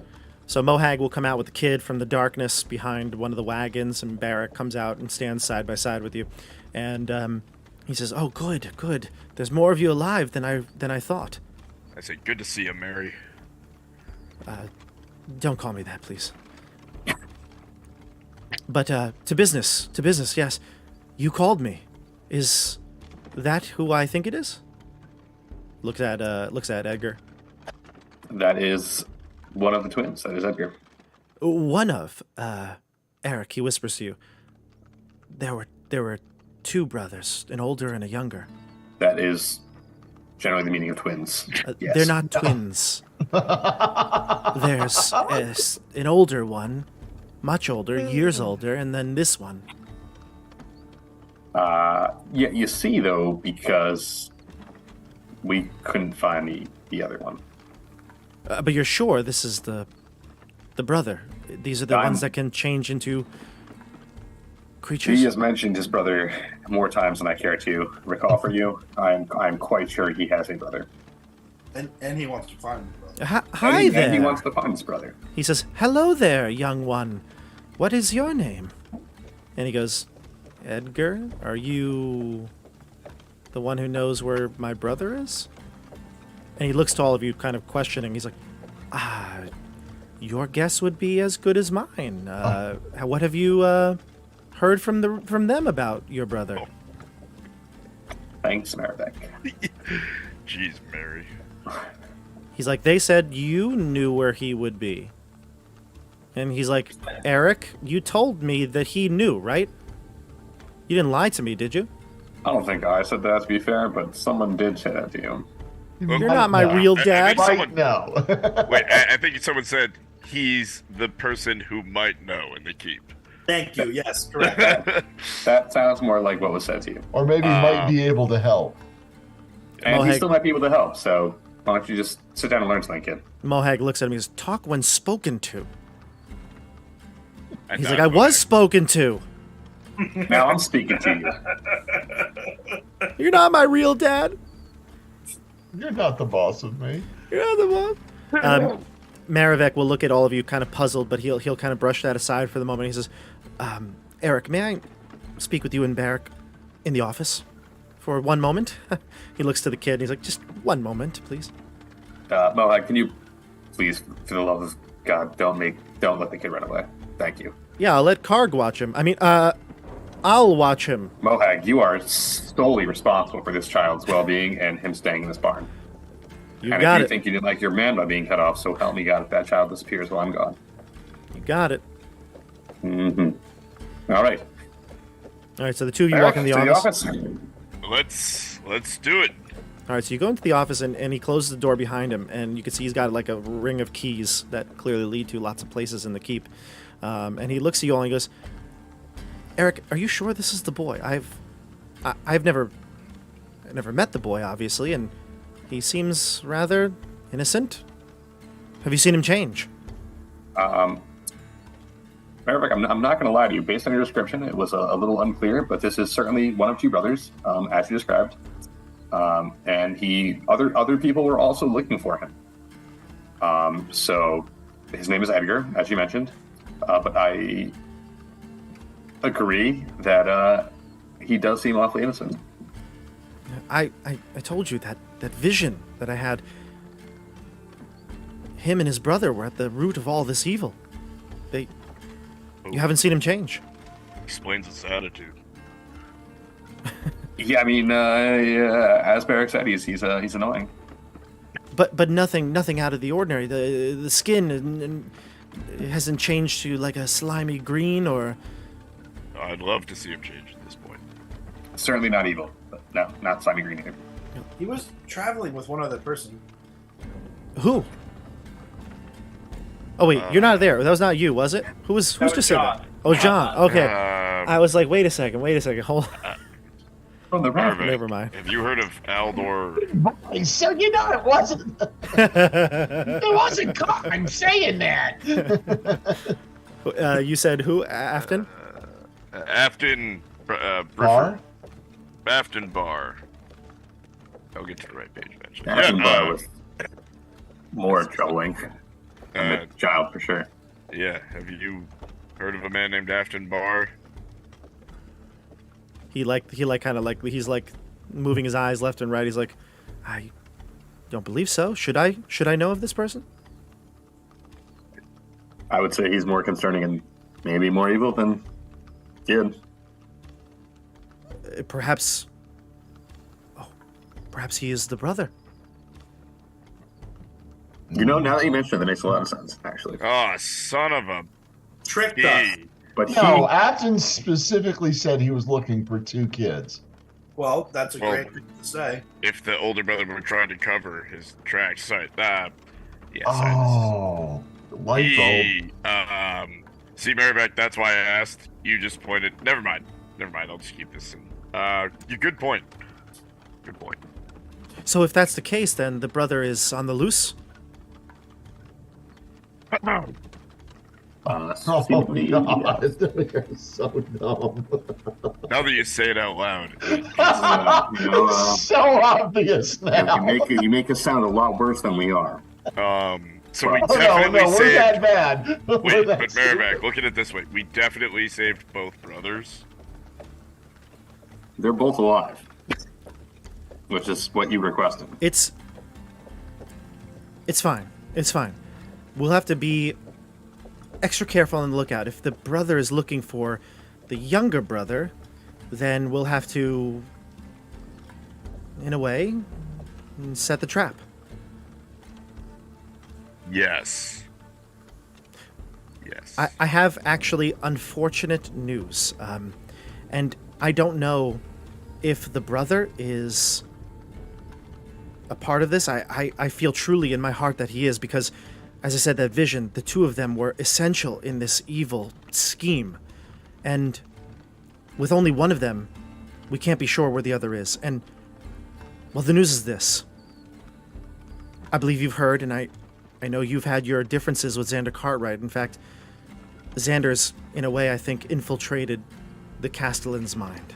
So Mohag will come out with the kid from the darkness behind one of the wagons, and Barrack comes out and stands side by side with you. And he says, "Oh, good, good. There's more of you alive than I thought. I say, good to see you, Mary. Don't call me that, please. But to business, yes. You called me. Is that who I think it is?" Looks at Edgar. That is one of the twins. That is Edgar. One of Eric. He whispers to you. There were two brothers, an older and a younger. That is generally the meaning of twins. Yes. They're not twins. There's an older one, much older, years older, and then this one. Yeah, you see, though, because we couldn't find the other one. But you're sure this is the brother? These are the ones that can change into creatures? He has mentioned his brother more times than I care to recall for you. I'm quite sure he has a brother. And he wants to find his brother. Hi there. And he wants to find his brother. He says, "Hello there, young one. What is your name?" And he goes, "Edgar, are you the one who knows where my brother is?" And he looks to all of you kind of questioning. He's like, your guess would be as good as mine. What have you heard from them about your brother? Thanks, Maribek. Jeez, Mary. He's like, they said you knew where he would be. And he's like, Eric, you told me that he knew, right? You didn't lie to me, did you? I don't think I said that, to be fair, but someone did say that to you. You're not my real dad. Might know. Wait, I think someone said he's the person who might know in the keep. Thank you. Yes, correct. That sounds more like what was said to you. Or maybe might be able to help. And he Mohag- still might be able to help, so why don't you just sit down and learn something, kid? Mohag looks at him and says, talk when spoken to. I He's thought like, I was spoken to. Now I'm speaking to you. You're not my real dad. You're not the boss of me. You're not the boss. Marivek will look at all of you kind of puzzled, but he'll kind of brush that aside for the moment. He says, Eric, may I speak with you and Barrick in the office for one moment? He looks to the kid and he's like, just one moment, please. Mohag, can you please, for the love of God, don't let the kid run away. Thank you. Yeah, I'll let Karg watch him. I mean, I'll watch him. Mohag, you are solely responsible for this child's well-being and him staying in this barn. You and got if you it. think you didn't like your man by being cut off, so help me God if that child disappears while I'm gone. You got it. Mm-hmm. All right. All right, so the two of you walk in the to office. Let's do it. All right, so you go into the office and he closes the door behind him, and you can see he's got like a ring of keys that clearly lead to lots of places in the keep. And he looks at you all and he goes, Eric, are you sure this is the boy? I've never met the boy, obviously, and he seems rather innocent. Have you seen him change? Maribek, I'm not going to lie to you. Based on your description, it was a little unclear, but this is certainly one of two brothers, as you described. And other people were also looking for him. So his name is Edgar, as you mentioned. But I agree that he does seem awfully innocent. I told you that vision that I had. Him and his brother were at the root of all this evil. You haven't seen him change. Explains his attitude. Yeah, I mean, as Barrick said, he's annoying. But nothing out of the ordinary. The skin and it hasn't changed to like a slimy green or. I'd love to see him change at this point. Certainly not evil, but no, not slimy green either. He was traveling with one other person. Who? Oh wait, you're not there. That was not you, was it? Who's was just said that? John. Oh, John. Okay. Um, I was like, wait a second. Hold on. From the Maribek, Never mind. Have you heard of Aldor? So you know it wasn't. It wasn't God. I'm saying that. You said who? Afton? Afton. Bar? Afton Bar. I'll get to the right page eventually. Ashton Bar was more troubling than uh, the child for sure. yeah. Have you heard of a man named Afton Bar? He's like moving his eyes left and right. He's like, I don't believe so. Should I know of this person? I would say he's more concerning and maybe more evil than Kid. Perhaps he is the brother. You know, now that you mention it, that makes a lot of sense, actually. Oh, son of a Tricked us. bee. But No, Atkins specifically said he was looking for two kids. Well, that's a Well, great thing to say. If the older brother were trying to cover his tracks, sorry. Oh, light bulb. See, Merriback, that's why I asked. You just pointed. Never mind. I'll just keep this in. Good point. Good point. So if that's the case, then the brother is on the loose? Oh Seemingly, God, you're so dumb. Now that you say it out loud, It's so obvious now. you make us sound a lot worse than we are. so we Oh, definitely no, we're saved. that bad. Wait, We're but that Merriback, look at it this way: we definitely saved both brothers. They're both alive, which is what you requested. It's fine. It's fine. We'll have to be extra careful on the lookout. If the brother is looking for the younger brother, then we'll have to, in a way, set the trap. Yes. I have actually unfortunate news. And I don't know if the brother is a part of this. I feel truly in my heart that he is, because, as I said, that vision, the two of them were essential in this evil scheme. And with only one of them, we can't be sure where the other is. And, well, the news is this. I believe you've heard, and I know you've had your differences with Xander Cartwright. In fact, Xander's, in a way, I think, infiltrated the Castellan's mind.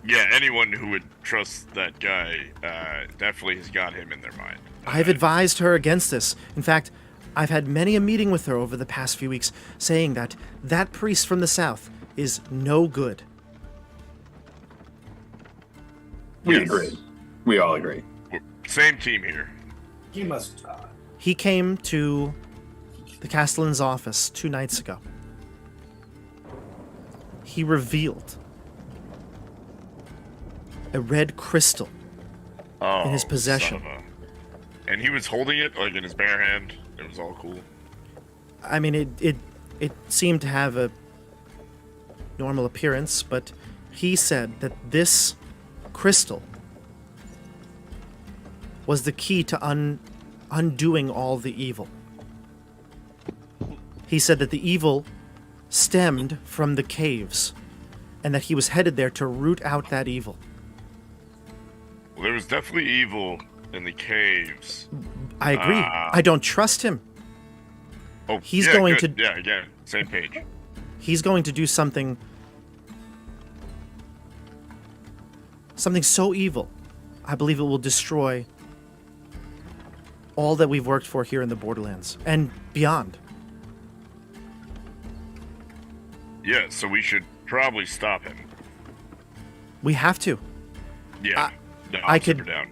Yeah, anyone who would trust that guy definitely has got him in their mind. I've advised her against this. In fact, I've had many a meeting with her over the past few weeks, saying that that priest from the south is no good. We Yes. agree. We all agree. Same team here. He must die. He came to the Castellan's office 2 nights ago. He revealed a red crystal Oh, in his possession. son of a- And he was holding it like in his bare hand. It was all cool. I mean, it seemed to have a normal appearance, but he said that this crystal was the key to undoing all the evil. He said that the evil stemmed from the caves, and that he was headed there to root out that evil. Well, there was definitely evil in the caves. I agree. I don't trust him. Oh, He's yeah, going good. to- Yeah, again, same page. He's going to do something so evil. I believe it will destroy all that we've worked for here in the Borderlands and beyond. Yeah, so we should probably stop him. We have to. Yeah. No, I I'm could- super down.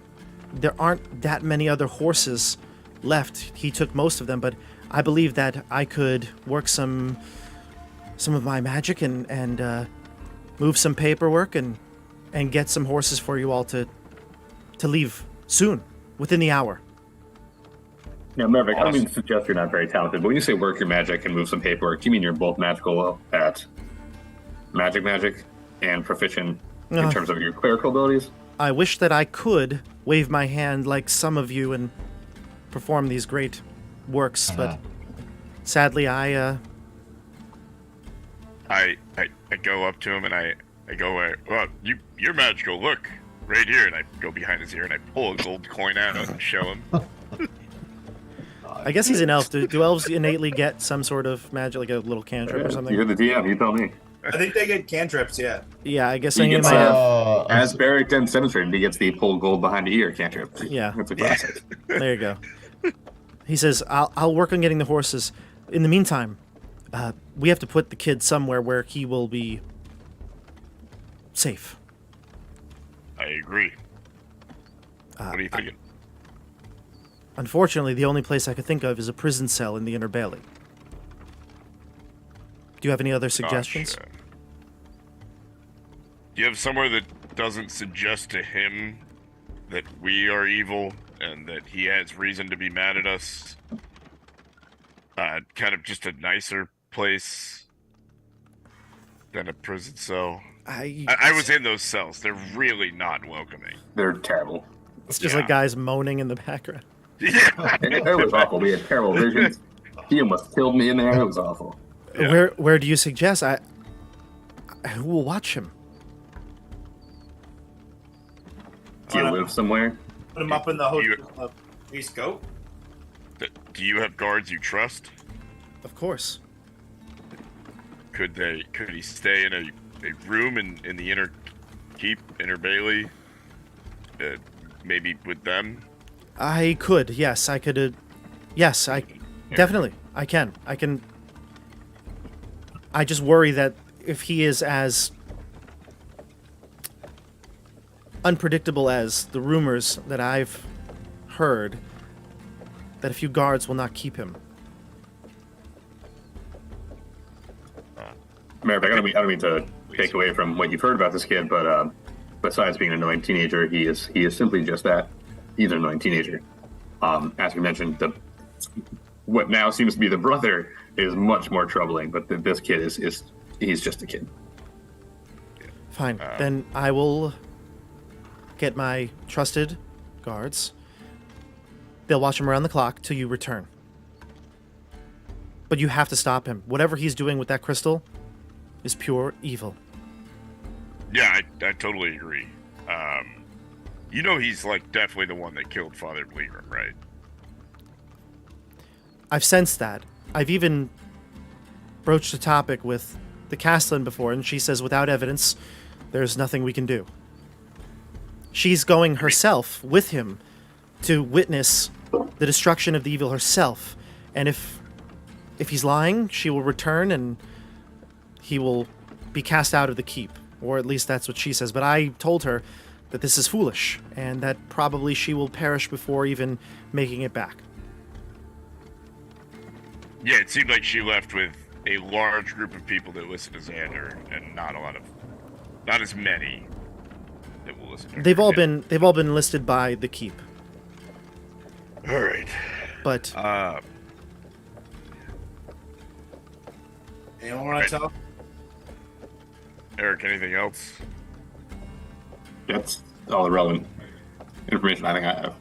There aren't that many other horses left. He took most of them, but I believe that I could work some of my magic and move some paperwork and get some horses for you all to leave soon, within the hour. Now, Merrick, I don't mean Awesome. to suggest you're not very talented, but when you say work your magic and move some paperwork, do you mean you're both magical at magic and proficient in Uh. terms of your clerical abilities? I wish that I could wave my hand like some of you and perform these great works, but sadly I go up to him and I go, well, you're magical. Look, right here. And I go behind his ear and I pull a gold coin out and show him. guess he's an elf. Do elves innately get some sort of magic, like a little cantrip or something? You're the DM, you tell me. I think they get cantrips, yeah. Yeah, I guess He I gets, might have. As Barrick then demonstrated, he gets the pull gold behind the ear cantrip. Yeah. That's a classic. There you go. He says, I'll work on getting the horses. In the meantime, we have to put the kid somewhere where he will be safe. I agree. What are you thinking? Unfortunately, the only place I could think of is a prison cell in the Inner Bailey. Do you have any other suggestions? Gotcha. Do you have somewhere that doesn't suggest to him that we are evil and that he has reason to be mad at us? Kind of just a nicer place than a prison cell. I was in those cells. They're really not welcoming. They're terrible. It's just like guys moaning in the background. Yeah. It was awful. We had terrible visions. He almost killed me in there. It was awful. Yeah. Where do you suggest? Who will watch him? Do you live somewhere? Put him up in the hotel. East Goat. Do you have guards you trust? Of course. Could he stay in a room in the inner bailey? Maybe with them? I could. Yes, I could. Yes, I definitely. I can. I just worry that if he is as unpredictable as the rumors that I've heard, that a few guards will not keep him. Merrick, I don't mean to take away from what you've heard about this kid, but besides being an annoying teenager, he is simply just that. He's an annoying teenager. As we mentioned, what now seems to be the brother is much more troubling, but this kid he's just a kid. Fine. Then I will get my trusted guards. They'll watch him around the clock till you return. But you have to stop him. Whatever he's doing with that crystal is pure evil. Yeah, I totally agree. He's like definitely the one that killed Father Bleegram, right? I've sensed that. I've even broached the topic with the Castellan before, and she says without evidence, there's nothing we can do. She's going herself with him to witness the destruction of the evil herself. And if he's lying, she will return and he will be cast out of the keep. Or at least that's what she says. But I told her that this is foolish and that probably she will perish before even making it back. Yeah, it seemed like she left with a large group of people that listen to Xander, and not as many that will listen to her. They've all been listed by the keep. All right. But anyone want to tell? Eric, anything else? That's all the relevant information I think I have.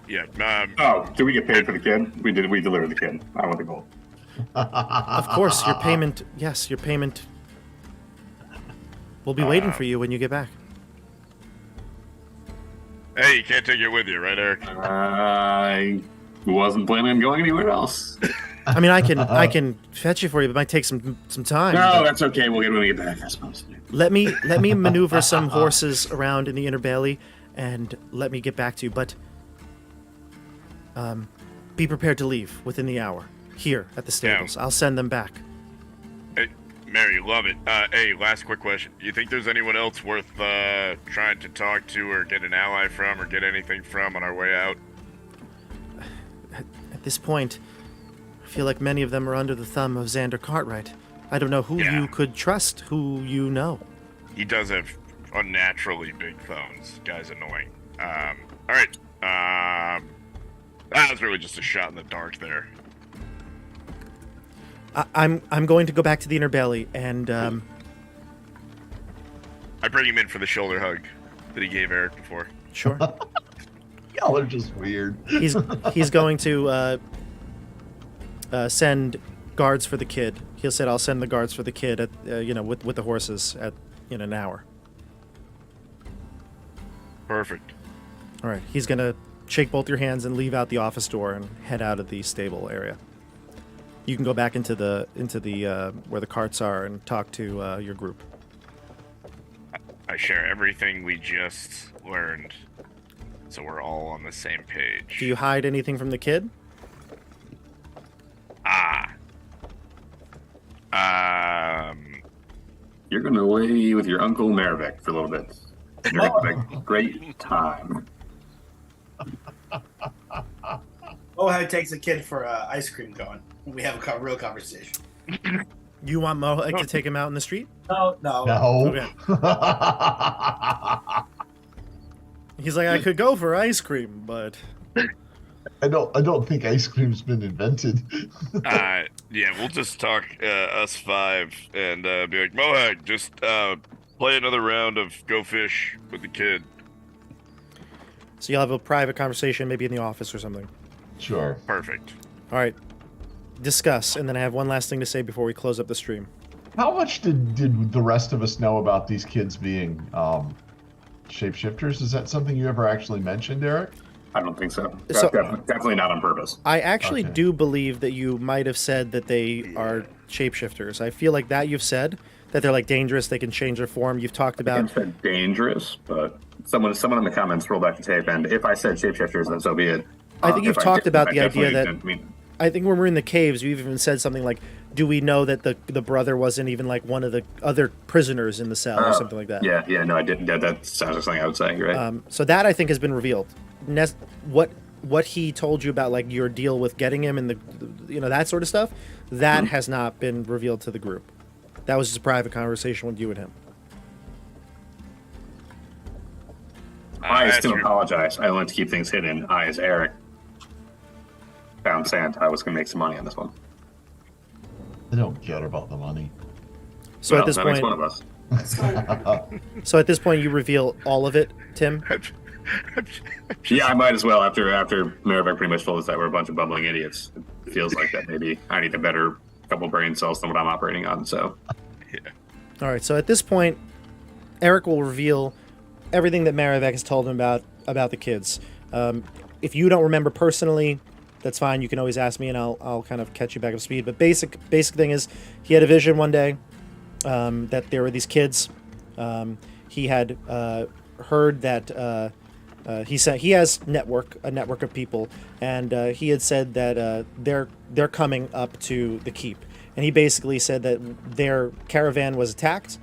Yeah. Did we get paid for the kid? We did. We delivered the kid. I want the gold. of course, your payment. Yes, your payment will be waiting for you when you get back. Hey, you can't take it with you, right, Eric? I wasn't planning on going anywhere else. I mean, I can fetch it for you, but it might take some time. No, that's okay. We'll get when we get back, I suppose. Let me maneuver some horses around in the inner bailey, and let me get back to you. But be prepared to leave within the hour here at the stables. Yeah. I'll send them back. Hey, Mary, love it. Hey, last quick question. Do you think there's anyone else worth trying to talk to or get an ally from or get anything from on our way out? At this point, I feel like many of them are under the thumb of Xander Cartwright. I don't know who you could trust, who you know. He does have unnaturally big thumbs. Guy's annoying. All right. That was really just a shot in the dark there. I'm going to go back to the inner belly and I bring him in for the shoulder hug that he gave Eric before. Sure. Y'all are just weird. He's going to send guards for the kid. He said, "I'll send the guards for the kid at with the horses in an hour." Perfect. All right. He's gonna shake both your hands and leave out the office door and head out of the stable area. You can go back into the where the carts are and talk to your group. I share everything we just learned, so we're all on the same page. Do you hide anything from the kid? You're going to lay with your Uncle Merivek for a little bit. You're going to have a great time. Mohawk takes the kid for ice cream cone. We have a real conversation. You want Mohawk to take him out in the street? No. Okay. He's like, I could go for ice cream, but I don't think ice cream's been invented. Yeah, we'll just talk us five and be like, Mohawk, just play another round of Go Fish with the kid. So you'll have a private conversation, maybe in the office or something. Sure. Perfect. All right. Discuss, and then I have one last thing to say before we close up the stream. How much did the rest of us know about these kids being shapeshifters? Is that something you ever actually mentioned, Eric? I don't think so. So- Definitely not on purpose. I actually Okay. do believe that you might have said that they are shapeshifters. I feel like that you've said that they're like dangerous, they can change their form. You've talked I about said dangerous, but someone in the comments roll back the tape, and if I said shapeshifters, then so be it. I think you've If talked did, about I the idea definitely that didn't mean- I think when we're in the caves, you've even said something like, "Do we know that the brother wasn't even like one of the other prisoners in the cell or something like that?" Yeah, no, I didn't. That sounds like something I would say. You're right. So that I think has been revealed. What he told you about like your deal with getting him and the that sort of stuff, that has not been revealed to the group. That was just a private conversation with you and him. I that's still your- apologize. I wanted to keep things hidden. I, as Eric, found sand. I was going to make some money on this one. I don't care about the money. So Well, at this that point, makes one of us. so at this point, you reveal all of it, Tim. Yeah, I might as well. After Maribek pretty much told us that we're a bunch of bumbling idiots, it feels like that maybe I need a better couple brain cells than what I'm operating on. So All right. So at this point, Eric will reveal everything that Marivek has told him about the kids. If you don't remember personally, that's fine. You can always ask me, and I'll kind of catch you back up to speed. But basic thing is, he had a vision one day that there were these kids. He had heard that he said he has a network of people, and he had said that they're coming up to the keep. And he basically said that their caravan was attacked.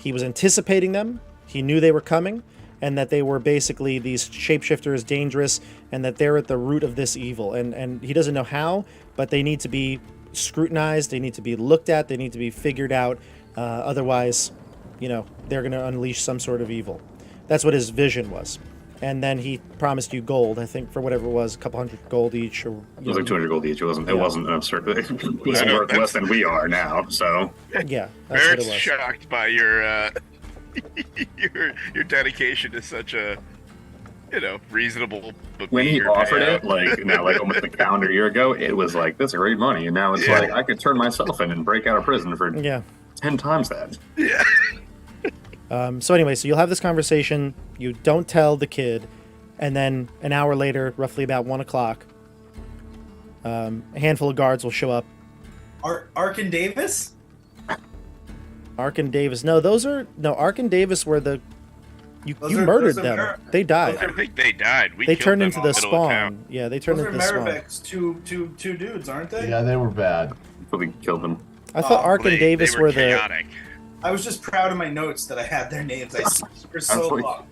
He was anticipating them. He knew they were coming, and that they were basically these shapeshifters, dangerous, and that they're at the root of this evil. And he doesn't know how, but they need to be scrutinized. They need to be looked at. They need to be figured out. Otherwise, they're going to unleash some sort of evil. That's what his vision was. And then he promised you gold, I think, for whatever it was, a couple hundred gold each. Or it was like 200 gold each. It wasn't an absurd. It was worth less than we are now. So yeah, that's what Eric's it was. shocked by your your dedication to such a reasonable. But when he meager offered payout. it, like almost a calendar year ago, it was like that's great money, and now it's Yeah. like I could turn myself in and break out of prison for Yeah. 10 times that. Yeah. So anyway, so you'll have this conversation. You don't tell the kid, and then an hour later, roughly about 1 o'clock, a handful of guards will show up. Ark and Davis? Ark and Davis. No, Ark and Davis were the. You Those murdered are them. They died. I think they died. We They killed turned them into in the middle of town. spawn. Yeah, they turned Those into are the spawn. Maribek's two dudes, aren't they? Yeah, they were bad. So we killed them. I thought Oh, Ark and Davis they were the. chaotic. I was just proud of my notes that I had their names. I searched for so Absolutely. long.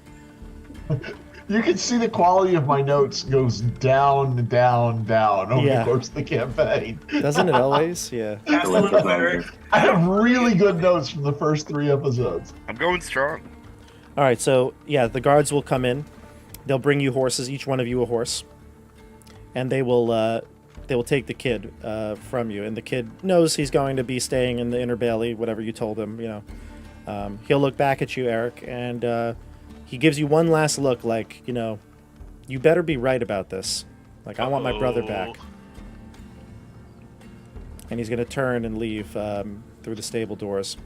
You can see the quality of my notes goes down, down, down over Yeah. the course of the campaign. Doesn't it always? Yeah. Pass the Delicious little manager. Eric. I have really good notes from the first 3 episodes. I'm going strong. All right, so yeah, the guards will come in. They'll bring you horses, each one of you a horse, and they will take the kid from you. And the kid knows he's going to be staying in the inner bailey, whatever you told him. He'll look back at you, Eric, and he gives you one last look, like you better be right about this. Like I want my brother back. And he's going to turn and leave through the stable doors.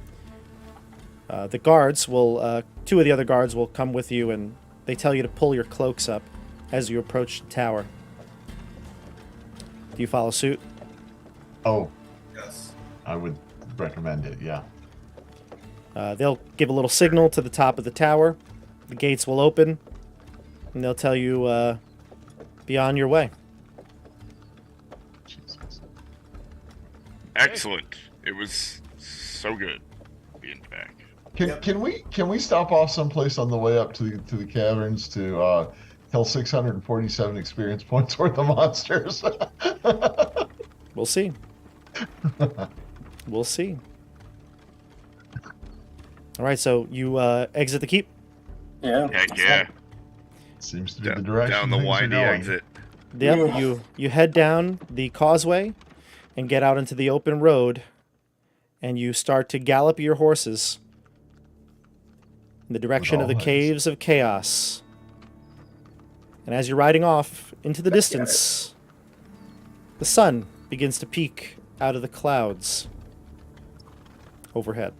The guards will, 2 of the other guards will come with you, and they tell you to pull your cloaks up as you approach the tower. Do you follow suit? Oh, Yes. I would recommend it, yeah. They'll give a little signal to the top of the tower. The gates will open, and they'll tell you, be on your way. Jesus. Excellent. It was so good being back. Can we stop off someplace on the way up to the caverns to kill 647 experience points worth of monsters? We'll see. We'll see. All right, so you exit the keep. Yeah. Heck yeah. Seems to be the direction Down the things are windy going. exit. Yep, you head down the causeway and get out into the open road, and you start to gallop your horses in the direction of the always. caves of chaos. And as you're riding off into the distance, the sun begins to peek out of the clouds overhead.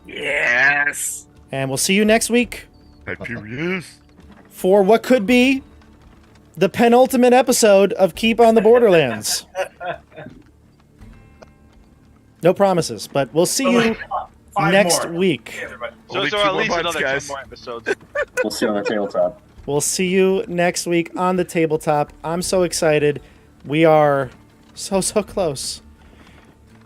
Yes. And we'll see you next week Hyperius. for what could be the penultimate episode of Keep on the Borderlands. No promises, but we'll see you Five next more. week. Hey, everybody. So, Only so 2 at more least months, another guys. 10 more episodes. We'll see you on the tabletop. We'll see you next week on the tabletop. I'm so excited. We are so close.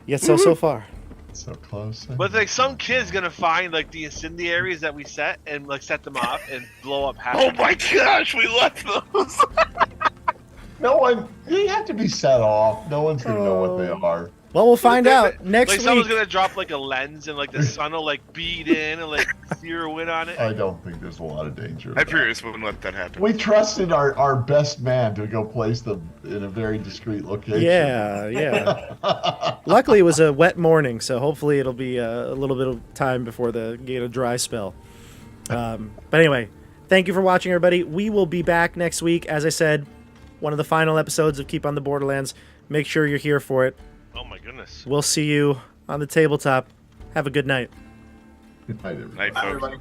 Yet so far. So close. But like some kid's gonna find like the incendiaries that we set and like set them off and blow up half. Oh of my gosh, we left those. No one. You have to be set off. No one's gonna know what they are. Well, we'll find out next Like someone's week. gonna drop like a lens and like the sun will like beat in and like zero in on it. I don't think there's a lot of danger. of that. Hyperius wouldn't let that happen. We trusted our best man to go place them in a very discreet location. Yeah. Luckily, it was a wet morning, so hopefully it'll be a little bit of time before the get a dry spell. But anyway, thank you for watching, everybody. We will be back next week. As I said, one of the final episodes of Keep on the Borderlands. Make sure you're here for it. Oh my goodness. We'll see you on the tabletop. Have a good night. Good night, everybody. Night, Bye, folks. everybody.